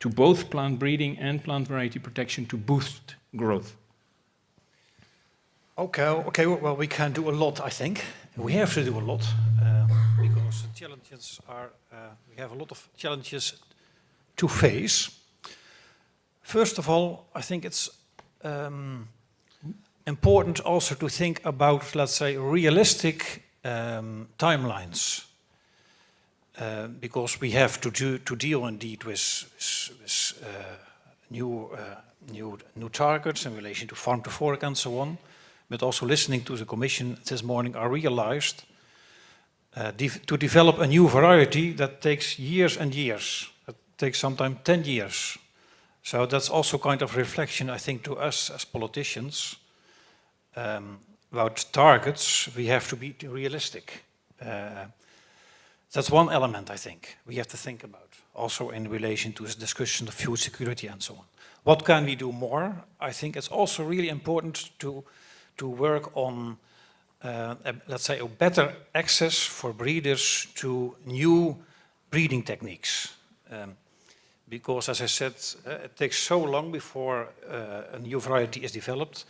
both plant breeding and plant variety protection to boost growth? Okay. Well, we can do a lot, I think. We have to do a lot because the challenges are. We have a lot of challenges to face. First of all, I think it's important also to think about, let's say, realistic timelines, because we have to deal indeed with new targets in relation to farm to fork and so on. But also listening to the Commission this morning, I realized to develop a new variety that takes years and years. It takes sometimes 10 years. So that's also kind of reflection, I think, to us as politicians about targets. We have to be realistic. That's one element, I think, we have to think about, also in relation to this discussion of food security and so on. What can we do more? I think it's also really important to work on, let's say, a better access for breeders to new breeding techniques. Because, as I said, it takes so long before a new variety is developed.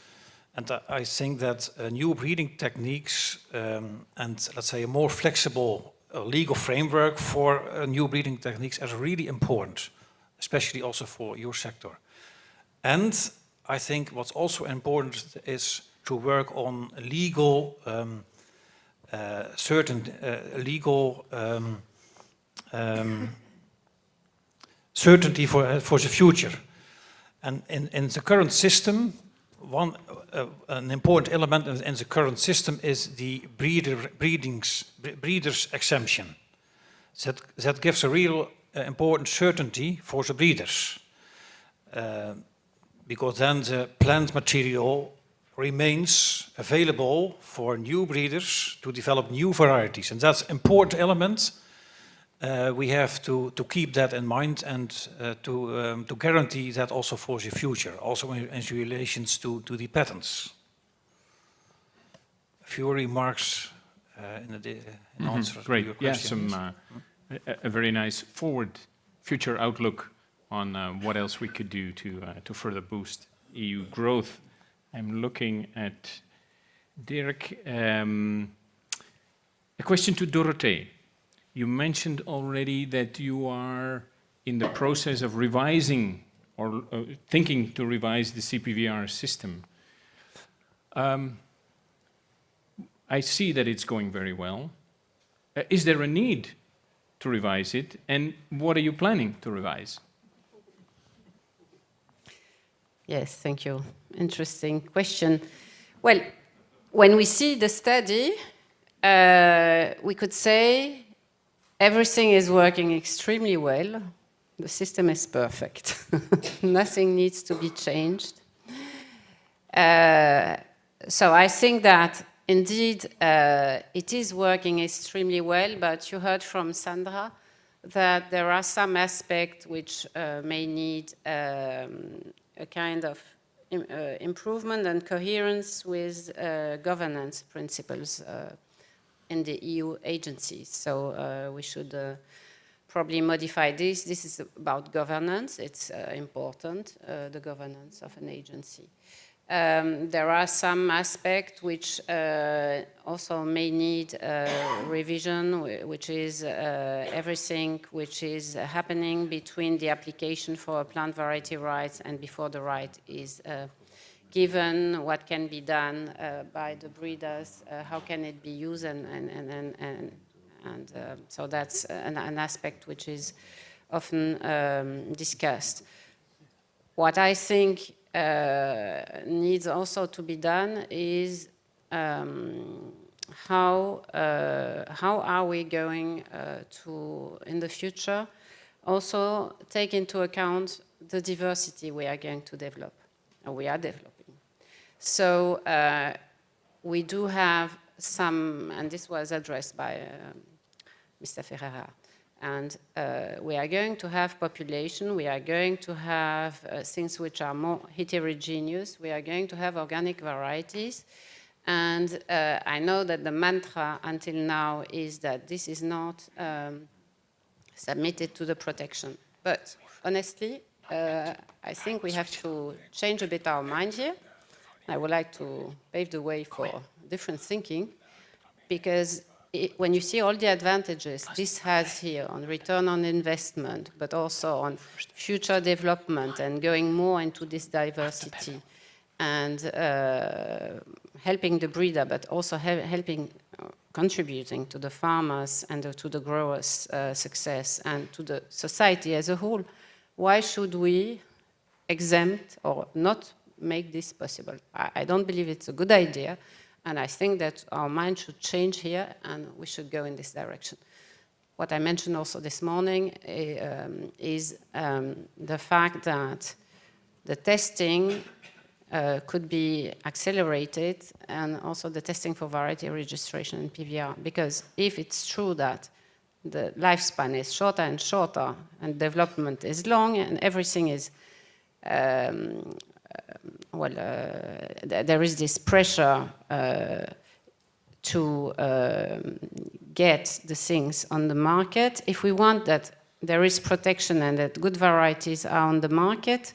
And I think that new breeding techniques and, let's say, a more flexible legal framework for new breeding techniques is really important, especially also for your sector. And I think what's also important is to work on legal, certain legal certainty for the future. And in the current system, an important element in the current system is the breeders exemption. That gives a real important certainty for the breeders, because then the plant material remains available for new breeders to develop new varieties. And that's an important element we have to keep that in mind and to guarantee that also for the future, also in relations to the patents. A few remarks in answer to your question. A very nice forward future outlook on what else we could do to further boost EU growth. I'm looking at Dirk. A question to Dorothee. You mentioned already that you are in the process of revising or thinking to revise the CPVR system. I see that it's going very well. Is there a need to revise it, and what are you planning to revise? Yes, thank you. Interesting question. Well, when we see the study, we could say everything is working extremely well. The system is perfect. Nothing needs to be changed. So I think that indeed it is working extremely well, but you heard from Sandra that there are some aspects which may need a kind of improvement and coherence with governance principles in the EU agencies. So we should probably modify this. This is about governance. It's important, the governance of an agency. There are some aspects which also may need revision, which is everything which is happening between the application for plant variety rights and before the right is given, what can be done by the breeders, how can it be used, and so that's an aspect which is often discussed. What I think needs also to be done is how are we going to, in the future, also take into account the diversity we are going to develop, or we are developing. So we do have some, and this was addressed by Mr. Ferreira, and we are going to have population, we are going to have things which are more heterogeneous, we are going to have organic varieties, and I know that the mantra until now is that this is not submitted to the protection. But honestly, I think we have to change a bit our mind here. I would like to pave the way for different thinking, because when you see all the advantages this has here on return on investment, but also on future development and going more into this diversity and helping the breeder, but also helping, contributing to the farmers and to the growers' success and to the society as a whole, why should we exempt or not make this possible? I don't believe it's a good idea. And I think that our mind should change here and we should go in this direction. What I mentioned also this morning is the fact that the testing could be accelerated, and also the testing for variety registration in PVR. Because if it's true that the lifespan is shorter and shorter and development is long and everything is there is this pressure to get the things on the market. If we want that there is protection and that good varieties are on the market,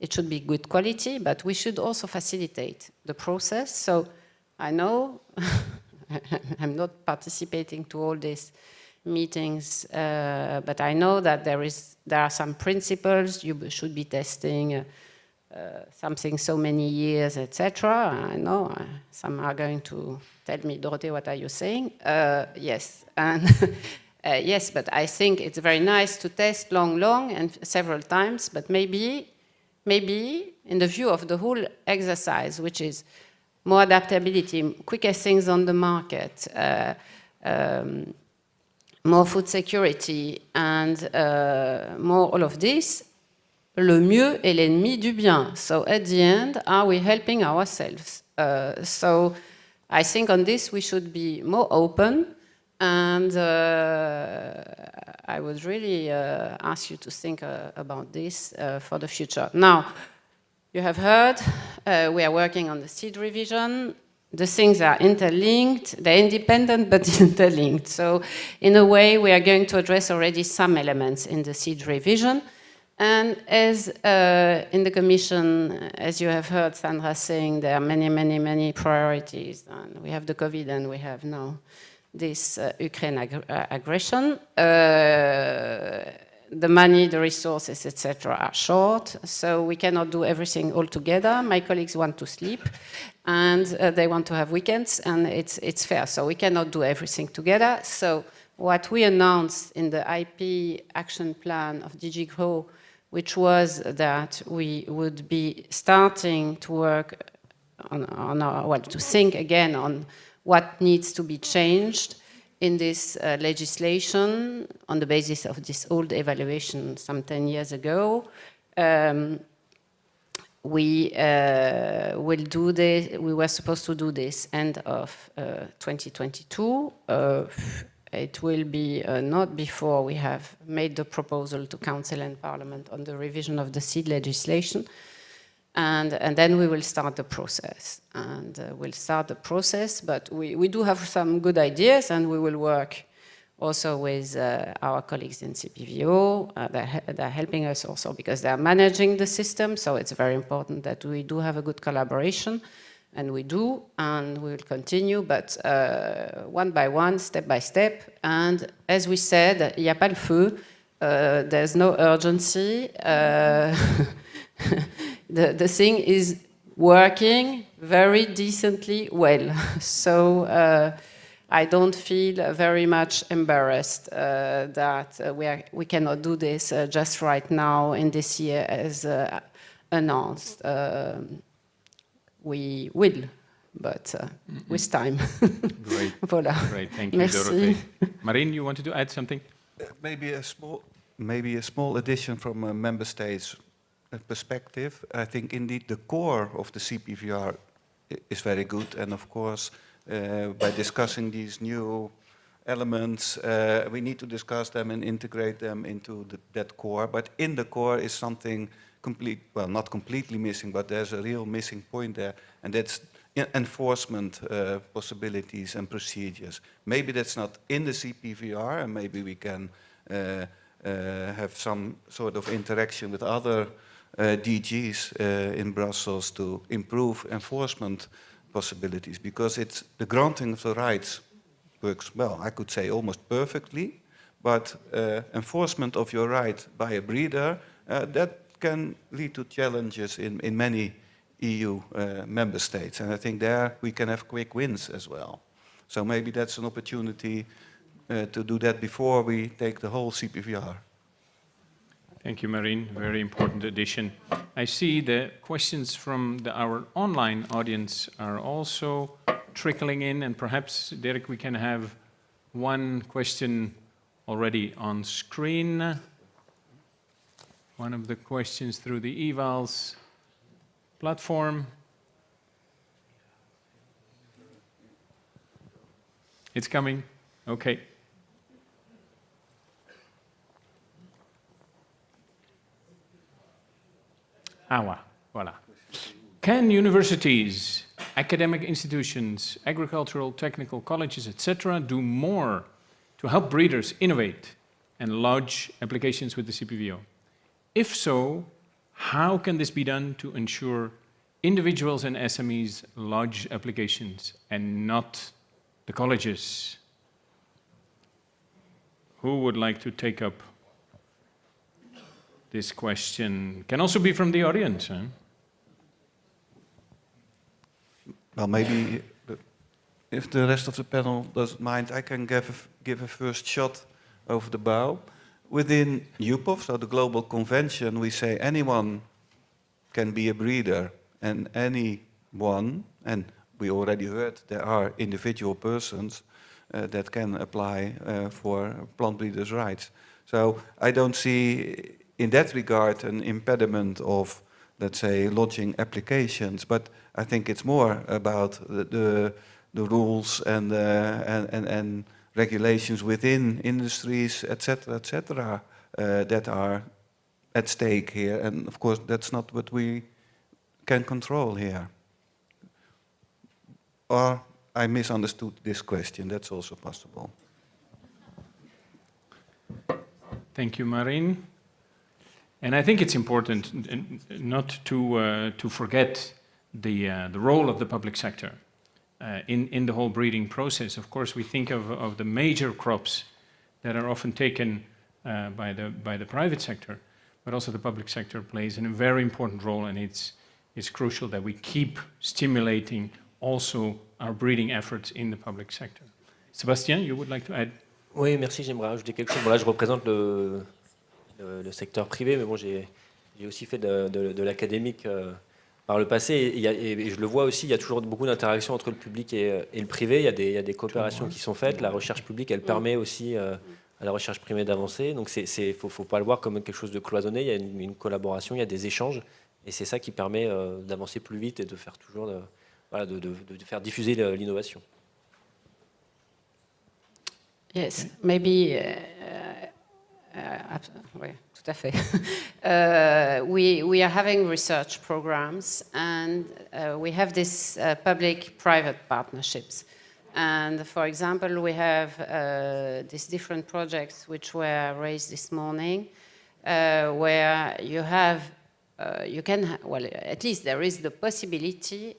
it should be good quality, but we should also facilitate the process. So I know I'm not participating to all these meetings, but I know that there are some principles. You should be testing something so many years, etc. I know some are going to tell me, Dorothee, what are you saying? Yes, and yes, but I think it's very nice to test long and several times, but maybe in the view of the whole exercise, which is more adaptability, quicker things on the market, more food security, and more all of this, le mieux est l'ennemi du bien. So at the end, are we helping ourselves? So I think on this we should be more open And I would really ask you to think about this for the future. Now, you have heard we are working on the seed revision. The things are interlinked. They're independent but interlinked. So in a way, we are going to address already some elements in the seed revision. And as in the Commission, as you have heard Sandra saying, there are many, many, many priorities. And we have the COVID and we have now this Ukraine aggression. The money, the resources, etc., are short, so we cannot do everything all together. My colleagues want to sleep, and they want to have weekends, and it's fair. So we cannot do everything together. So what we announced in the IP action plan of DG GROW, which was that we would be starting to work on our, well, to think again on what needs to be changed in this legislation on the basis of this old evaluation some 10 years ago. We will do this, we were supposed to do this end of 2022. It will be not before we have made the proposal to Council and Parliament on the revision of the seed legislation. And then we will start the process. And we'll start the process, but we do have some good ideas, and we will work also with our colleagues in CPVO. They're helping us also because they're managing the system, so it's very important that we do have a good collaboration, and we do, and we will continue, but one by one, step by step. And as we said, il n'y a pas le feu, there's no urgency. The thing is working very decently well. So I don't feel very much embarrassed that we cannot do this just right now in this year as announced. We will, but with time. Great. Voilà. Great, thank you, Merci. Dorothee. Marine, you wanted to add something? Maybe a small addition from a member states perspective. I think indeed the core of the CPVR is very good, and of course by discussing these new elements we need to discuss them and integrate them into that core, but in the core is something not completely missing, but there's a real missing point there, and that's enforcement possibilities and procedures. Maybe that's not in the CPVR, and maybe we can have some sort of interaction with other DGs in Brussels to improve enforcement possibilities, because it's the granting of the rights works well, I could say almost perfectly, but enforcement of your right by a breeder, that can lead to challenges in many EU member states, and I think there we can have quick wins as well. So maybe that's an opportunity to do that before we take the whole CPVR. Thank you, Marine. Very important addition. I see the questions from our online audience are also trickling in, and perhaps, Derek, we can have one question already on screen. One of the questions through the evals platform. It's coming. Okay. Voilà. Can universities, academic institutions, agricultural, technical colleges, etc., do more to help breeders innovate and lodge applications with the CPVO? If so, how can this be done to ensure individuals and SMEs lodge applications and not the colleges? Who would like to take up this question? Can also be from the audience. Huh? Well, maybe if the rest of the panel doesn't mind, I can give a first shot over the bow. Within UPOV, so the Global Convention, we say anyone can be a breeder, and anyone, and we already heard there are individual persons that can apply for plant breeders' rights. So I don't see in that regard an impediment of, let's say, lodging applications, but I think it's more about the rules and regulations within industries, etc., that are at stake here. And of course, that's not what we can control here. Or I misunderstood this question. That's also possible. Thank you, Marine. And I think it's important not to forget the role of the public sector in the whole breeding process. Of course, we think of the major crops that are often taken by the private sector, but also the public sector plays a very important role, and it's crucial that we keep stimulating also our breeding efforts in the public sector. Sébastien, you would like to add? Oui, merci. J'aimerais rajouter quelque chose. Bon, là, je représente le secteur privé, mais bon, j'ai aussi fait de l'académique par le passé, et je le vois aussi, il y a toujours beaucoup d'interactions entre le public et le privé. Il y a des coopérations qui sont faites. La recherche publique, elle permet aussi à la recherche privée d'avancer. Donc, faut pas le voir comme quelque chose de cloisonné. Il y a une collaboration, il y a des échanges, et c'est ça qui permet d'avancer plus vite et de faire toujours, de faire diffuser l'innovation. Yes, maybe. Oui, tout à fait. We are having research programs, and we have this public-private partnerships. And for example, we have these different projects which were raised this morning, where you have, well, at least there is the possibility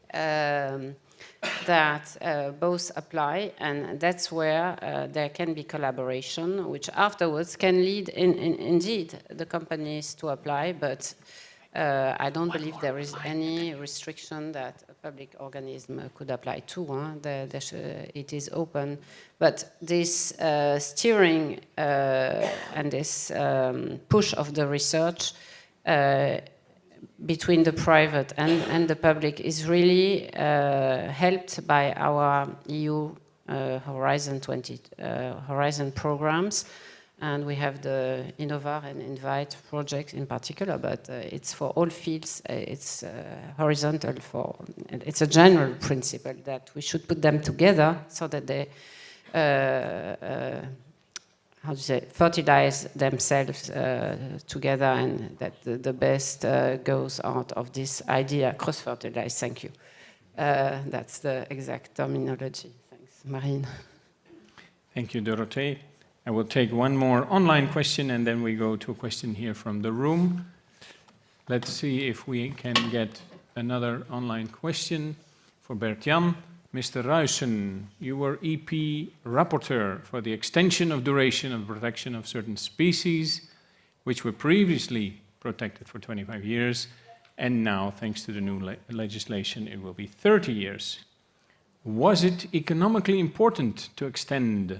that both apply, and that's where there can be collaboration, which afterwards can lead indeed the companies to apply, but I don't believe there is any restriction that a public organism could apply to. It is open, but this steering and this push of the research between the private and the public is really helped by our EU Horizon programs, and we have the Innovar and Invite project in particular, but it's for all fields. It's horizontal it's a general principle that we should put them together so that they fertilize themselves together, and that the best goes out of this idea, cross-fertilize. Thank you. That's the exact terminology. Thanks, Marine. Thank you, Dorothee. I will take one more online question, and then we go to a question here from the room. Let's see if we can get another online question for Bert-Jan. Mr. Ruijsen, you were EP rapporteur for the extension of duration of protection of certain species, which were previously protected for 25 years, and now, thanks to the new legislation, it will be 30 years. Was it economically important to extend?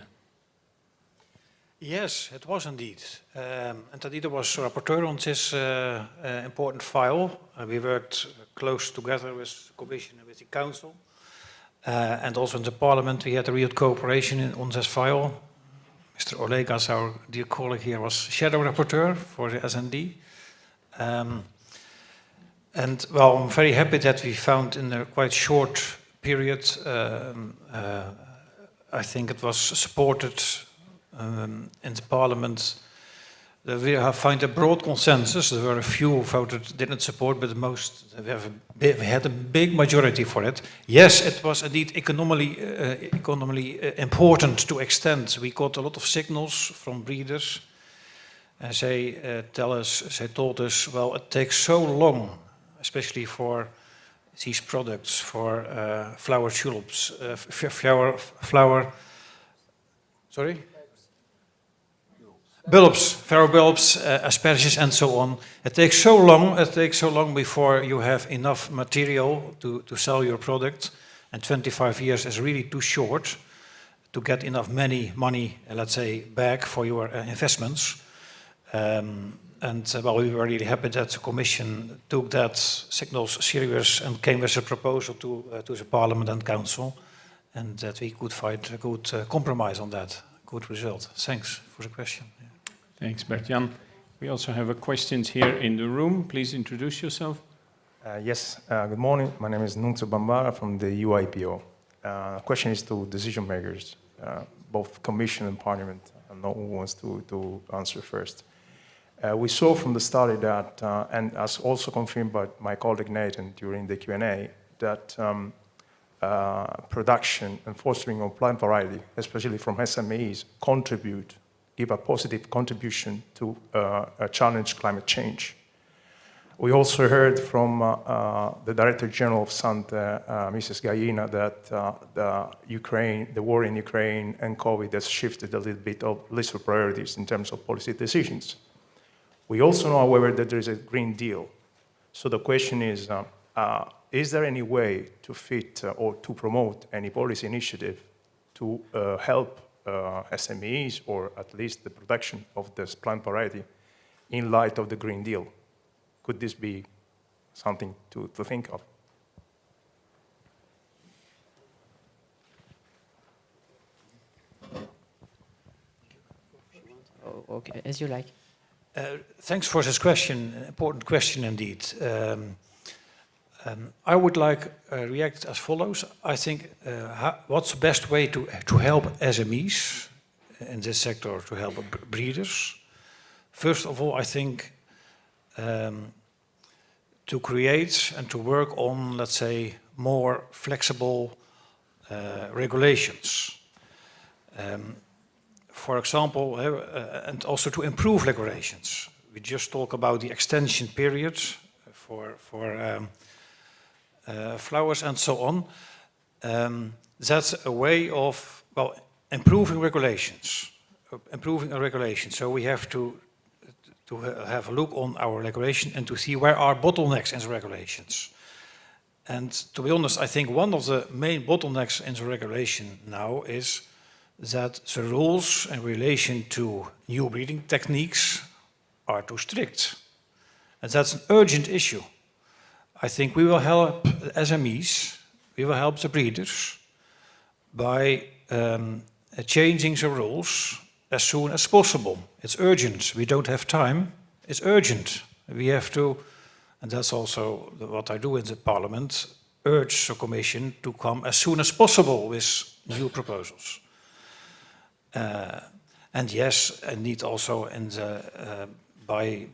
Yes, it was indeed. And Tadida was rapporteur on this important file. We worked close together with the Commission and with the Council. And also in the Parliament, we had a real cooperation on this file. Mr. Olegas, our dear colleague here, was shadow rapporteur for the SND. And well, I'm very happy that we found in a quite short period, I think it was supported in the Parliament. We have found a broad consensus. There were a few who voted didn't support, but we had a big majority for it. Yes, it was indeed economically important to extend. We got a lot of signals from breeders, and they told us, well, it takes so long, especially for these products, for flower tulips, sorry? Bulbs, farrow bulbs, asperges, and so on. It takes so long before you have enough material to sell your product, and 25 years is really too short to get enough money, let's say, back for your investments. Well, we were really happy that the Commission took that signals serious and came with a proposal to the Parliament and Council, and that we could find a good compromise on that. Good result. Thanks for the question. Yeah. Thanks, Bert-Jan. We also have questions here in the room. Please introduce yourself. Yes, good morning. My name is Nunzo Bambara from the UIPO. Question is to decision makers. both Commission and Parliament, and no one wants to answer first. We saw from the study that, and as also confirmed by my colleague Nathan during the Q&A, that production and fostering of plant variety, especially from SMEs, give a positive contribution to challenge climate change. We also heard from the Director General of Sant, Mrs. Gallina, that the war in Ukraine and COVID has shifted a little bit of list of priorities in terms of policy decisions. We also know, however, that there is a Green Deal. So the question is there any way to fit or to promote any policy initiative to help SMEs, or at least the production of this plant variety, in light of the Green Deal? Could this be something to think of? Oh, okay, as you like. Thanks for this question, an important question indeed. I would like react as follows. I think what's the best way to help SMEs in this sector, to help breeders? First of all, I think to create and to work on, let's say, more flexible regulations. For example, and also to improve regulations. We just talk about the extension period for flowers and so on. That's a way of, well, improving regulations. So we have to have a look on our regulation and to see where are bottlenecks in the regulations. And to be honest, I think one of the main bottlenecks in the regulation now is that the rules in relation to new breeding techniques are too strict. And that's an urgent issue. I think we will help SMEs, we will help the breeders by changing the rules as soon as possible. It's urgent. We don't have time. It's urgent. We have to, and that's also what I do in the Parliament, urge the Commission to come as soon as possible with new proposals. And yes, and need also in the by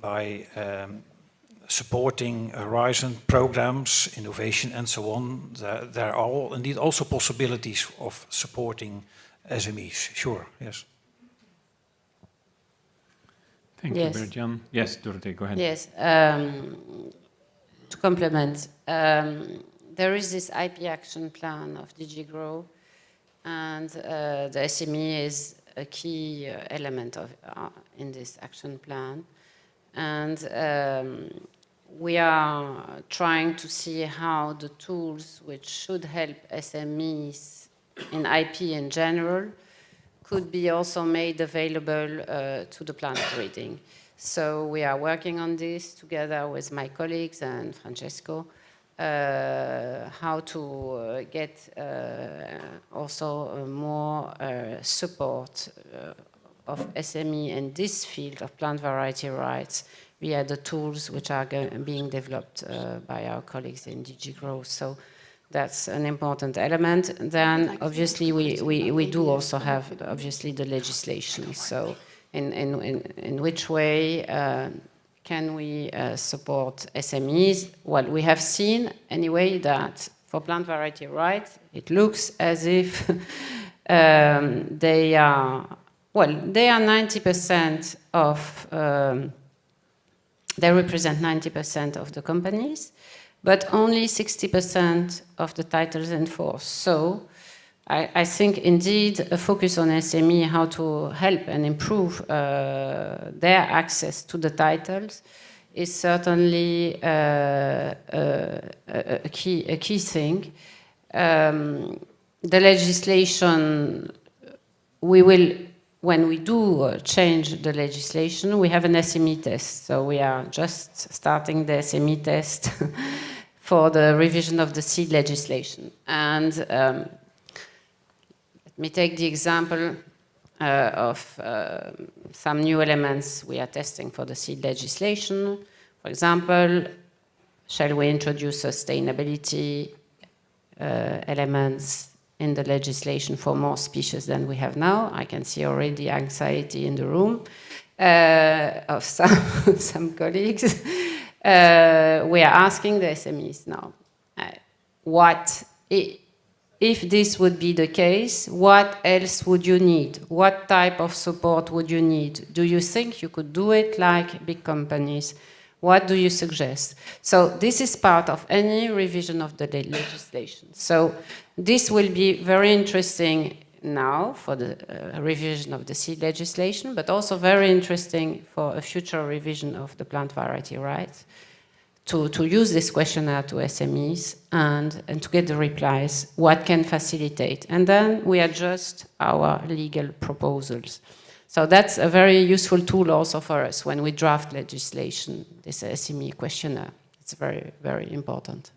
supporting Horizon programs, innovation, and so on. There are all indeed also possibilities of supporting SMEs. Sure, yes. Thank you, Bert-Jan. Yes, Dorothee, go ahead. Yes, to complement, there is this IP action plan of DG Grow, and the SME is a key element of in this action plan. And we are trying to see how the tools which should help SMEs in IP in general could be also made available to the plant breeding. So we are working on this together with my colleagues and Francesco, how to get also more support of SME in this field of plant variety rights via the tools which are being developed by our colleagues in DG Growth. So that's an important element. Then obviously we do also have obviously the legislation. So in which way can we support SMEs? Well, we have seen anyway that for plant variety rights, it looks as if they are 90% of, they represent 90% of the companies, but only 60% of the titles in force. So I think indeed a focus on SME, how to help and improve their access to the titles is certainly a key thing. The legislation, we will, when we do change the legislation, we have an SME test. So we are just starting the SME test for the revision of the seed legislation. And let me take the example of some new elements we are testing for the seed legislation. For example, shall we introduce sustainability elements in the legislation for more species than we have now. I can see already anxiety in the room of some colleagues. We are asking the SMEs now, if this would be the case, what else would you need? What type of support would you need? Do you think you could do it like big companies? What do you suggest? So this is part of any revision of the legislation. So this will be very interesting now for the revision of the seed legislation, but also very interesting for a future revision of the plant variety rights, to use this questionnaire to SMEs and to get the replies, what can facilitate. And then we adjust our legal proposals. So that's a very useful tool also for us when we draft legislation, this SME questionnaire. It's very, very important.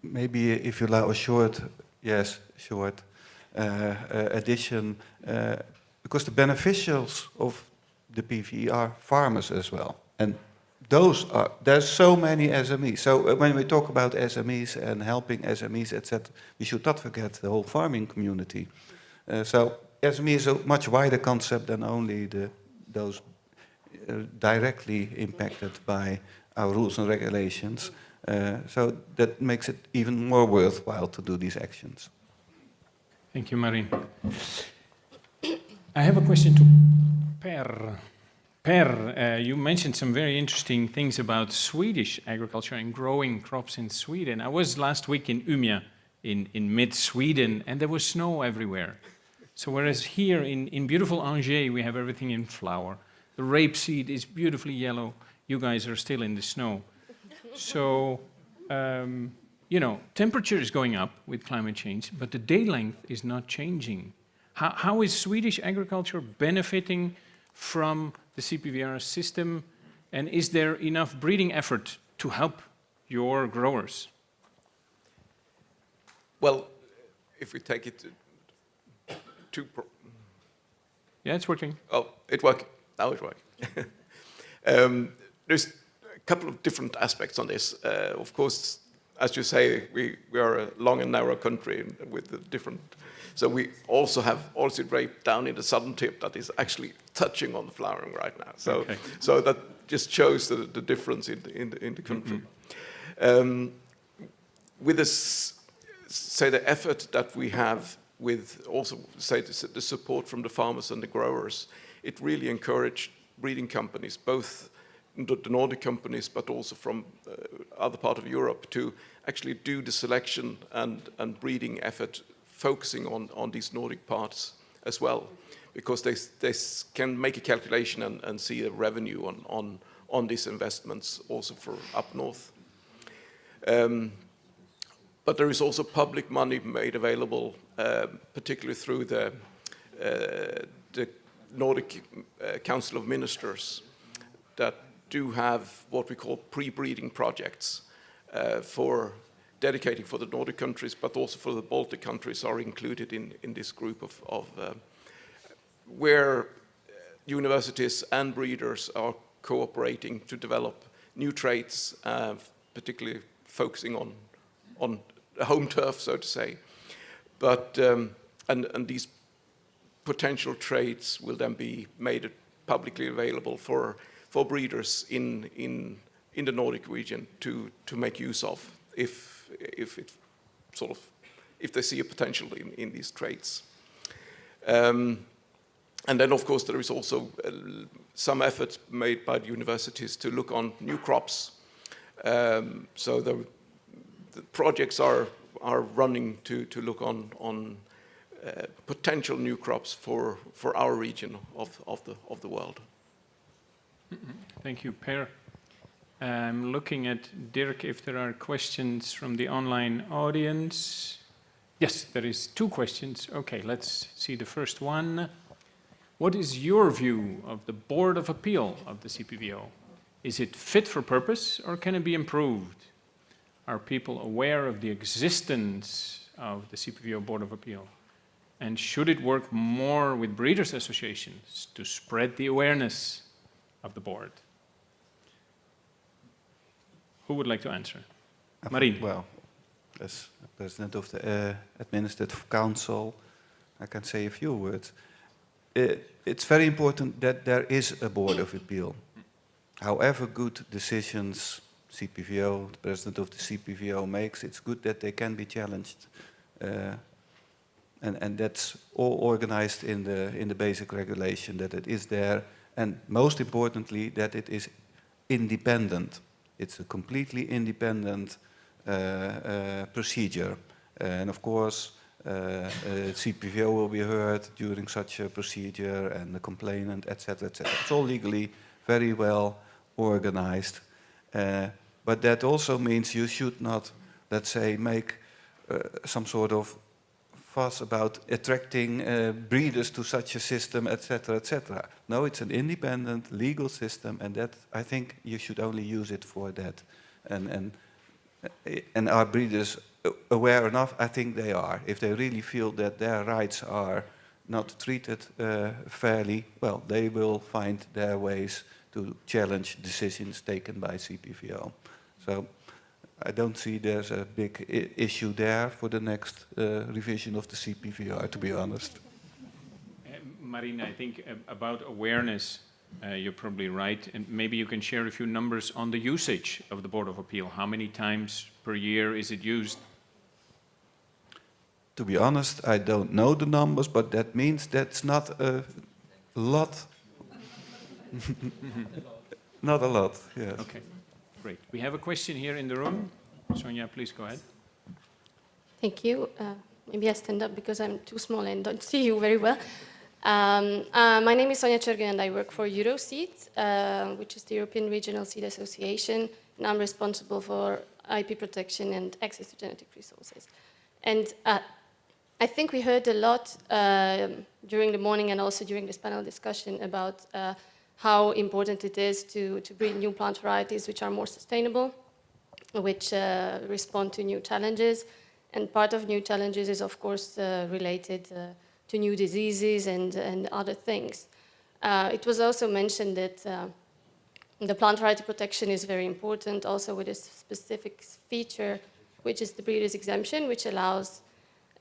Maybe if you allow a short addition, because the beneficiaries of the PVE are farmers as well. And there's so many SMEs. So when we talk about SMEs and helping SMEs, etc., we should not forget the whole farming community. So SME is a much wider concept than only those directly impacted by our rules and regulations. So that makes it even more worthwhile to do these actions. Thank you, Marine. I have a question to Per. Per, you mentioned some very interesting things about Swedish agriculture and growing crops in Sweden. I was last week in Umeå, in mid-Sweden, and there was snow everywhere. So whereas here in beautiful Angers, we have everything in flower. The rapeseed is beautifully yellow. You guys are still in the snow. So, you know, temperature is going up with climate change, but the day length is not changing. How is Swedish agriculture benefiting from the CPVR system, and is there enough breeding effort to help your growers? Well, if we take it yeah, it's working. Oh, it's working. Now it's working. There's a couple of different aspects on this. Of course, as you say, we are a long and narrow country with the different. So we also have oilseed rape down in the southern tip that is actually touching on the flowering right now. So, okay. So that just shows the difference in the country. Mm-hmm. With this, say the effort that we have with also say the support from the farmers and the growers, it really encouraged breeding companies, both the Nordic companies, but also from other part of Europe, to actually do the selection and breeding effort, focusing on these Nordic parts as well, because they can make a calculation and see a revenue on these investments also for up north. But there is also public money made available, particularly through the Nordic Council of Ministers, that do have what we call pre-breeding projects for dedicating for the Nordic countries, but also for the Baltic countries are included in this group of where universities and breeders are cooperating to develop new traits, particularly focusing on home turf, so to say. But and these potential traits will then be made publicly available for breeders in the Nordic region to make use of if it sort of if they see a potential in these traits. And then, of course, there is also some effort made by the universities to look on new crops. So the projects are running to look on potential new crops for our region of the world. Thank you, Per. I'm looking at Dirk if there are questions from the online audience. Yes, there is 2 questions. Okay, let's see the first one. What is your view of the Board of Appeal of the CPVO? Is it fit for purpose or can it be improved? Are people aware of the existence of the CPVO Board of Appeal? And should it work more with breeders' associations to spread the awareness of the board? Who would like to answer? Marine. Well, as President of the Administrative Council, I can say a few words. It's very important that there is a Board of Appeal. However good decisions CPVO, the President of the CPVO makes, it's good that they can be challenged. And that's all organized in the basic regulation, that it is there, and most importantly, that it is independent. It's a completely independent procedure. And of course, CPVO will be heard during such a procedure, and the complainant, etc., etc. It's all legally very well organized. But that also means you should not, let's say, make some sort of fuss about attracting breeders to such a system, etc., etc. No, it's an independent legal system, and that I think you should only use it for that. And are breeders aware enough? I think they are. If they really feel that their rights are not treated fairly, well, they will find their ways to challenge decisions taken by CPVO. So I don't see there's a big issue there for the next revision of the CPVO, to be honest. Marina, I think about awareness, you're probably right. And maybe you can share a few numbers on the usage of the Board of Appeal. How many times per year is it used? To be honest, I don't know the numbers, but that means that's not a lot. Not a lot, yes. Okay, great. We have a question here in the room. Sonia, please go ahead. Thank you. Maybe I stand up because I'm too small and don't see you very well. My name is Sonia Cergen and I work for Euroseed, which is the European Regional Seed Association, and I'm responsible for IP protection and access to genetic resources. And I think we heard a lot during the morning and also during this panel discussion about how important it is to breed new plant varieties which are more sustainable, which respond to new challenges. And part of new challenges is, of course, related to new diseases and other things. It was also mentioned that the plant variety protection is very important, also with a specific feature, which is the breeder's exemption, which allows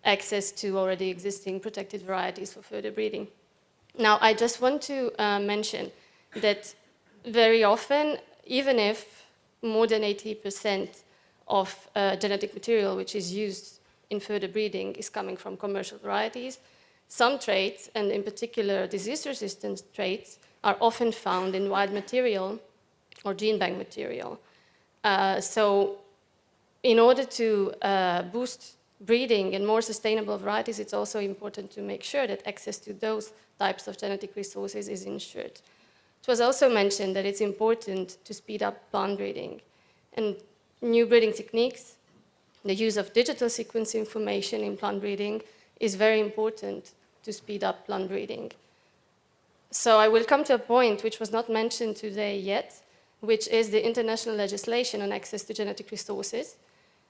access to already existing protected varieties for further breeding. Now, I just want to mention that very often, even if more than 80% of genetic material which is used in further breeding is coming from commercial varieties, some traits, and in particular disease-resistant traits, are often found in wild material or gene bank material. So in order to boost breeding and more sustainable varieties, it's also important to make sure that access to those types of genetic resources is ensured. It was also mentioned that it's important to speed up plant breeding. And new breeding techniques, the use of digital sequence information in plant breeding is very important to speed up plant breeding. So I will come to a point which was not mentioned today yet, which is the international legislation on access to genetic resources,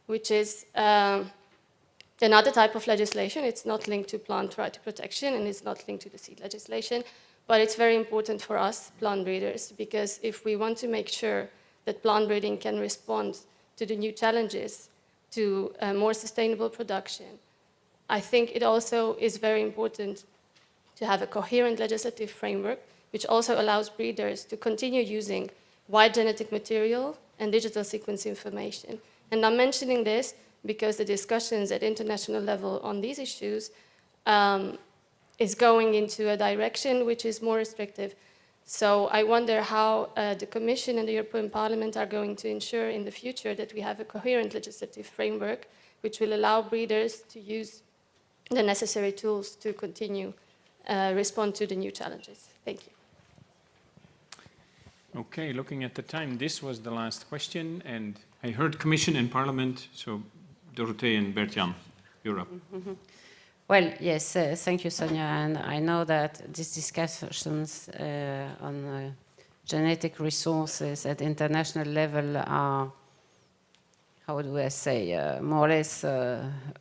which is another type of legislation. It's not linked to plant variety protection and it's not linked to the seed legislation, but it's very important for us plant breeders, because if we want to make sure that plant breeding can respond to the new challenges, to more sustainable production, I think it also is very important to have a coherent legislative framework which also allows breeders to continue using wide genetic material and digital sequence information. And I'm mentioning this because the discussions at international level on these issues is going into a direction which is more restrictive. So I wonder how the Commission and the European Parliament are going to ensure in the future that we have a coherent legislative framework which will allow breeders to use the necessary tools to continue respond to the new challenges. Thank you. Okay, looking at the time, this was the last question, and I heard Commission and Parliament, so Dorothee and Bert-Jan, you're up. Well, yes, thank you, Sonia. And I know that these discussions on genetic resources at international level are, how do I say, more or less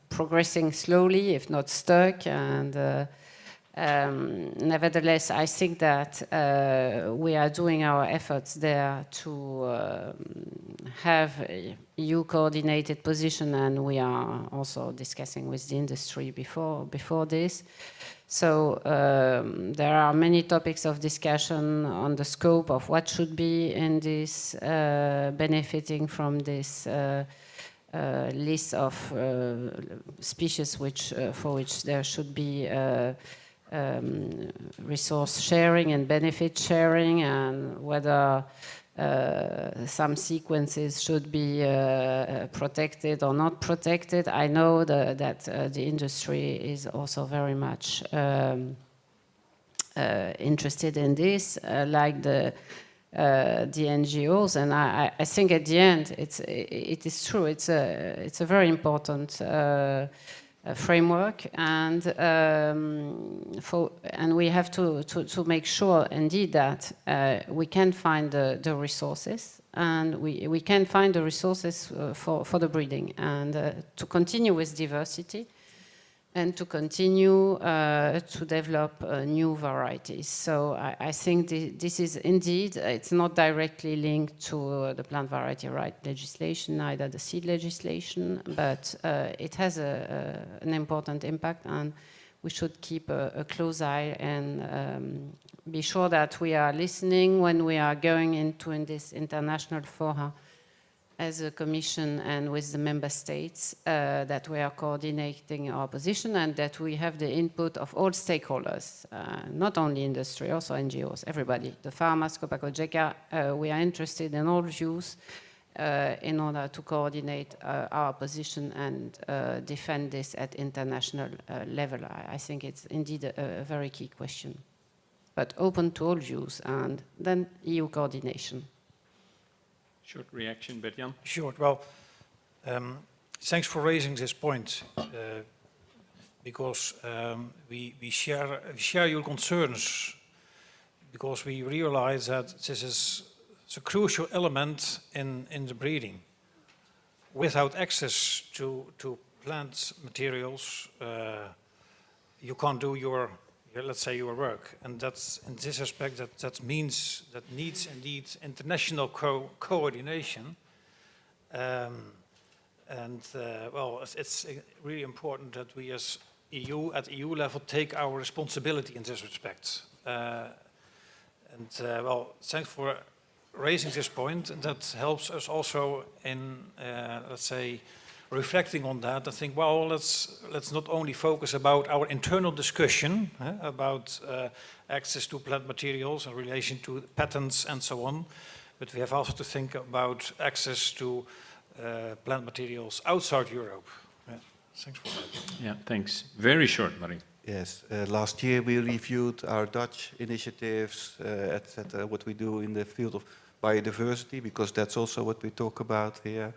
progressing slowly, if not stuck. And Nevertheless, I think that we are doing our efforts there to have a EU coordinated position, and we are also discussing with the industry before this. So there are many topics of discussion on the scope of what should be in this benefiting from this list of species for which there should be resource sharing and benefit sharing, and whether some sequences should be protected or not protected. I know that the industry is also very much interested in this, like the NGOs, and I think at the end it is true. It's a very important framework, and we have to make sure indeed that we can find the resources, and we can find the resources for the breeding, and to continue with diversity, and to continue to develop new varieties. So I think this is indeed, it's not directly linked to the plant variety right legislation, neither the seed legislation, but it has an important impact, and we should keep a close eye and be sure that we are listening when we are going into this international fora as a Commission and with the Member States, that we are coordinating our position, and that we have the input of all stakeholders, not only industry, also NGOs, everybody, the farmers, Copa-Cogeca. We are interested in all views in order to coordinate our position and defend this at international level. I think it's indeed a very key question, but open to all views, and then EU coordination. Short reaction, Bert-Jan? Short. Well, thanks for raising this point, because we share your concerns, because we realize that this is a crucial element in the breeding. Without access to plant materials, you can't do your work, and that's in this aspect that needs indeed international coordination, well, it's really important that we as EU at EU level take our responsibility in this respect. Well, thanks for raising this point. That helps us also in let's say, reflecting on that. I think, well, let's not only focus about our internal discussion about access to plant materials in relation to patents and so on, but we have also to think about access to plant materials outside Europe. Yeah. Thanks for that. Yeah, thanks. Very short, Marie. Yes, last year we reviewed our Dutch initiatives, etc., what we do in the field of biodiversity, because that's also what we talk about here.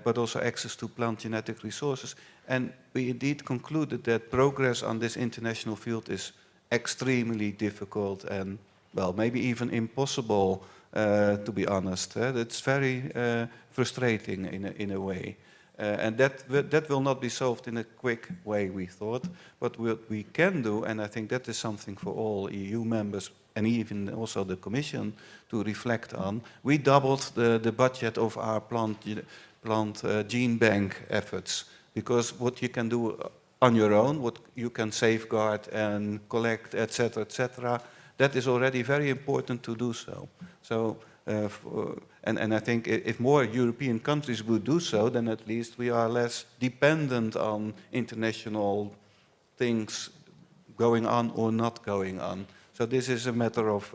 But also access to plant genetic resources. And we indeed concluded that progress on this international field is extremely difficult and, well, maybe even impossible, to be honest. It's very frustrating in a way. And that will not be solved in a quick way, we thought. But what we can do, and I think that is something for all EU members and even also the Commission to reflect on, we doubled the budget of our plant gene bank efforts, because what you can do on your own, what you can safeguard and collect, etc., that is already very important to do so. So, and I think if more European countries would do so, then at least we are less dependent on international things going on or not going on. So this is a matter of,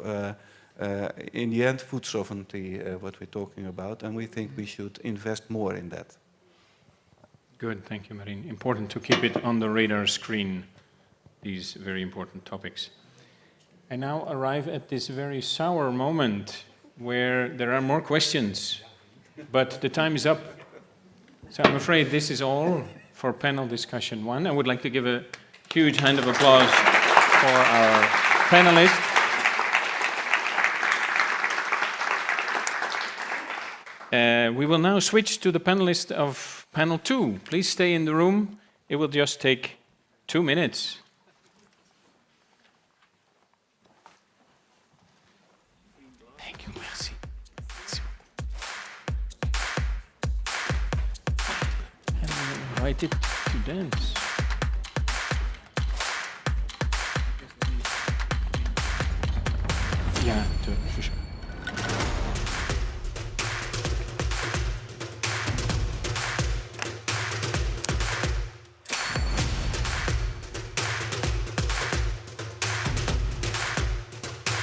in the end, food sovereignty, what we're talking about, and we think we should invest more in that. Good, thank you, Marine. Important to keep it on the radar screen, these very important topics. I now arrive at this very sour moment where there are more questions, but the time is up. So I'm afraid this is all for panel discussion 1. I would like to give a huge hand of applause for our panelists. We will now switch to the panelists of panel 2. Please stay in the room. It will just take 2 minutes. invited to dance. Yeah, for sure.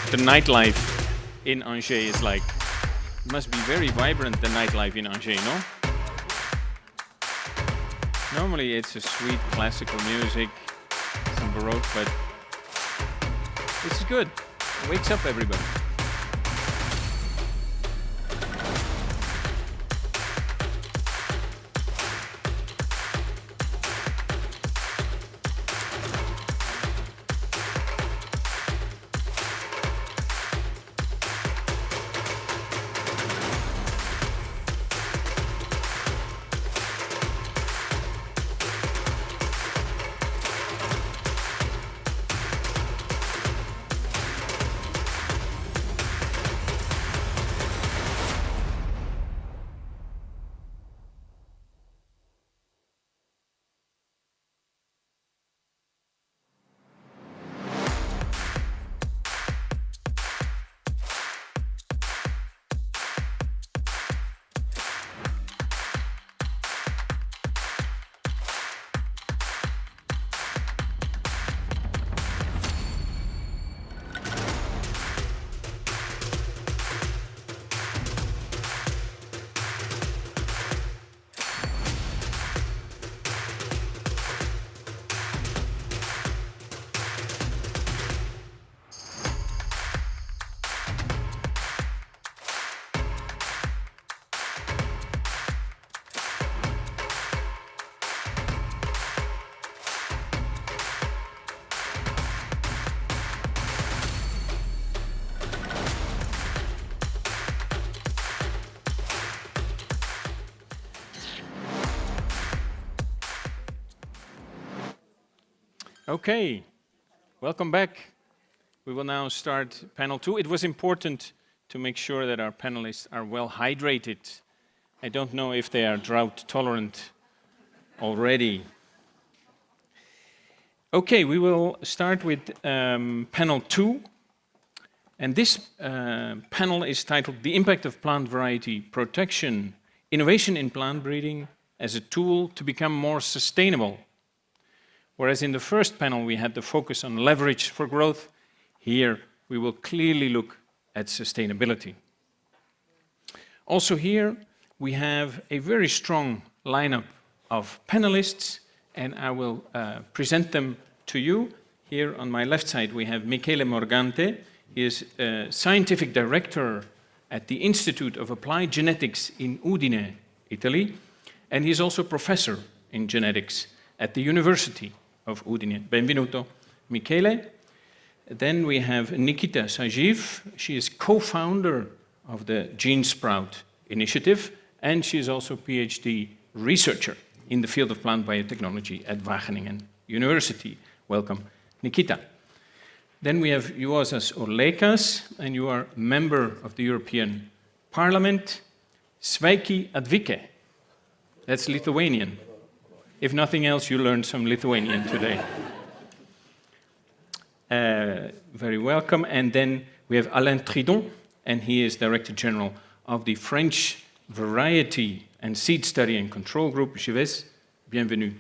The nightlife in Angers is like, must be very vibrant, the nightlife in Angers, no? Normally it's a sweet classical music, some Baroque, but this is good. It wakes up everybody. Okay, welcome back. We will now start panel 2. It was important to make sure that our panelists are well hydrated. I don't know if they are drought tolerant already. Okay, we will start with panel 2. And this panel is titled The Impact of Plant Variety Protection, Innovation in Plant Breeding as a Tool to Become More Sustainable. Whereas in the first panel we had the focus on leverage for growth, here we will clearly look at sustainability. Also here we have a very strong lineup of panelists, and I will present them to you. Here on my left side we have Michele Morgante. He is Scientific Director at the Institute of Applied Genetics in Udine, Italy, and he is also Professor in Genetics at the University of Udine. Benvenuto, Michele. Then we have Nikita Sajiv. She is co-founder of the Gene Sprout Initiative, and she is also a PhD researcher in the field of plant biotechnology at Wageningen University. Welcome, Nikita. Then we have Juozas Orlekas, and you are a member of the European Parliament. Sveiki Advike. That's Lithuanian. If nothing else, you learned some Lithuanian today. Very welcome. And then we have Alain Tridon, and he is Director General of the French Variety and Seed Study and Control Group, GIVES. Bienvenue,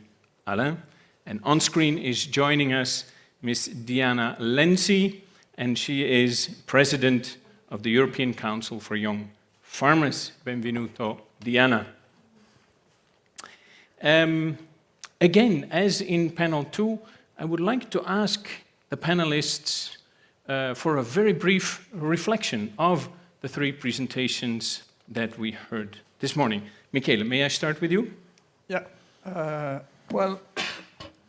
Alain. And on screen is joining us Ms. Diana Lenzi, and she is President of the European Council for Young Farmers. Benvenuto, Diana. Again, as in panel 2, I would like to ask the panelists for a very brief reflection of the 3 presentations that we heard this morning. Michele, may I start with you? Yeah. Well,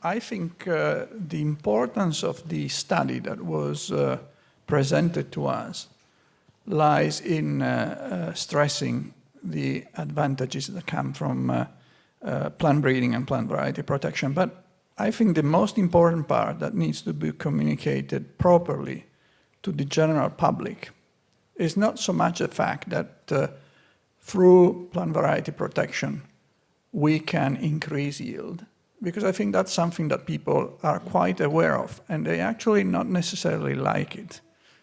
I think the importance of the study that was presented to us lies in stressing the advantages that come from plant breeding and plant variety protection. But I think the most important part that needs to be communicated properly to the general public is not so much the fact that through plant variety protection we can increase yield. Because I think that's something that people are quite aware of, and they actually not necessarily like it,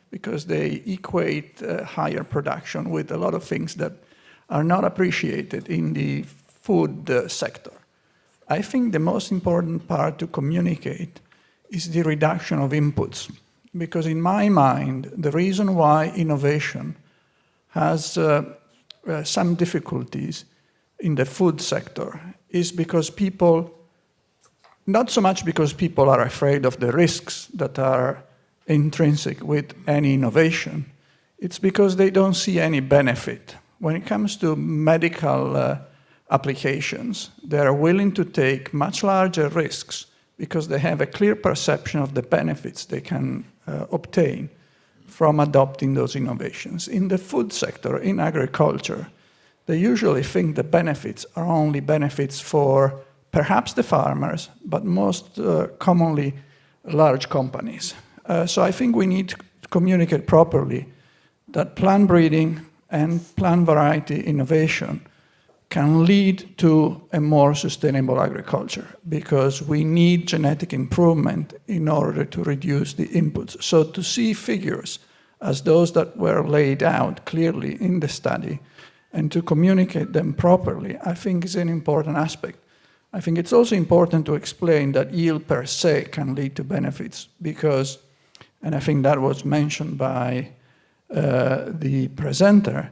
because they equate higher production with a lot of things that are not appreciated in the food sector. I think the most important part to communicate is the reduction of inputs, because in my mind, the reason why innovation has some difficulties in the food sector is because people, not so much because people are afraid of the risks that are intrinsic with any innovation, it's because they don't see any benefit. When it comes to medical applications, they are willing to take much larger risks because they have a clear perception of the benefits they can obtain from adopting those innovations. In the food sector, in agriculture, they usually think the benefits are only benefits for perhaps the farmers, but most commonly large companies. So I think we need to communicate properly that plant breeding and plant variety innovation can lead to a more sustainable agriculture, because we need genetic improvement in order to reduce the inputs. So to see figures as those that were laid out clearly in the study and to communicate them properly, I think is an important aspect. I think it's also important to explain that yield per se can lead to benefits because, and I think that was mentioned by the presenter,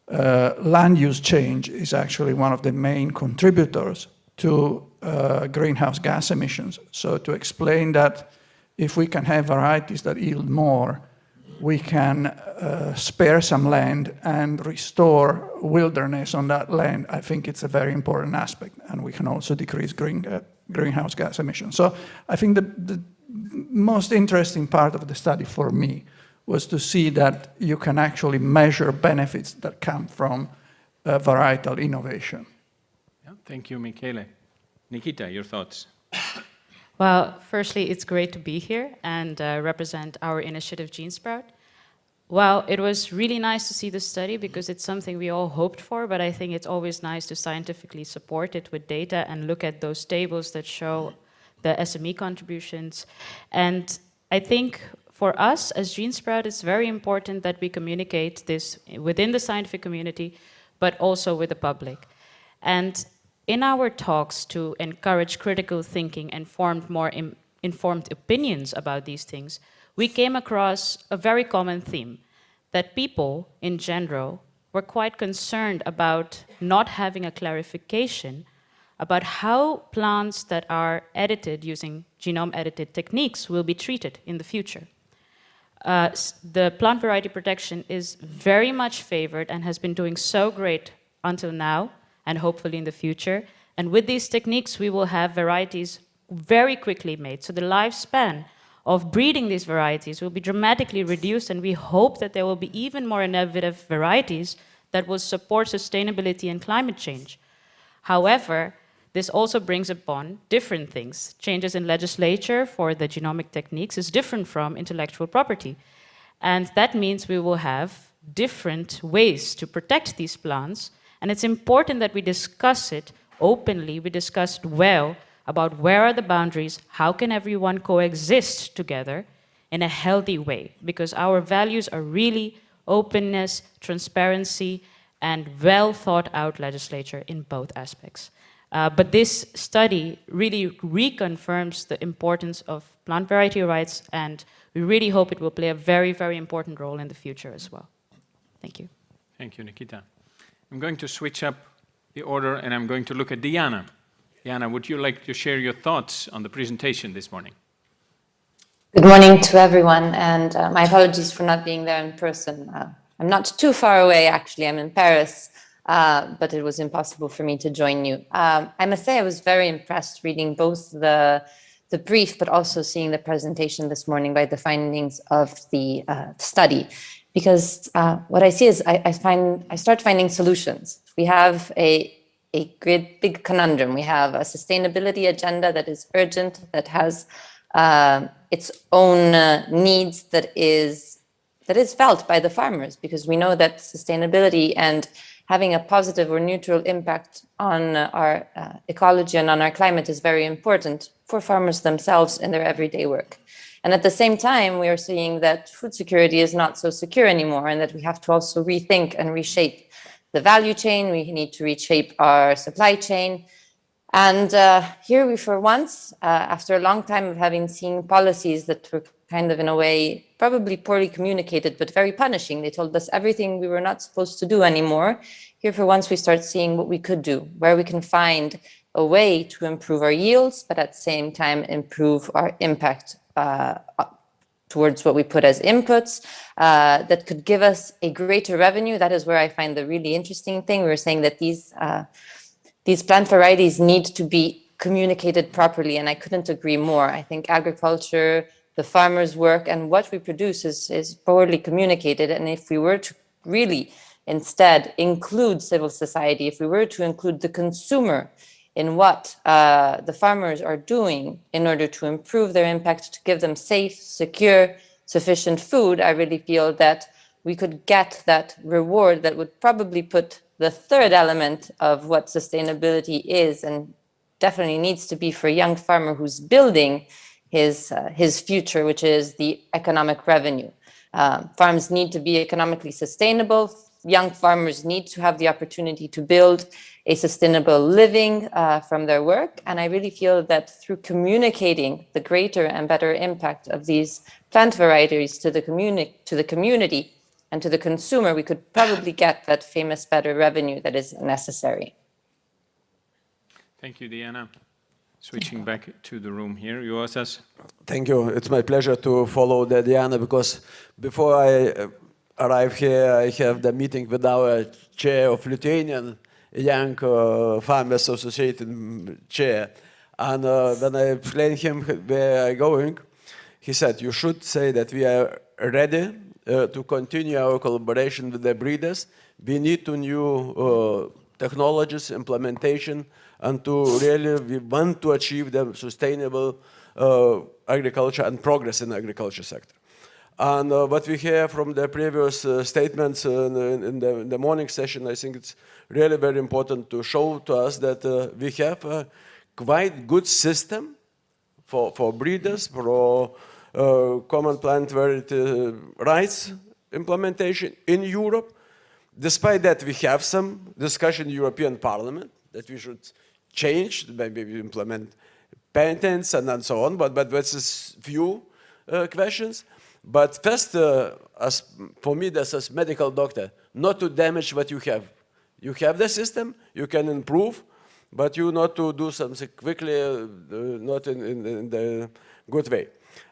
land use change is actually one of the main contributors to greenhouse gas emissions. So to explain that if we can have varieties that yield more, we can spare some land and restore wilderness on that land. I think it's a very important aspect, and we can also decrease greenhouse gas emissions. So I think the most interesting part of the study for me was to see that you can actually measure benefits that come from varietal innovation. Yeah, thank you, Michele. Nikita, your thoughts? Well, firstly, it's great to be here and represent our initiative GeneSprout. Well, it was really nice to see the study because it's something we all hoped for, but I think it's always nice to scientifically support it with data and look at those tables that show the SME contributions. And I think for us as GeneSprout, it's very important that we communicate this within the scientific community, but also with the public. And in our talks to encourage critical thinking and form more informed opinions about these things, we came across a very common theme, that people in general were quite concerned about not having a clarification about how plants that are edited using genome-edited techniques will be treated in the future. The plant variety protection is very much favored and has been doing so great until now, and hopefully in the future. And with these techniques, we will have varieties very quickly made. So the lifespan of breeding these varieties will be dramatically reduced, and we hope that there will be even more innovative varieties that will support sustainability and climate change. However, this also brings upon different things. Changes in legislature for the genomic techniques is different from intellectual property. And that means we will have different ways to protect these plants. And it's important that we discuss it openly, we discuss it well about where are the boundaries, how can everyone coexist together in a healthy way, because our values are really openness, transparency, and well thought out legislature in both aspects. But this study really reconfirms the importance of plant variety rights, and we really hope it will play a very, very important role in the future as well. Thank you. Thank you, Nikita. I'm going to switch up the order, and I'm going to look at Diana. Diana, would you like to share your thoughts on the presentation this morning? Good morning to everyone, and my apologies for not being there in person. I'm not too far away, actually. I'm in Paris, but it was impossible for me to join you. I must say I was very impressed reading both the brief, but also seeing the presentation this morning by the findings of the study, because what I see is I start finding solutions. We have a great big conundrum. We have a sustainability agenda that is urgent, that has its own needs, that is felt by the farmers, because we know that sustainability and having a positive or neutral impact on our ecology and on our climate is very important for farmers themselves in their everyday work. And at the same time, we are seeing that food security is not so secure anymore, and that we have to also rethink and reshape the value chain. We need to reshape our supply chain. And here we, for once, after a long time of having seen policies that were kind of, in a way, probably poorly communicated, but very punishing. They told us everything we were not supposed to do anymore. Here, for once, we start seeing what we could do, where we can find a way to improve our yields, but at the same time, improve our impact towards what we put as inputs that could give us a greater revenue. That is where I find the really interesting thing. We were saying that these plant varieties need to be communicated properly, and I couldn't agree more. I think agriculture, the farmers' work, and what we produce is poorly communicated. And if we were to really instead include civil society, if we were to include the consumer in what the farmers are doing in order to improve their impact, to give them safe, secure, sufficient food, I really feel that we could get that reward that would probably put the third element of what sustainability is and definitely needs to be for a young farmer who's building his future, which is the economic revenue. Farms need to be economically sustainable. Young farmers need to have the opportunity to build a sustainable living from their work. And I really feel that through communicating the greater and better impact of these plant varieties to the community and to the consumer, we could probably get that famous better revenue that is necessary. Thank you, Diana. Switching back to the room here, Joasas. Thank you. It's my pleasure to follow Diana, because before I arrive here, I have the meeting with our chair of Lithuanian Young Farmers Association chair. And when I explained him where I'm going, he said, you should say that we are ready to continue our collaboration with the breeders. We need to new technologies, implementation, and to really, we want to achieve the sustainable agriculture and progress in the agriculture sector. And what we hear from the previous statements in the morning session, I think it's really very important to show to us that we have a quite good system for breeders, for common plant variety rights implementation in Europe. Despite that, we have some discussion in the European Parliament that we should change, maybe we implement patents and so on, but that's a few questions. But first, for me, as a medical doctor, not to damage what you have. You have the system, you can improve, but you not to do something quickly, not in the good way.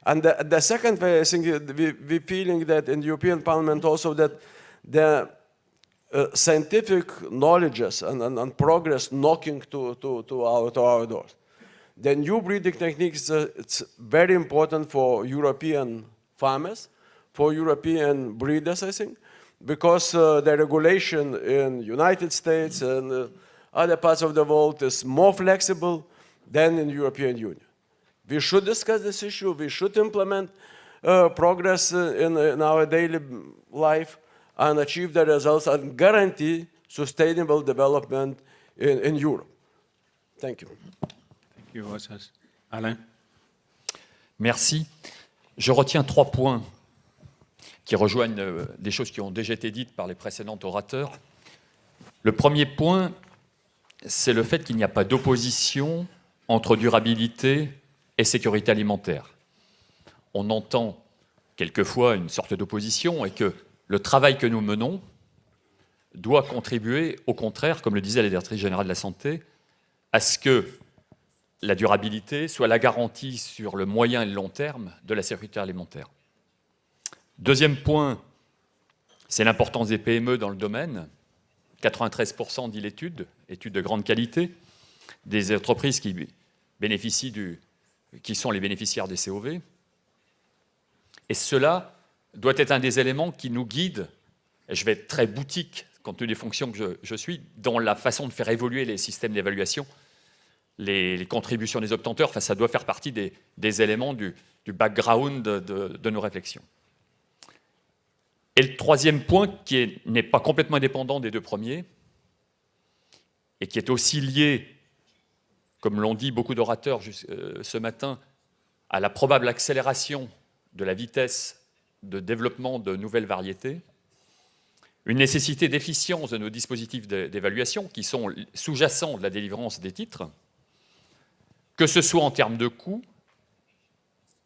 And the second way, I think we're feeling that in the European Parliament also that the scientific knowledges and progress knocking to our doors. The new breeding techniques, it's very important for European farmers, for European breeders, I think, because the regulation in United States and other parts of the world is more flexible than in the European Union. We should discuss this issue, we should implement progress in our daily life and achieve the results and guarantee sustainable development in Europe. Thank you. Thank you, Osas. Alain? Merci. Je retiens 3 points qui rejoignent des choses qui ont déjà été dites par les précédents orateurs. Le premier point, c'est le fait qu'il n'y a pas d'opposition entre durabilité et sécurité alimentaire. On entend quelquefois une sorte d'opposition et que le travail que nous menons doit contribuer, au contraire, comme le disait la directrice générale de la santé, à ce que la durabilité soit la garantie sur le moyen et le long terme de la sécurité alimentaire. Deuxième point, c'est l'importance des PME dans le domaine. 93% dit l'étude, étude de grande qualité, des entreprises qui sont les bénéficiaires des COV. Et cela doit être un des éléments qui nous guide, et je vais être très boutique compte tenu des fonctions que je suis, dans la façon de faire évoluer les systèmes d'évaluation, les contributions des obtenteurs, enfin, ça doit faire partie des éléments du background de nos réflexions. Et le troisième point, qui n'est pas complètement indépendant des deux premiers, et qui est aussi lié, comme l'ont dit beaucoup d'orateurs ce matin, à la probable accélération de la vitesse de développement de nouvelles variétés, une nécessité d'efficience de nos dispositifs d'évaluation qui sont sous-jacents de la délivrance des titres, que ce soit en termes de coûts,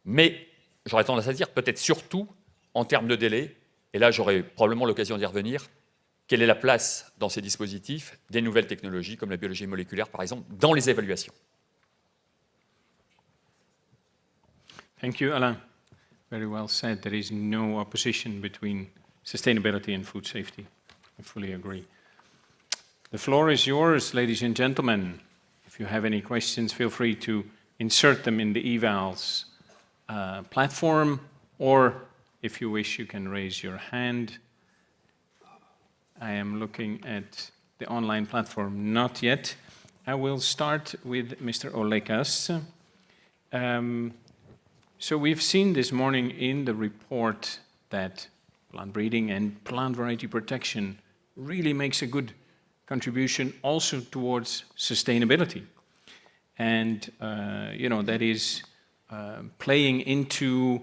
mais j'aurais tendance à dire peut-être surtout en termes de délai, et là j'aurai probablement l'occasion d'y revenir, quelle est la place dans ces dispositifs des nouvelles technologies comme la biologie moléculaire par exemple, dans les évaluations. Thank you, Alain. Very well said. There is no opposition between sustainability and food safety. I fully agree. The floor is yours, ladies and gentlemen. If you have any questions, feel free to insert them in the evals platform, or if you wish, you can raise your hand. I am looking at the online platform, not yet. I will start with Mr. Olekas. So we've seen this morning in the report that plant breeding and plant variety protection really makes a good contribution also towards sustainability. And, you know, that is playing into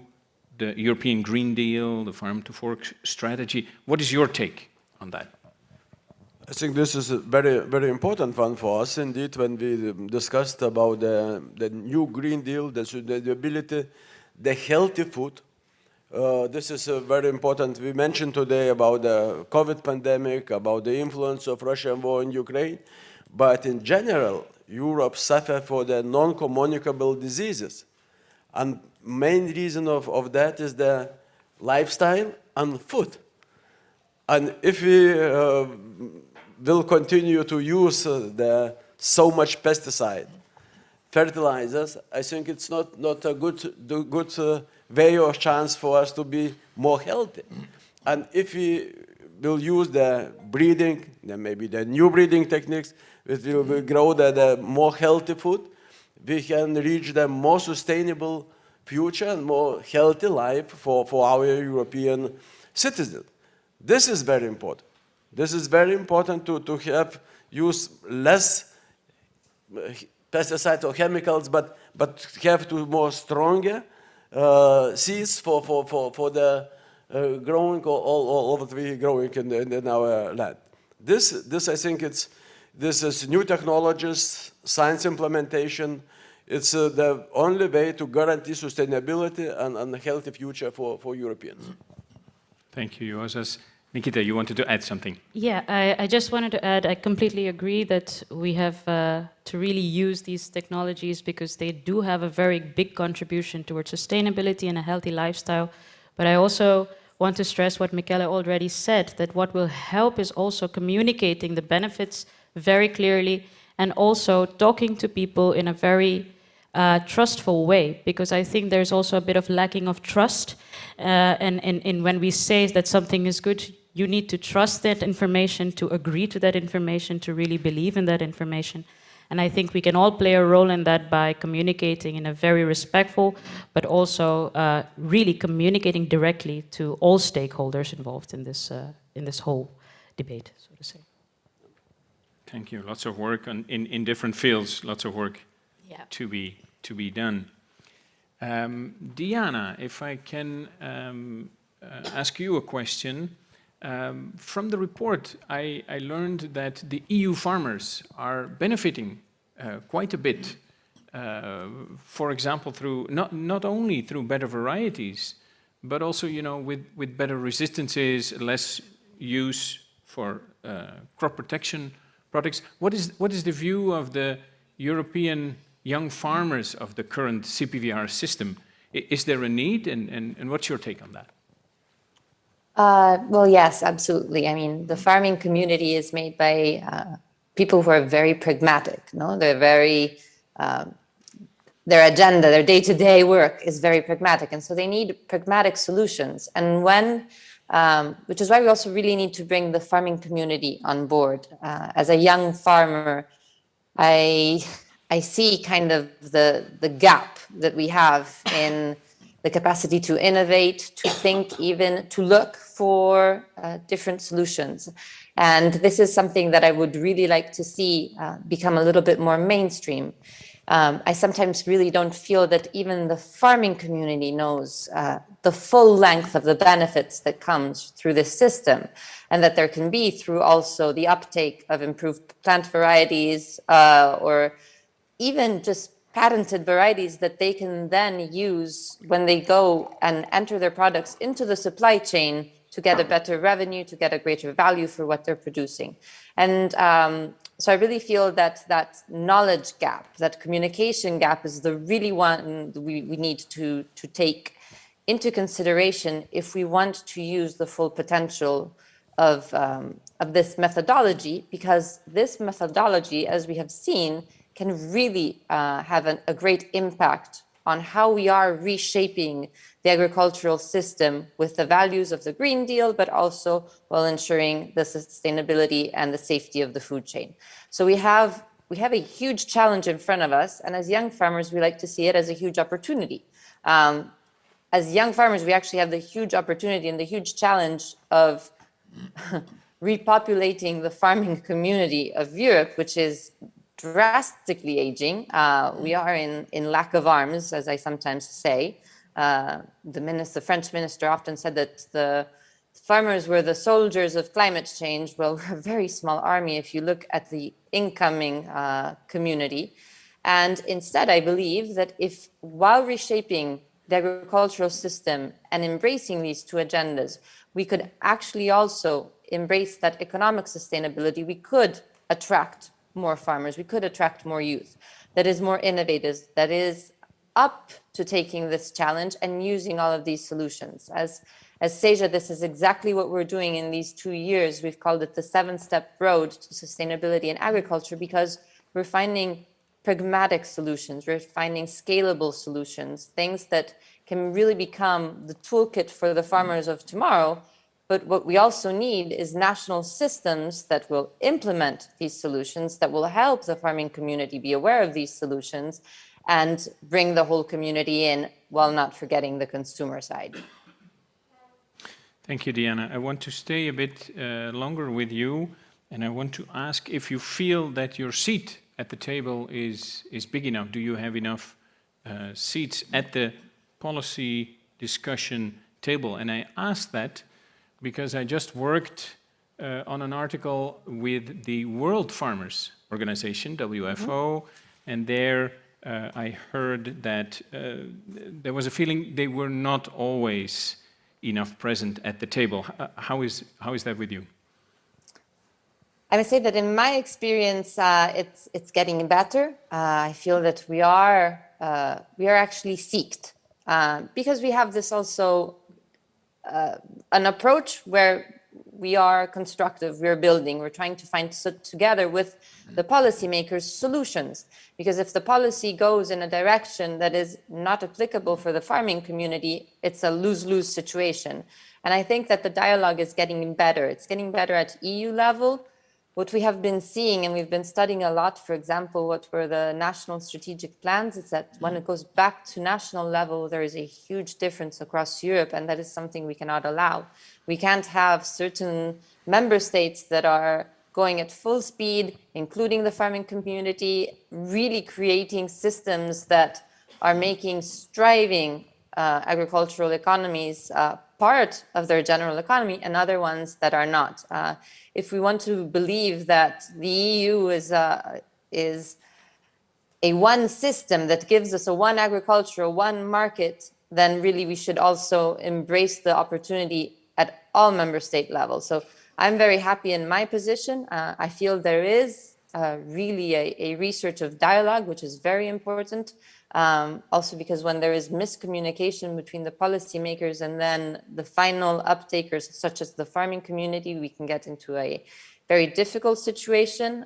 the European Green Deal, the Farm to Fork strategy. What is your take on that? I think this is a very, very important one for us indeed when we discussed about the new Green Deal, the sustainability, the healthy food. This is very important. We mentioned today about the COVID pandemic, about the influence of Russian war in Ukraine, but in general, Europe suffers for the non-communicable diseases. And main reason of that is the lifestyle and food. And if we will continue to use so much pesticide, fertilizers, I think it's not a good way or chance for us to be more healthy. And if we will use the breeding, then maybe the new breeding techniques, we will grow the more healthy food, we can reach the more sustainable future and more healthy life for our European citizens. This is very important. This is very important to have use less pesticides or chemicals, but have to more stronger seeds for the growing all that we growing in our land. This I think this is new technologies, science implementation. It's the only way to guarantee sustainability and a healthy future for Europeans. Thank you, Josas. Nikita, you wanted to add something? Yeah, I just wanted to add, I completely agree that we have to really use these technologies because they do have a very big contribution towards sustainability and a healthy lifestyle. But I also want to stress what Michele already said, that what will help is also communicating the benefits very clearly and also talking to people in a very trustful way, because I think there's also a bit of lacking of trust. And when we say that something is good, you need to trust that information, to agree to that information, to really believe in that information. And I think we can all play a role in that by communicating in a very respectful, but also really communicating directly to all stakeholders involved in this whole debate, so to say. Thank you. Lots of work in different fields, lots of work to be done. Diana, if I can ask you a question. From the report, I learned that the EU farmers are benefiting quite a bit, for example, through not only through better varieties, but also, you know, with better resistances, less use for crop protection products. What is the view of the European young farmers of the current CPVR system? Is there a need, and what's your take on that? Well, yes, absolutely. I mean, the farming community is made by people who are very pragmatic. No, they're very their agenda, their day-to-day work is very pragmatic, and so they need pragmatic solutions. And which is why we also really need to bring the farming community on board. As a young farmer, I see kind of the gap that we have in the capacity to innovate, to think, even to look for different solutions. And this is something that I would really like to see become a little bit more mainstream. I sometimes really don't feel that even the farming community knows the full length of the benefits that comes through this system, and that there can be through also the uptake of improved plant varieties or even just patented varieties that they can then use when they go and enter their products into the supply chain to get a better revenue, to get a greater value for what they're producing. And so I really feel that that knowledge gap, that communication gap is the really one we need to take into consideration if we want to use the full potential of this methodology, because this methodology, as we have seen, can really have a great impact on how we are reshaping the agricultural system with the values of the Green Deal, but also while ensuring the sustainability and the safety of the food chain. So we have a huge challenge in front of us, and as young farmers, we like to see it as a huge opportunity. As young farmers, we actually have the huge opportunity and the huge challenge of repopulating the farming community of Europe, which is drastically aging. We are in lack of arms, as I sometimes say. The French minister often said that the farmers were the soldiers of climate change. Well, we're a very small army if you look at the incoming community. And instead, I believe that if, while reshaping the agricultural system and embracing these two agendas, we could actually also embrace that economic sustainability, we could attract more farmers, we could attract more youth that is more innovative, that is up to taking this challenge and using all of these solutions. As Seja, this is exactly what we're doing in these 2 years. We've called it the 7-step road to sustainability in agriculture, because we're finding pragmatic solutions, we're finding scalable solutions, things that can really become the toolkit for the farmers of tomorrow. But what we also need is national systems that will implement these solutions, that will help the farming community be aware of these solutions and bring the whole community in, while not forgetting the consumer side. Thank you, Diana. I want to stay a bit longer with you, and I want to ask if you feel that your seat at the table is big enough. Do you have enough seats at the policy discussion table? And I ask that because I just worked on an article with the World Farmers Organization, WFO, and there I heard that there was a feeling they were not always enough present at the table. How is that with you? I would say that in my experience, it's getting better. I feel that we are actually seeked because we have this also an approach where we are constructive, we're building, we're trying to find together with the policymakers solutions. Because if the policy goes in a direction that is not applicable for the farming community, it's a lose-lose situation. And I think that the dialogue is getting better. It's getting better at EU level. What we have been seeing, and we've been studying a lot, for example, what were the national strategic plans, is that when it goes back to national level, there is a huge difference across Europe, and that is something we cannot allow. We can't have certain member states that are going at full speed, including the farming community, really creating systems that are making striving agricultural economies part of their general economy, and other ones that are not. If we want to believe that the EU is a one system that gives us a one agriculture, one market, then really we should also embrace the opportunity at all member state levels. So I'm very happy in my position. I feel there is really a research of dialogue, which is very important. Also because when there is miscommunication between the policymakers and then the final uptakers, such as the farming community, we can get into a very difficult situation.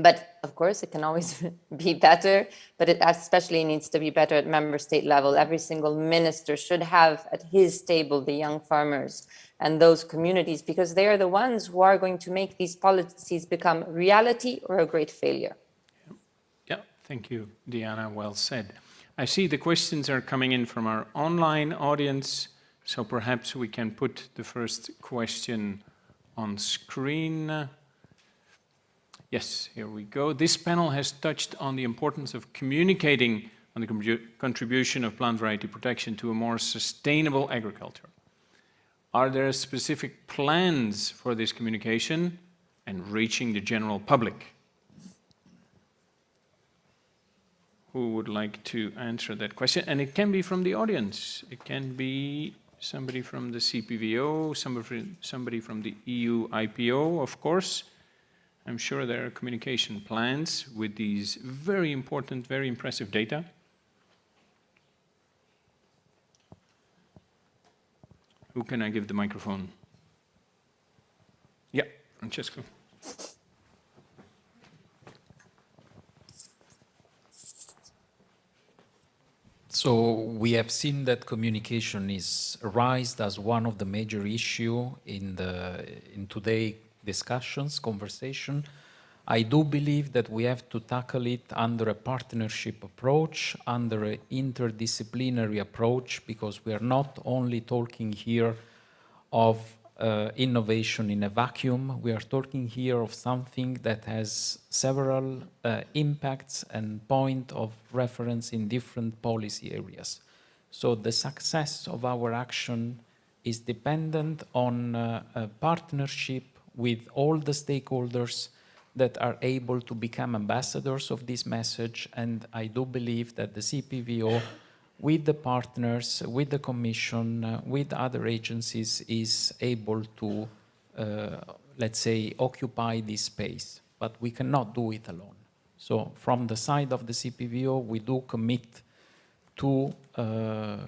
But of course, it can always be better, but it especially needs to be better at member state level. Every single minister should have at his table the young farmers and those communities, because they are the ones who are going to make these policies become reality or a great failure. Yeah, thank you, Diana, well said. I see the questions are coming in from our online audience, so perhaps we can put the first question on screen. Yes, here we go. This panel has touched on the importance of communicating on the contribution of plant variety protection to a more sustainable agriculture. Are there specific plans for this communication and reaching the general public? Who would like to answer that question? And it can be from the audience. It can be somebody from the CPVO, somebody from the EU IPO, of course. I'm sure there are communication plans with these very important, very impressive data. Who can I give the microphone? Yeah, Francesco. So we have seen that communication is raised as one of the major issues in today's discussions, conversation. I do believe that we have to tackle it under a partnership approach, under an interdisciplinary approach, because we are not only talking here of innovation in a vacuum. We are talking here of something that has several impacts and point of reference in different policy areas. So the success of our action is dependent on a partnership with all the stakeholders that are able to become ambassadors of this message. And I do believe that the CPVO, with the partners, with the Commission, with other agencies, is able to, let's say, occupy this space. But we cannot do it alone. So from the side of the CPVO, we do commit to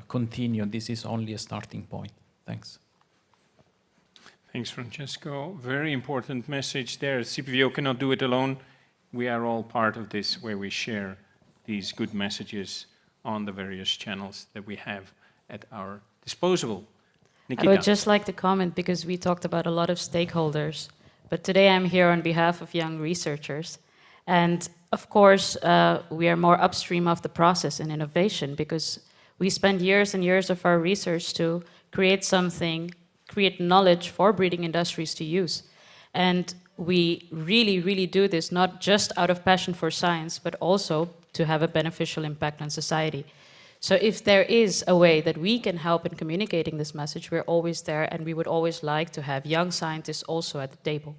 continue. This is only a starting point. Thanks. Thanks, Francesco. Very important message there. CPVO cannot do it alone. We are all part of this, where we share these good messages on the various channels that we have at our disposal. Nikita. I would just like to comment, because we talked about a lot of stakeholders, but today I'm here on behalf of young researchers. And of course, we are more upstream of the process in innovation, because we spend years and years of our research to create something, create knowledge for breeding industries to use. And we really, really do this not just out of passion for science, but also to have a beneficial impact on society. So if there is a way that we can help in communicating this message, we're always there, and we would always like to have young scientists also at the table.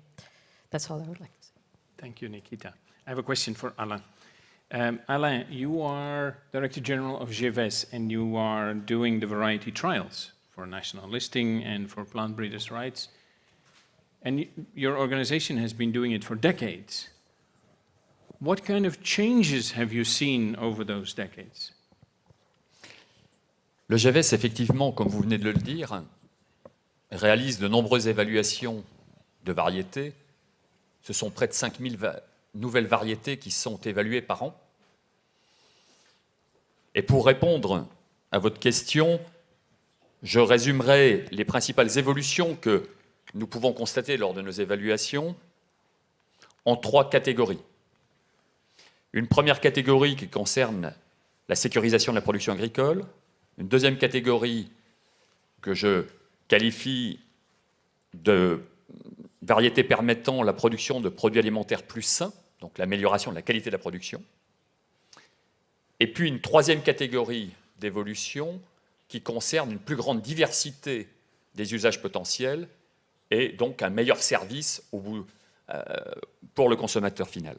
That's all I would like to say. Thank you, Nikita. I have a question for Alain. Alain, you are Director General of GEVES, and you are doing the variety trials for national listing and for plant breeders' rights. And your organization has been doing it for decades. What kind of changes have you seen over those decades? Le GEVES, effectivement, comme vous venez de le dire, réalise de nombreuses évaluations de variétés. Ce sont près de 5000 nouvelles variétés qui sont évaluées par an. Et pour répondre à votre question, je résumerai les principales évolutions que nous pouvons constater lors de nos évaluations en 3 catégories. Une première catégorie qui concerne la sécurisation de la production agricole, une deuxième catégorie que je qualifie de variétés permettant la production de produits alimentaires plus sains, donc l'amélioration de la qualité de la production, et puis une troisième catégorie d'évolution qui concerne une plus grande diversité des usages potentiels et donc un meilleur service pour le consommateur final.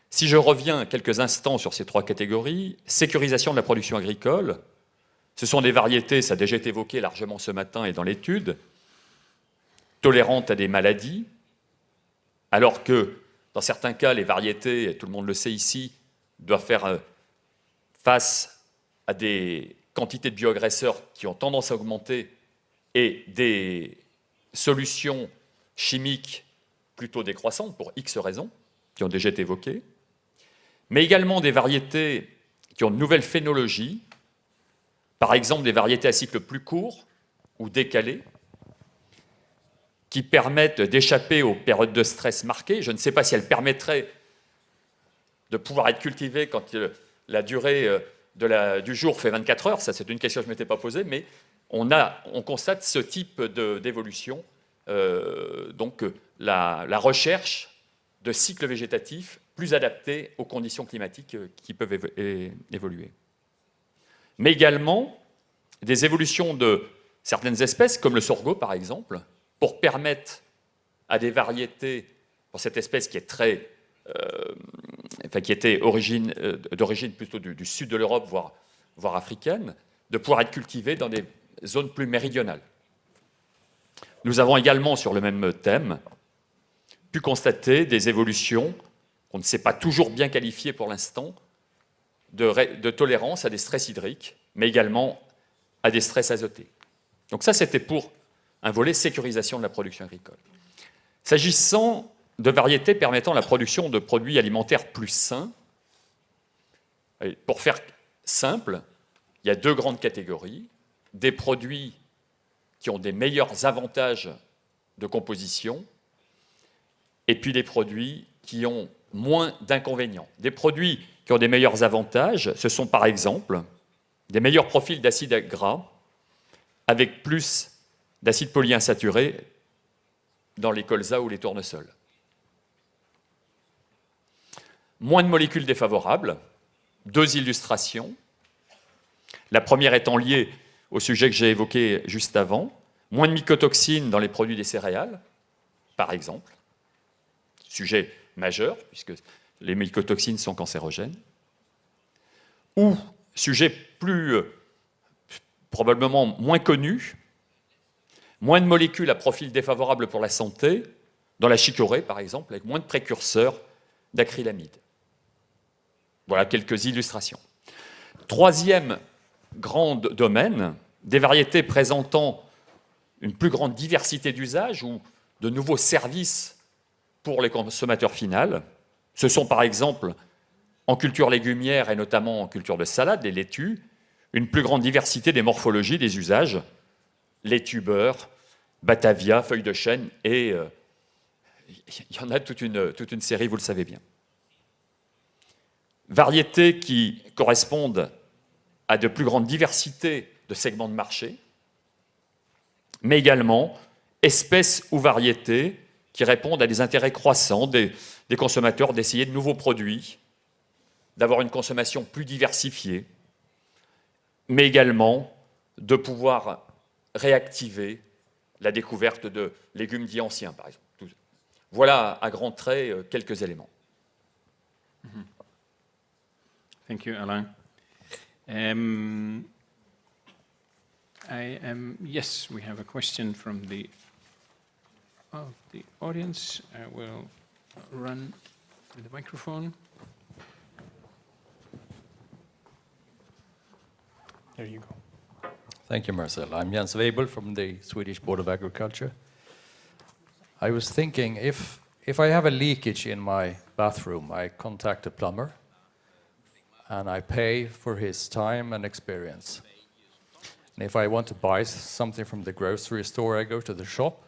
Si je reviens quelques instants sur ces 3 catégories, sécurisation de la production agricole, ce sont des variétés, ça a déjà été évoqué largement ce matin et dans l'étude, tolérantes à des maladies, alors que dans certains cas, les variétés, et tout le monde le sait ici, doivent faire face à des quantités de bioagresseurs qui ont tendance à augmenter et des solutions chimiques plutôt décroissantes pour X raisons, qui ont déjà été évoquées, mais également des variétés qui ont de nouvelles phénologies, par exemple des variétés à cycle plus court ou décalé, qui permettent d'échapper aux périodes de stress marquées. Je ne sais pas si elles permettraient de pouvoir être cultivées quand la durée du jour fait 24 heures, ça c'est une question que je ne m'étais pas posée, mais on constate ce type d'évolution donc la recherche de cycles végétatifs plus adaptés aux conditions climatiques qui peuvent évoluer. Mais également des évolutions de certaines espèces, comme le sorgho par exemple, pour permettre à des variétés, pour cette espèce qui est très, qui était d'origine plutôt du sud de l'Europe, voire africaine, de pouvoir être cultivées dans des zones plus méridionales. Nous avons également, sur le même thème, pu constater des évolutions qu'on ne sait pas toujours bien qualifier pour l'instant, de tolérance à des stress hydriques, mais également à des stress azotés. Donc ça, c'était pour un volet sécurisation de la production agricole. S'agissant de variétés permettant la production de produits alimentaires plus sains, pour faire simple, il y a deux grandes catégories. Des produits qui ont des meilleurs avantages de composition, et puis des produits qui ont moins d'inconvénients. Des produits qui ont des meilleurs avantages, ce sont par exemple des meilleurs profils d'acides gras avec plus d'acides polyinsaturés dans les colzas ou les tournesols. Moins de molécules défavorables, deux illustrations. La première étant liée au sujet que j'ai évoqué juste avant, moins de mycotoxines dans les produits des céréales, par exemple, sujet majeur, puisque les mycotoxines sont cancérogènes, ou sujet plus probablement moins connu, moins de molécules à profil défavorable pour la santé, dans la chicorée par exemple, avec moins de précurseurs d'acrylamide. Voilà quelques illustrations. Troisième grand domaine, des variétés présentant une plus grande diversité d'usages ou de nouveaux services pour les consommateurs finaux. Ce sont par exemple, en culture légumière et notamment en culture de salade, les laitues, une plus grande diversité des morphologies, des usages, laitue beurre, batavia, feuilles de chêne, et il y en a toute une série, vous le savez bien. Variétés qui correspondent à de plus grandes diversités de segments de marché, mais également espèces ou variétés qui répondent à des intérêts croissants des consommateurs d'essayer de nouveaux produits, d'avoir une consommation plus diversifiée, mais également de pouvoir réactiver la découverte de légumes dits anciens, par exemple. Voilà à grands traits quelques éléments. Thank you, Alain. Yes, we have a question from the audience. I will run with the microphone. There you go. Thank you, Marcel. I'm Jens Weibel from the Swedish Board of Agriculture. I was thinking, if I have a leakage in my bathroom, I contact a plumber and I pay for his time and experience. And if I want to buy something from the grocery store, I go to the shop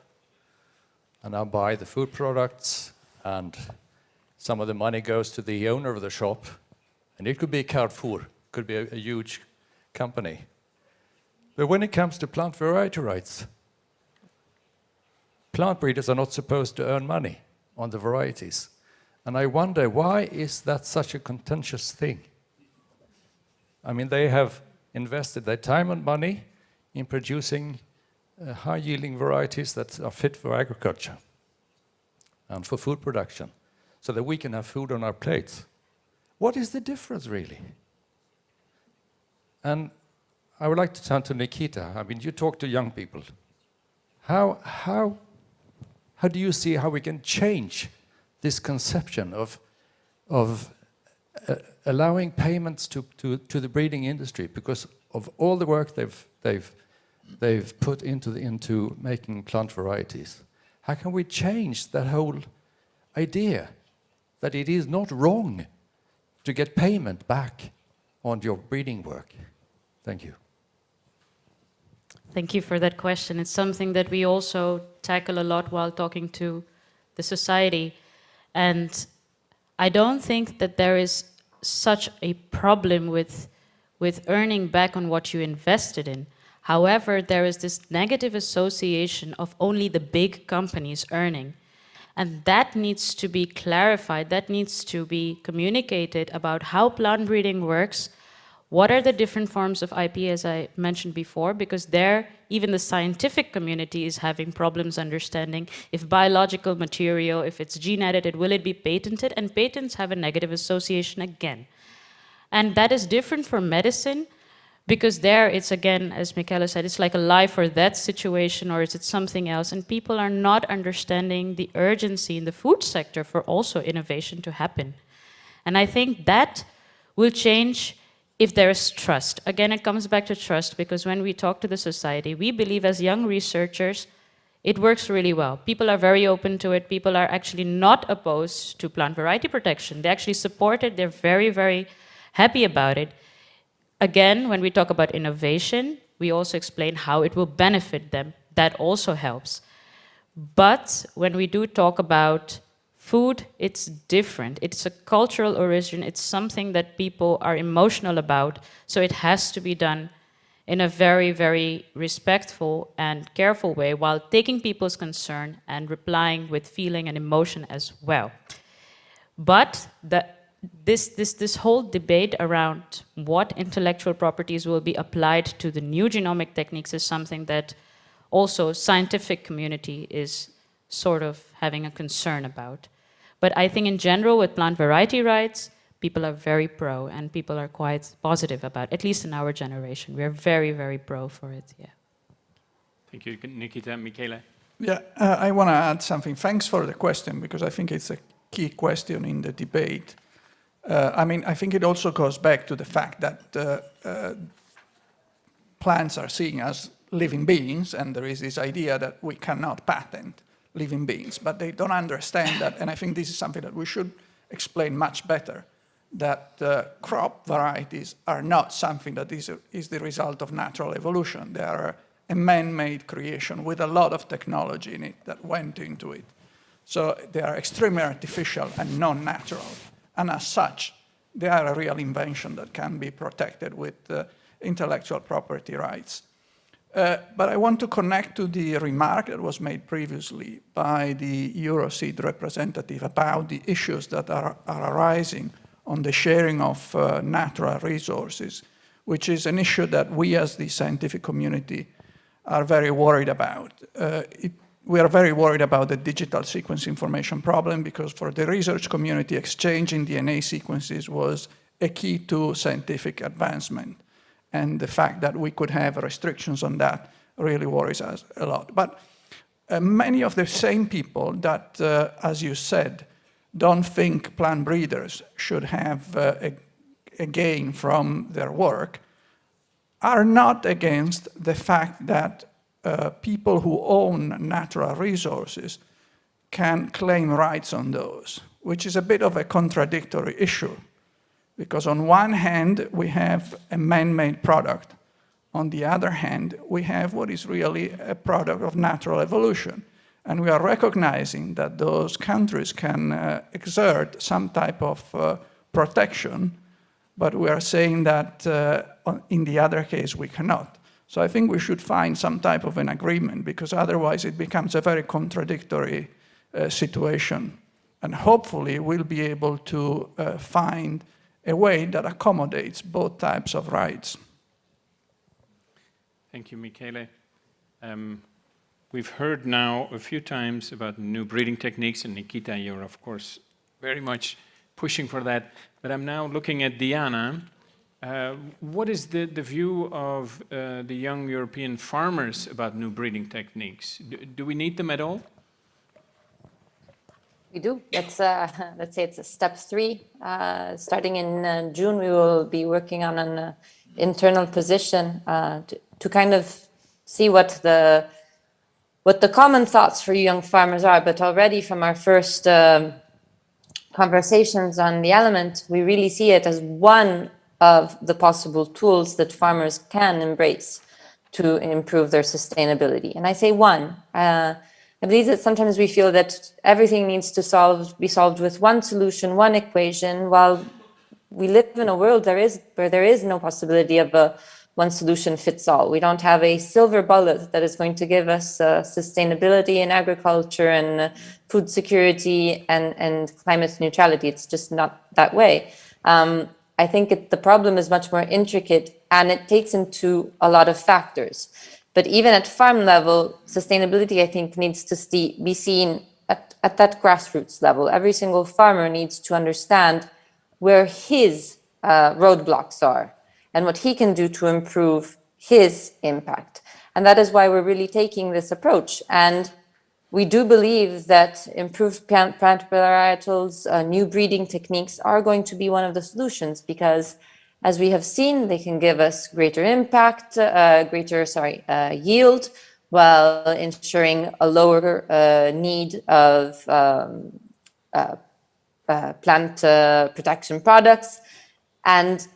and I buy the food products, and some of the money goes to the owner of the shop, and it could be Carrefour, could be a huge company. But when it comes to plant variety rights, plant breeders are not supposed to earn money on the varieties. And I wonder, why is that such a contentious thing? I mean, they have invested their time and money in producing high-yielding varieties that are fit for agriculture and for food production, so that we can have food on our plates. What is the difference, really? And I would like to turn to Nikita. I mean, you talk to young people. How do you see how we can change this conception of allowing payments to the breeding industry because of all the work they've put into making plant varieties? How can we change that whole idea that it is not wrong to get payment back on your breeding work? Thank you. Thank you for that question. It's something that we also tackle a lot while talking to the society. And I don't think that there is such a problem with earning back on what you invested in. However, there is this negative association of only the big companies earning. And that needs to be clarified, that needs to be communicated about how plant breeding works, what are the different forms of IP, as I mentioned before, because there, even the scientific community is having problems understanding if biological material, if it's gene edited, will it be patented? And patents have a negative association again. And that is different from medicine, because there it's again, as Michele said, it's like a life or death situation, or is it something else? And people are not understanding the urgency in the food sector for also innovation to happen. And I think that will change if there is trust. Again, it comes back to trust, because when we talk to the society, we believe as young researchers, it works really well. People are very open to it. People are actually not opposed to plant variety protection. They actually support it. They're very, very happy about it. Again, when we talk about innovation, we also explain how it will benefit them. That also helps. But when we do talk about food, it's different. It's a cultural origin. It's something that people are emotional about. So it has to be done in a very, very respectful and careful way, while taking people's concern and replying with feeling and emotion as well. But this whole debate around what intellectual properties will be applied to the new genomic techniques is something that also scientific community is sort of having a concern about. But I think in general with plant variety rights, people are very pro, and people are quite positive about it, at least in our generation. We're very, very pro for it, yeah. Thank you, Nikita. Michele? Yeah, I want to add something. Thanks for the question, because I think it's a key question in the debate. I think it also goes back to the fact that plants are seen as living beings, and there is this idea that we cannot patent living beings, but they don't understand that, and I think this is something that we should explain much better, that crop varieties are not something that is the result of natural evolution. They are a man-made creation with a lot of technology in it that went into it. So they are extremely artificial and non-natural. And as such, they are a real invention that can be protected with intellectual property rights. But I want to connect to the remark that was made previously by the Euroseed representative about the issues that are arising on the sharing of natural resources, which is an issue that we as the scientific community are very worried about. We are very worried about the digital sequence information problem, because for the research community, exchanging DNA sequences was a key to scientific advancement. And the fact that we could have restrictions on that really worries us a lot. But many of the same people that, as you said, don't think plant breeders should have a gain from their work, are not against the fact that people who own natural resources can claim rights on those, which is a bit of a contradictory issue. Because on one hand, we have a man-made product. On the other hand, we have what is really a product of natural evolution. And we are recognizing that those countries can exert some type of protection, but we are saying that in the other case, we cannot. So I think we should find some type of an agreement, because otherwise it becomes a very contradictory situation. And hopefully we'll be able to find a way that accommodates both types of rights. Thank you, Michele. We've heard now a few times about new breeding techniques, and Nikita, you're of course very much pushing for that. But I'm now looking at Diana. What is the view of the young European farmers about new breeding techniques? Do we need them at all? We do. Let's say it's step 3. Starting in June, we will be working on an internal position to kind of see what the common thoughts for young farmers are. But already from our first conversations on the element, we really see it as one of the possible tools that farmers can embrace to improve their sustainability. And I say one. I believe that sometimes we feel that everything needs to be solved with one solution, one equation, while we live in a world where there is no possibility of a one solution fits all. We don't have a silver bullet that is going to give us sustainability in agriculture and food security and climate neutrality. It's just not that way. I think the problem is much more intricate, and it takes into a lot of factors. But even at farm level, sustainability, I think, needs to be seen at that grassroots level. Every single farmer needs to understand where his roadblocks are and what he can do to improve his impact. And that is why we're really taking this approach. And we do believe that improved plant varietals, new breeding techniques are going to be one of the solutions, because as we have seen, they can give us greater impact, yield, while ensuring a lower need of plant protection products. And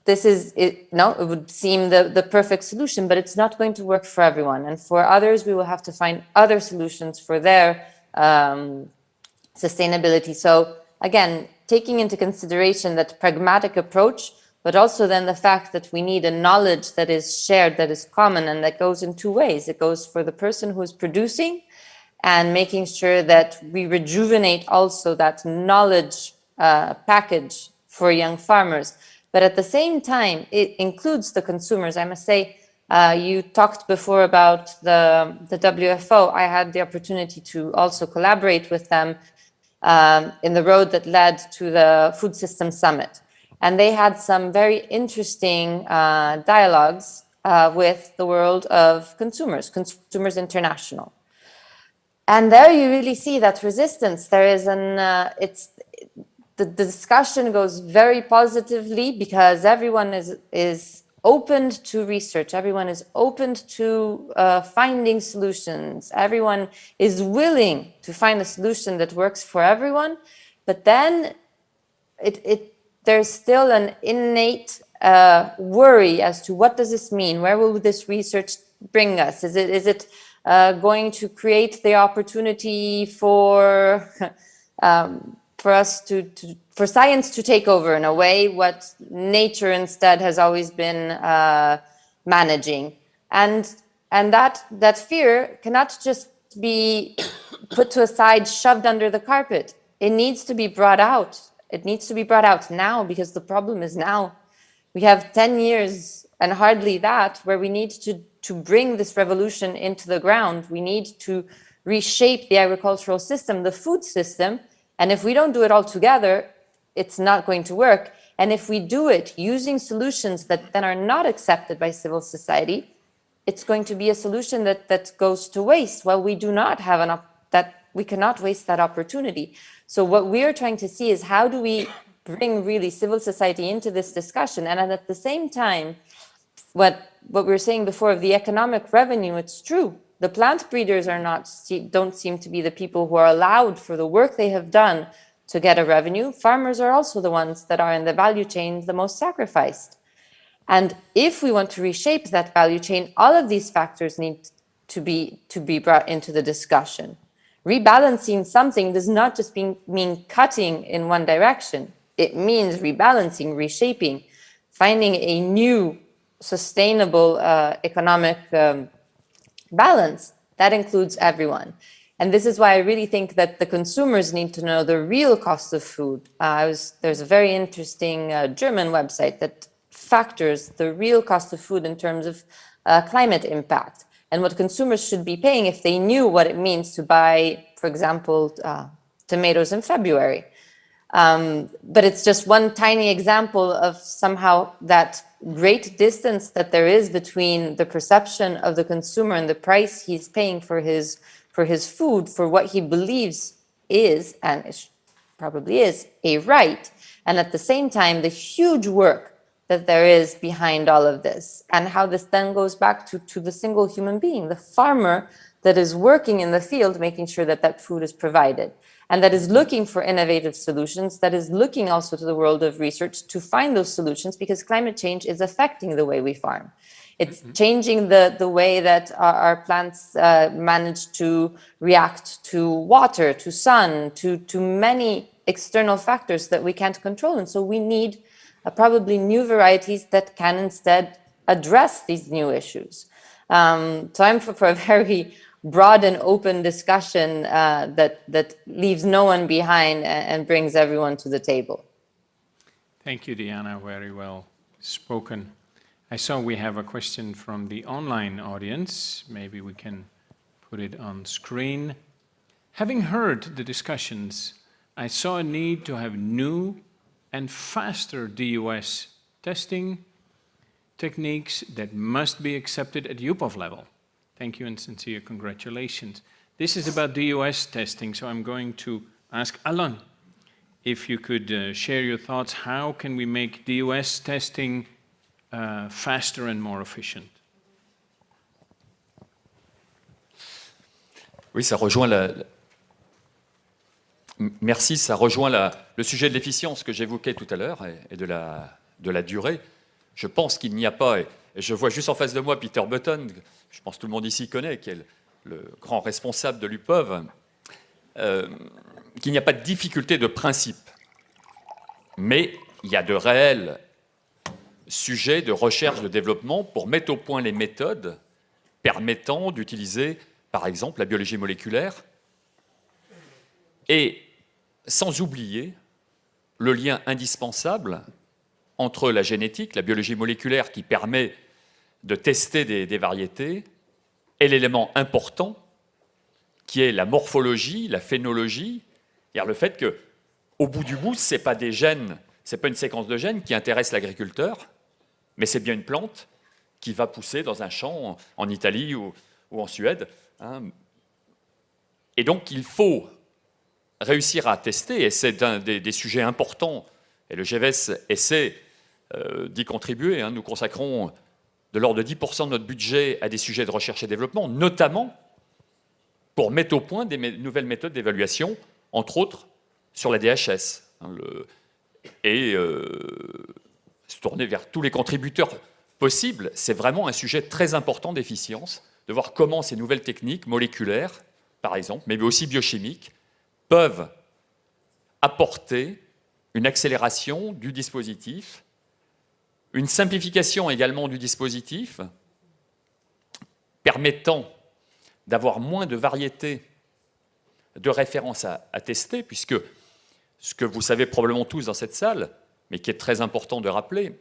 this is, it would seem the perfect solution, but it's not going to work for everyone. And for others, we will have to find other solutions for their sustainability. So again, taking into consideration that pragmatic approach, but also then the fact that we need a knowledge that is shared, that is common, and that goes in two ways. It goes for the person who is producing, and making sure that we rejuvenate also that knowledge package for young farmers. But at the same time, it includes the consumers. I must say, you talked before about the WFO. I had the opportunity to also collaborate with them in the road that led to the Food System Summit. And they had some very interesting dialogues with the world of Consumers International. And there you really see that resistance. There is the discussion goes very positively, because everyone is open to research. Everyone is open to finding solutions. Everyone is willing to find a solution that works for everyone. But then there's still an innate worry as to what does this mean? Where will this research bring us? Is it going to create the opportunity for us for science to take over in a way what nature instead has always been managing? And that fear cannot just be put to a side, shoved under the carpet. It needs to be brought out. It needs to be brought out now, because the problem is now. We have 10 years and hardly that, where we need to bring this revolution into the ground. We need to reshape the agricultural system, the food system. And if we don't do it all together, it's not going to work. And if we do it using solutions that then are not accepted by civil society, it's going to be a solution that goes to waste. Well, we do not have we cannot waste that opportunity. So what we're trying to see is, how do we bring really civil society into this discussion? And at the same time, what we were saying before of the economic revenue, it's true. The plant breeders don't seem to be the people who are allowed, for the work they have done, to get a revenue. Farmers are also the ones that are in the value chain the most sacrificed. And if we want to reshape that value chain, all of these factors need to be brought into the discussion. Rebalancing something does not just mean cutting in one direction. It means rebalancing, reshaping, finding a new sustainable economic balance that includes everyone. And this is why I really think that the consumers need to know the real cost of food. There's a very interesting German website that factors the real cost of food in terms of climate impact, and what consumers should be paying if they knew what it means to buy, for example, tomatoes in February. But it's just one tiny example of somehow that great distance that there is between the perception of the consumer and the price he's paying for his food, for what he believes is, and it probably is, a right, and at the same time the huge work that there is behind all of this, and how this then goes back to the single human being, the farmer that is working in the field, making sure that that food is provided, and that is looking for innovative solutions, that is looking also to the world of research to find those solutions, because climate change is affecting the way we farm. It's changing the way that our plants manage to react to water, to sun, to many external factors that we can't control. And so we need probably new varieties that can instead address these new issues. So I'm for a very broad and open discussion that leaves no one behind and brings everyone to the table. Thank you, Diana. Very well spoken. I saw we have a question from the online audience. Maybe we can put it on screen. Having heard the discussions, I saw a need to have new and faster DUS testing techniques that must be accepted at UPOV level. Thank you and sincere congratulations. This is about DUS testing, so I'm going to ask Alain if you could share your thoughts. How can we make DUS testing faster and more efficient? Oui, ça rejoint Merci, ça rejoint le sujet de l'efficience que j'évoquais tout à l'heure et de la durée. Je pense qu'il n'y a pas, et je vois juste en face de moi Peter Button, je pense que tout le monde ici connaît, qui est le grand responsable de l'UPOV, qu'il n'y a pas de difficulté de principe. Mais il y a de réels sujets de recherche, de développement pour mettre au point les méthodes permettant d'utiliser, par exemple, la biologie moléculaire, et sans oublier le lien indispensable entre la génétique, la biologie moléculaire qui permet de tester des variétés, et l'élément important qui est la morphologie, la phénologie, c'est-à-dire le fait qu'au bout du bout, ce n'est pas des gènes, ce n'est pas une séquence de gènes qui intéresse l'agriculteur, mais c'est bien une plante qui va pousser dans un champ en Italie ou en Suède. Hein. Et donc, il faut réussir à tester, et c'est un des sujets importants, et le GEVES essaie d'y contribuer. Hein. Nous consacrons de l'ordre de 10% de notre budget à des sujets de recherche et développement, notamment pour mettre au point des nouvelles méthodes d'évaluation, entre autres sur la DHS, hein, et se tourner vers tous les contributeurs possibles. C'est vraiment un sujet très important d'efficience, de voir comment ces nouvelles techniques moléculaires, par exemple, mais aussi biochimiques, peuvent apporter une accélération du dispositif, une simplification également du dispositif, permettant d'avoir moins de variétés de références à tester, puisque ce que vous savez probablement tous dans cette salle, mais qui est très important de rappeler,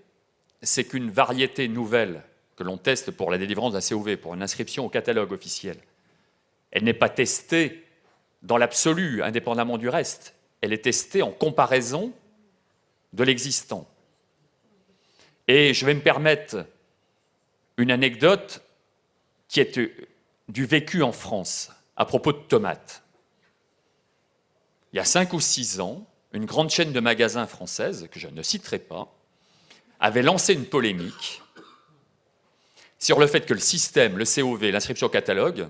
c'est qu'une variété nouvelle que l'on teste pour la délivrance d'un COV, pour une inscription au catalogue officiel, elle n'est pas testée dans l'absolu, indépendamment du reste. Elle est testée en comparaison de l'existant. Et je vais me permettre une anecdote qui est du vécu en France à propos de tomates. Il y a 5 ou 6 ans, une grande chaîne de magasins française, que je ne citerai pas, avait lancé une polémique sur le fait que le système, le COV, l'inscription au catalogue,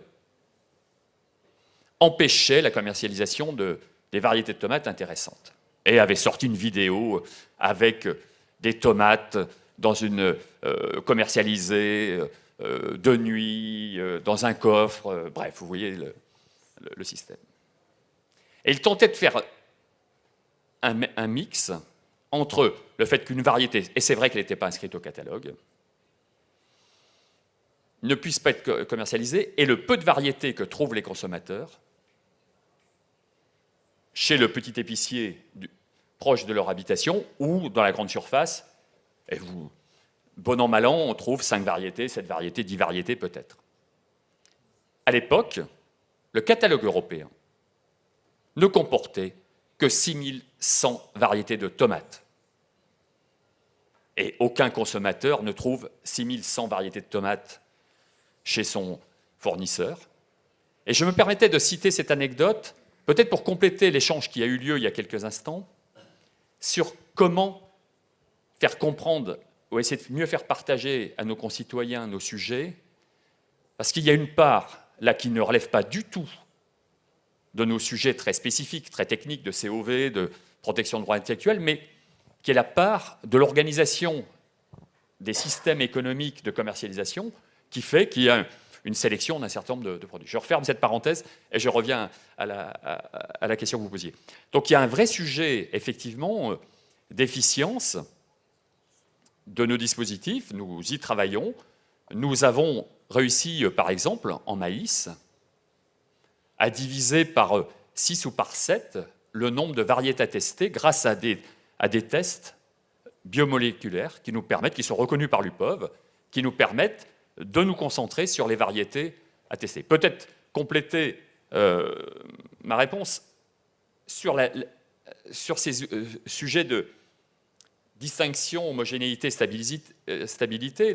empêchait la commercialisation des variétés de tomates intéressantes. Et avait sorti une vidéo avec des tomates dans une commercialisée de nuit, dans un coffre, bref, vous voyez le système. Et il tentait de faire un mix entre le fait qu'une variété, et c'est vrai qu'elle n'était pas inscrite au catalogue, ne puisse pas être commercialisée, et le peu de variétés que trouvent les consommateurs chez le petit épicier proche de leur habitation ou dans la grande surface, et vous, bon an, mal an, on trouve 5 variétés, 7 variétés, 10 variétés peut-être. À l'époque, le catalogue européen ne comportait que 6100 variétés de tomates. Et aucun consommateur ne trouve 6100 variétés de tomates chez son fournisseur. Et je me permettais de citer cette anecdote, peut-être pour compléter l'échange qui a eu lieu il y a quelques instants, sur comment faire comprendre ou essayer de mieux faire partager à nos concitoyens nos sujets, parce qu'il y a une part là qui ne relève pas du tout de nos sujets très spécifiques, très techniques, de COV, de protection de droits intellectuels, mais qui est la part de l'organisation des systèmes économiques de commercialisation qui fait qu'il y a une sélection d'un certain nombre de produits. Je referme cette parenthèse et je reviens à la question que vous posiez. Donc il y a un vrai sujet, effectivement, d'efficience de nos dispositifs, nous y travaillons. Nous avons réussi, par exemple, en maïs, à diviser par 6 ou par 7 le nombre de variétés à tester grâce à des tests biomoléculaires qui nous permettent, qui sont reconnus par l'UPOV, qui nous permettent de nous concentrer sur les variétés à tester. Peut-être compléter ma réponse sur ces sujets de distinction, homogénéité, stabilité,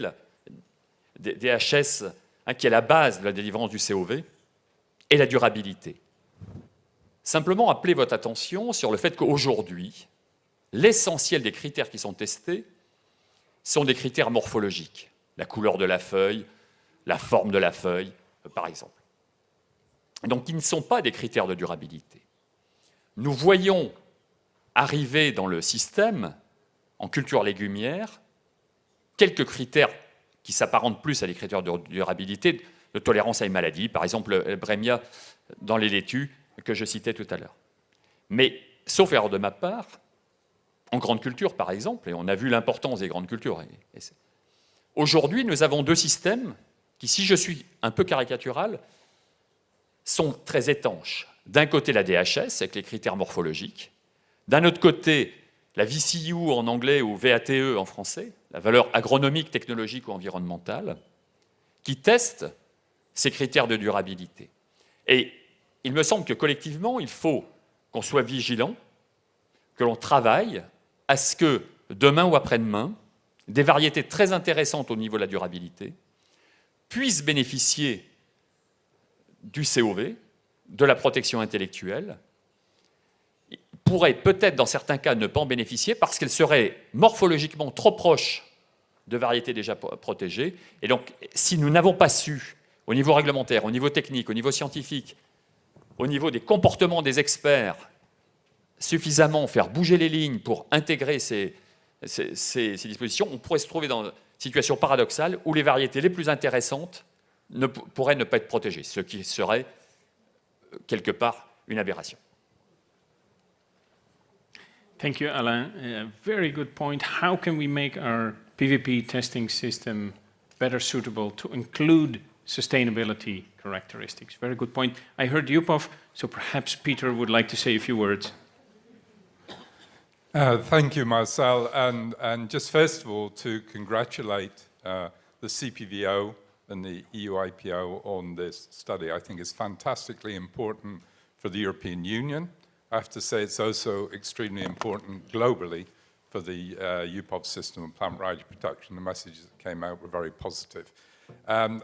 DHS, qui est la base de la délivrance du COV, et la durabilité. Simplement appeler votre attention sur le fait qu'aujourd'hui, l'essentiel des critères qui sont testés sont des critères morphologiques. La couleur de la feuille, la forme de la feuille, par exemple. Donc, ils ne sont pas des critères de durabilité. Nous voyons arriver dans le système, en culture légumière, quelques critères qui s'apparentent plus à des critères de durabilité, de tolérance à une maladie, par exemple le Bremia dans les laitues que je citais tout à l'heure. Mais, sauf erreur de ma part, en grande culture par exemple, et on a vu l'importance des grandes cultures, aujourd'hui nous avons deux systèmes qui, si je suis un peu caricatural, sont très étanches. D'un côté la DHS avec les critères morphologiques, d'un autre côté la VCU en anglais ou VATE en français, la valeur agronomique, technologique ou environnementale, qui testent ces critères de durabilité. Et il me semble que collectivement, il faut qu'on soit vigilant, que l'on travaille à ce que demain ou après-demain, des variétés très intéressantes au niveau de la durabilité puissent bénéficier du COV, de la protection intellectuelle, pourraient peut-être dans certains cas ne pas en bénéficier parce qu'elles seraient morphologiquement trop proches de variétés déjà protégées. Et donc, si nous n'avons pas su, au niveau réglementaire, au niveau technique, au niveau scientifique, au niveau des comportements des experts, suffisamment faire bouger les lignes pour intégrer ces dispositions, on pourrait se trouver dans une situation paradoxale où les variétés les plus intéressantes pourraient ne pas être protégées, ce qui serait quelque part une aberration. Thank you, Alain. Very good point. How can we make our PVP testing system better suitable to include sustainability characteristics? Very good point. I heard Yupov, so perhaps Peter would like to say a few words. Thank you, Marcel. And just first of all, to congratulate the CPVO and the EU IPO on this study. I think it's fantastically important for the European Union. I have to say it's also extremely important globally for the UPOV system and plant variety protection. The messages that came out were very positive. And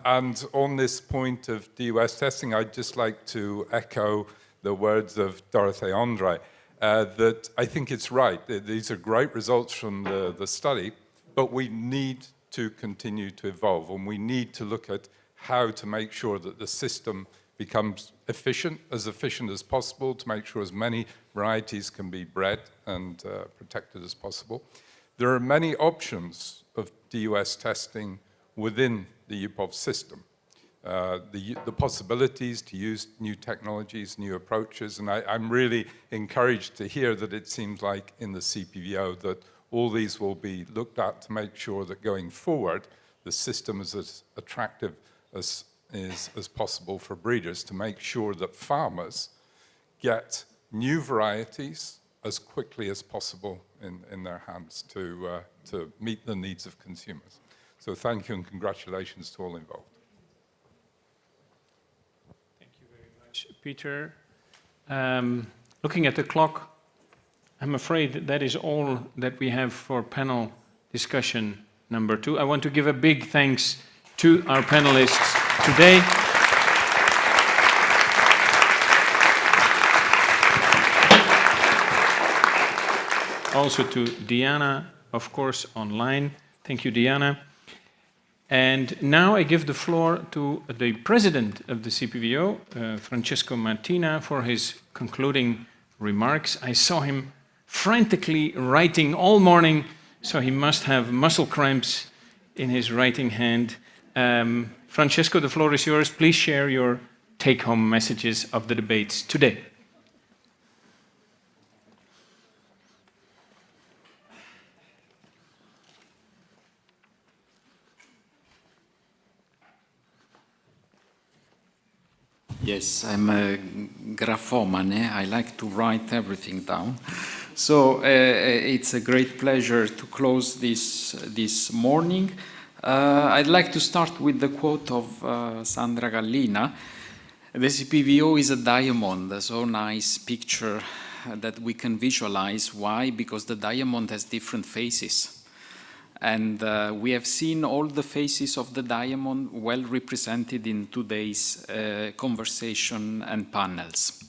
on this point of DUS testing, I'd just like to echo the words of Dorothée André, that I think it's right. These are great results from the study, but we need to continue to evolve, and we need to look at how to make sure that the system becomes efficient as possible, to make sure as many varieties can be bred and protected as possible. There are many options of DUS testing within the UPOV system. The possibilities to use new technologies, new approaches, and I'm really encouraged to hear that it seems like in the CPVO that all these will be looked at to make sure that going forward, the system is as attractive as possible for breeders, to make sure that farmers get new varieties as quickly as possible in their hands to meet the needs of consumers. So thank you and congratulations to all involved. Thank you very much, Peter. Looking at the clock, I'm afraid that is all that we have for panel discussion number 2. I want to give a big thanks to our panelists today. Also to Diana, of course, online. Thank you, Diana. And now I give the floor to the president of the CPVO, Francesco Martina, for his concluding remarks. I saw him frantically writing all morning, so he must have muscle cramps in his writing hand. Francesco, the floor is yours. Please share your take-home messages of the debates today. Yes, I'm a graphomane. I like to write everything down. So it's a great pleasure to close this morning. I'd like to start with the quote of Sandra Gallina. The CPVO is a diamond, a so nice picture that we can visualize. Why? Because the diamond has different faces. And we have seen all the faces of the diamond well represented in today's conversation and panels.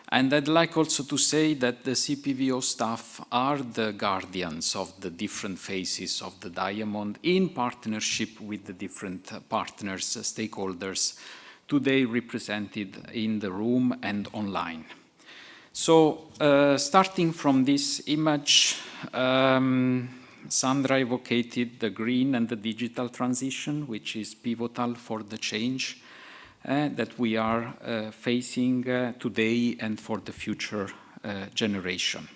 And I'd like also to say that the CPVO staff are the guardians of the different faces of the diamond in partnership with the different partners, stakeholders, today represented in the room and online. So starting from this image, Sandra evocated the green and the digital transition, which is pivotal for the change that we are facing today and for the future generation,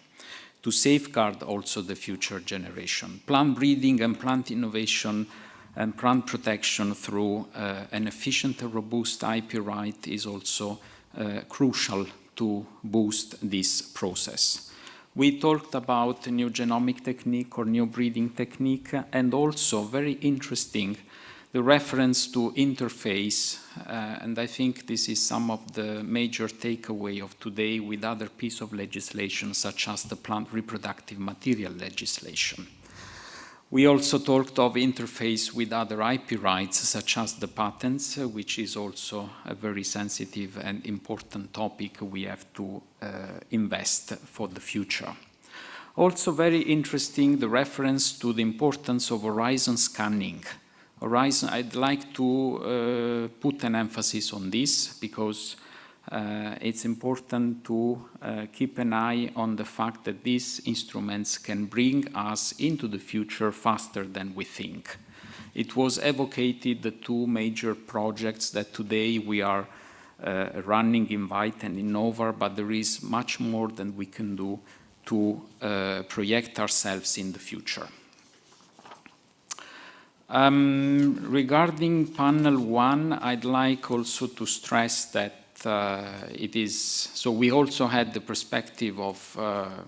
to safeguard also the future generation. Plant breeding and plant innovation and plant protection through an efficient and robust IP right is also crucial to boost this process. We talked about new genomic technique or new breeding technique, and also very interesting, the reference to interface, and I think this is some of the major takeaway of today with other piece of legislation, such as the plant reproductive material legislation. We also talked of interface with other IP rights, such as the patents, which is also a very sensitive and important topic we have to invest for the future. Also very interesting, the reference to the importance of horizon scanning. Horizon, I'd like to put an emphasis on this because it's important to keep an eye on the fact that these instruments can bring us into the future faster than we think. It was evocated the two major projects that today we are running in Vite and Innova, but there is much more than we can do to project ourselves in the future. Regarding panel one, I'd like also to stress that it is, so we also had the perspective of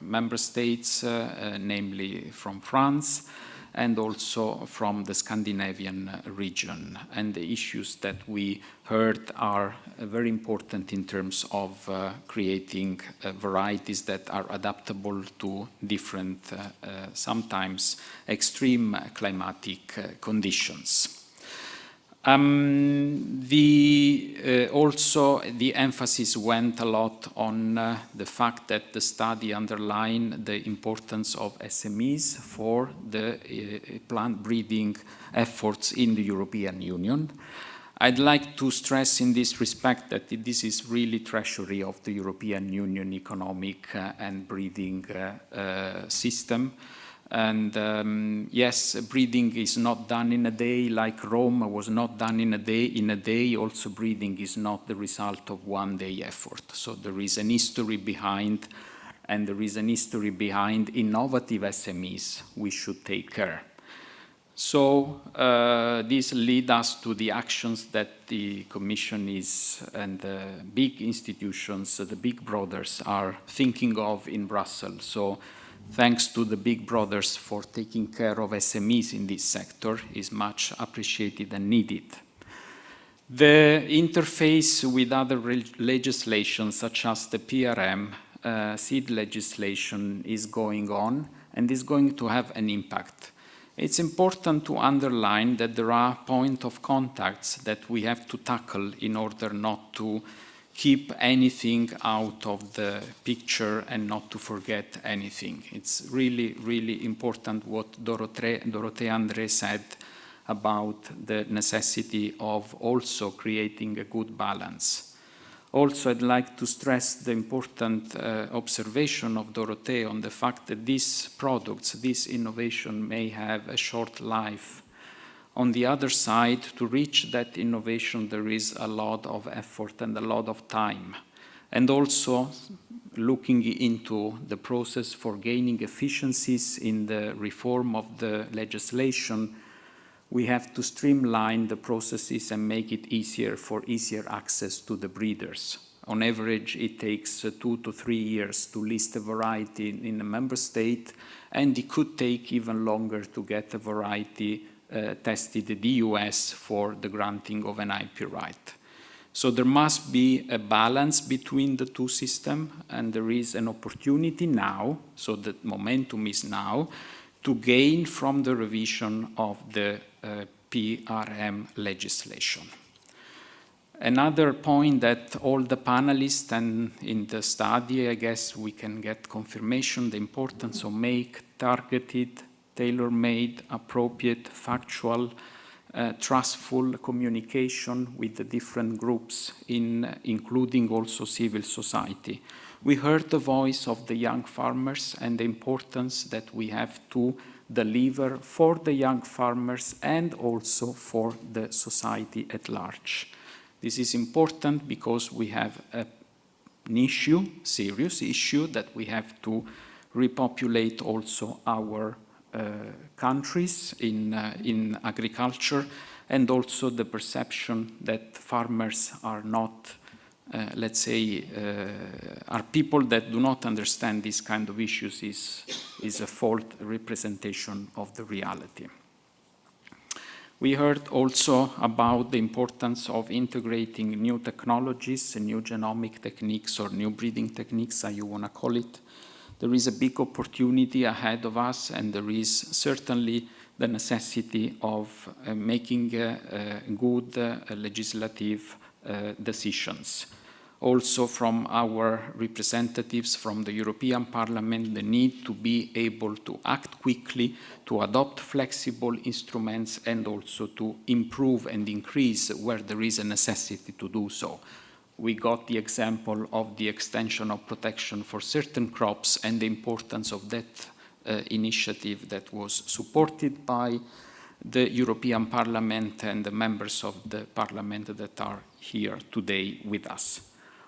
member states, namely from France, and also from the Scandinavian region. And the issues that we heard are very important in terms of creating varieties that are adaptable to different, sometimes extreme climatic conditions. Also, the emphasis went a lot on the fact that the study underlined the importance of SMEs for the plant breeding efforts in the European Union. I'd like to stress in this respect that this is really treasury of the European Union economic and breeding system. And yes, breeding is not done in a day, like Rome was not done in a day. Also, breeding is not the result of one-day effort. So there is an history behind, and there is an history behind innovative SMEs we should take care. So this leads us to the actions that the Commission is, and the big institutions, the big brothers, are thinking of in Brussels. So thanks to the big brothers for taking care of SMEs in this sector is much appreciated and needed. The interface with other legislation, such as the PRM, seed legislation, is going on and is going to have an impact. It's important to underline that there are points of contacts that we have to tackle in order not to keep anything out of the picture and not to forget anything. It's really, really important what Dorothée André said about the necessity of also creating a good balance. Also, I'd like to stress the important observation of Dorothée on the fact that these products, this innovation may have a short life. On the other side, to reach that innovation, there is a lot of effort and a lot of time. And also, looking into the process for gaining efficiencies in the reform of the legislation, we have to streamline the processes and make it easier access to the breeders. On average, it takes 2 to 3 years to list a variety in a member state, and it could take even longer to get a variety tested in the US for the granting of an IP right. So there must be a balance between the two systems, and there is an opportunity now, so the momentum is now, to gain from the revision of the PRM legislation. Another point that all the panelists and in the study, I guess we can get confirmation, the importance of make targeted, tailor-made, appropriate, factual, trustful communication with the different groups, including also civil society. We heard the voice of the young farmers and the importance that we have to deliver for the young farmers and also for the society at large. This is important because we have an issue, serious issue, that we have to repopulate also our countries in agriculture, and also the perception that farmers are not, let's say, are people that do not understand these kind of issues is a false representation of the reality. We heard also about the importance of integrating new technologies, new genomic techniques or new breeding techniques, how you want to call it. There is a big opportunity ahead of us, and there is certainly the necessity of making good legislative decisions. Also from our representatives from the European Parliament, the need to be able to act quickly, to adopt flexible instruments, and also to improve and increase where there is a necessity to do so. We got the example of the extension of protection for certain crops and the importance of that initiative that was supported by the European Parliament and the members of the Parliament that are here today with us.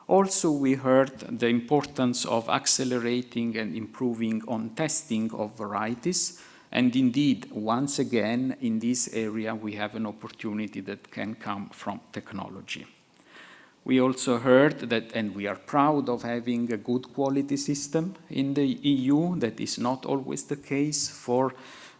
Also, we heard the importance of accelerating and improving on testing of varieties. And indeed, once again, in this area, we have an opportunity that can come from technology. We also heard that, and we are proud of having a good quality system in the EU. That is not always the case for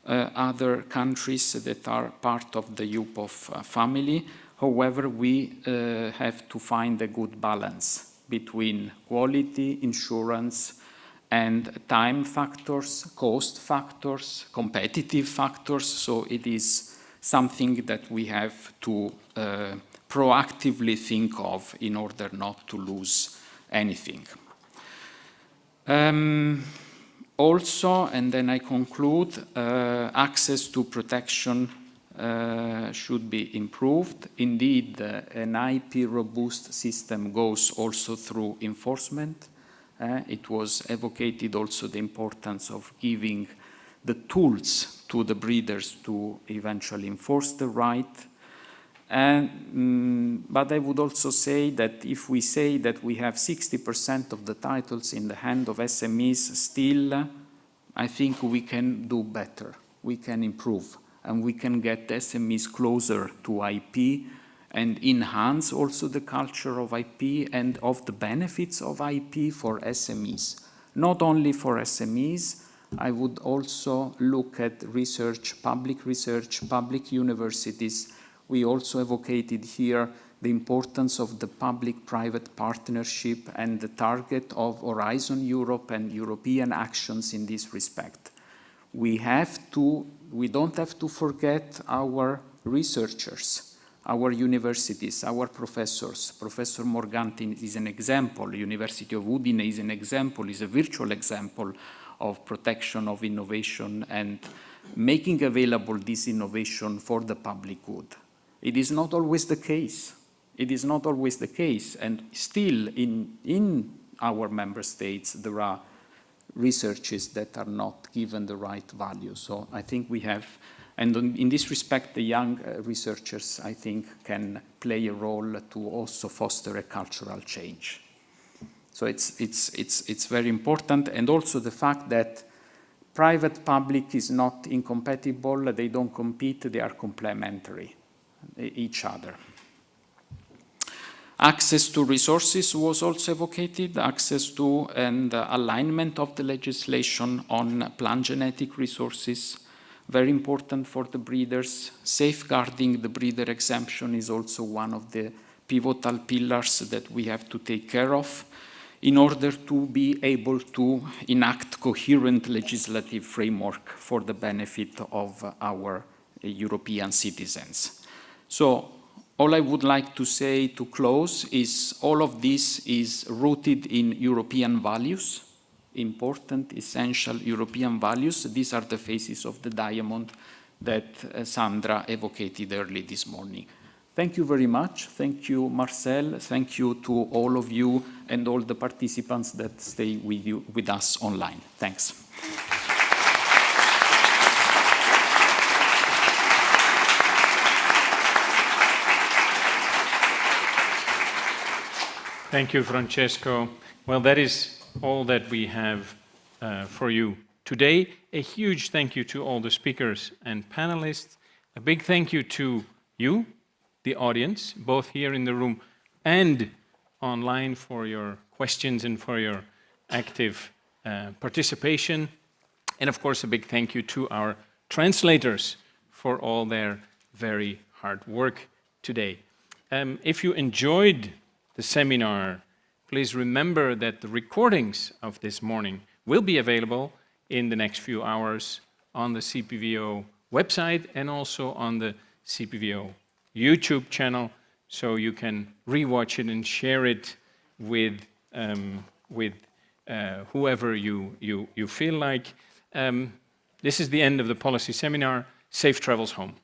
other countries that are part of the UPOF family. However, we have to find a good balance between quality, insurance, and time factors, cost factors, competitive factors. So it is something that we have to proactively think of in order not to lose anything. Also, and then I conclude, access to protection should be improved. Indeed, an IP robust system goes also through enforcement. It was advocated also the importance of giving the tools to the breeders to eventually enforce the right. But I would also say that if we say that we have 60% of the titles in the hand of SMEs, still, I think we can do better. We can improve, and we can get SMEs closer to IP and enhance also the culture of IP and of the benefits of IP for SMEs. Not only for SMEs, I would also look at research, public universities. We also advocated here the importance of the public-private partnership and the target of Horizon Europe and European actions in this respect. We don't have to forget our researchers, our universities, our professors. Professor Morganti is an example. University of Udine is an example, is a virtual example of protection of innovation and making available this innovation for the public good. It is not always the case. It is not always the case. And still in our member states, there are researches that are not given the right value. So I think we have, and in this respect, the young researchers, I think, can play a role to also foster a cultural change. So it's very important. And also the fact that Private-public is not incompatible, they don't compete, they are complementary, each other. Access to resources was also advocated, access to and alignment of the legislation on plant genetic resources, very important for the breeders. Safeguarding the breeder exemption is also one of the pivotal pillars that we have to take care of in order to be able to enact coherent legislative framework for the benefit of our European citizens. So, all I would like to say to close is all of this is rooted in European values, important, essential European values. These are the faces of the diamond that Sandra advocated early this morning. Thank you very much. Thank you, Marcel. Thank you to all of you and all the participants that stay with us online. Thanks. Thank you, Francesco. Well, that is all that we have for you today. A huge thank you to all the speakers and panelists. A big thank you to you, the audience, both here in the room and online, for your questions and for your active participation. And of course, a big thank you to our translators for all their very hard work today. If you enjoyed the seminar, please remember that the recordings of this morning will be available in the next few hours on the CPVO website and also on the CPVO YouTube channel, so you can rewatch it and share it with whoever you feel like. This is the end of the policy seminar. Safe travels home.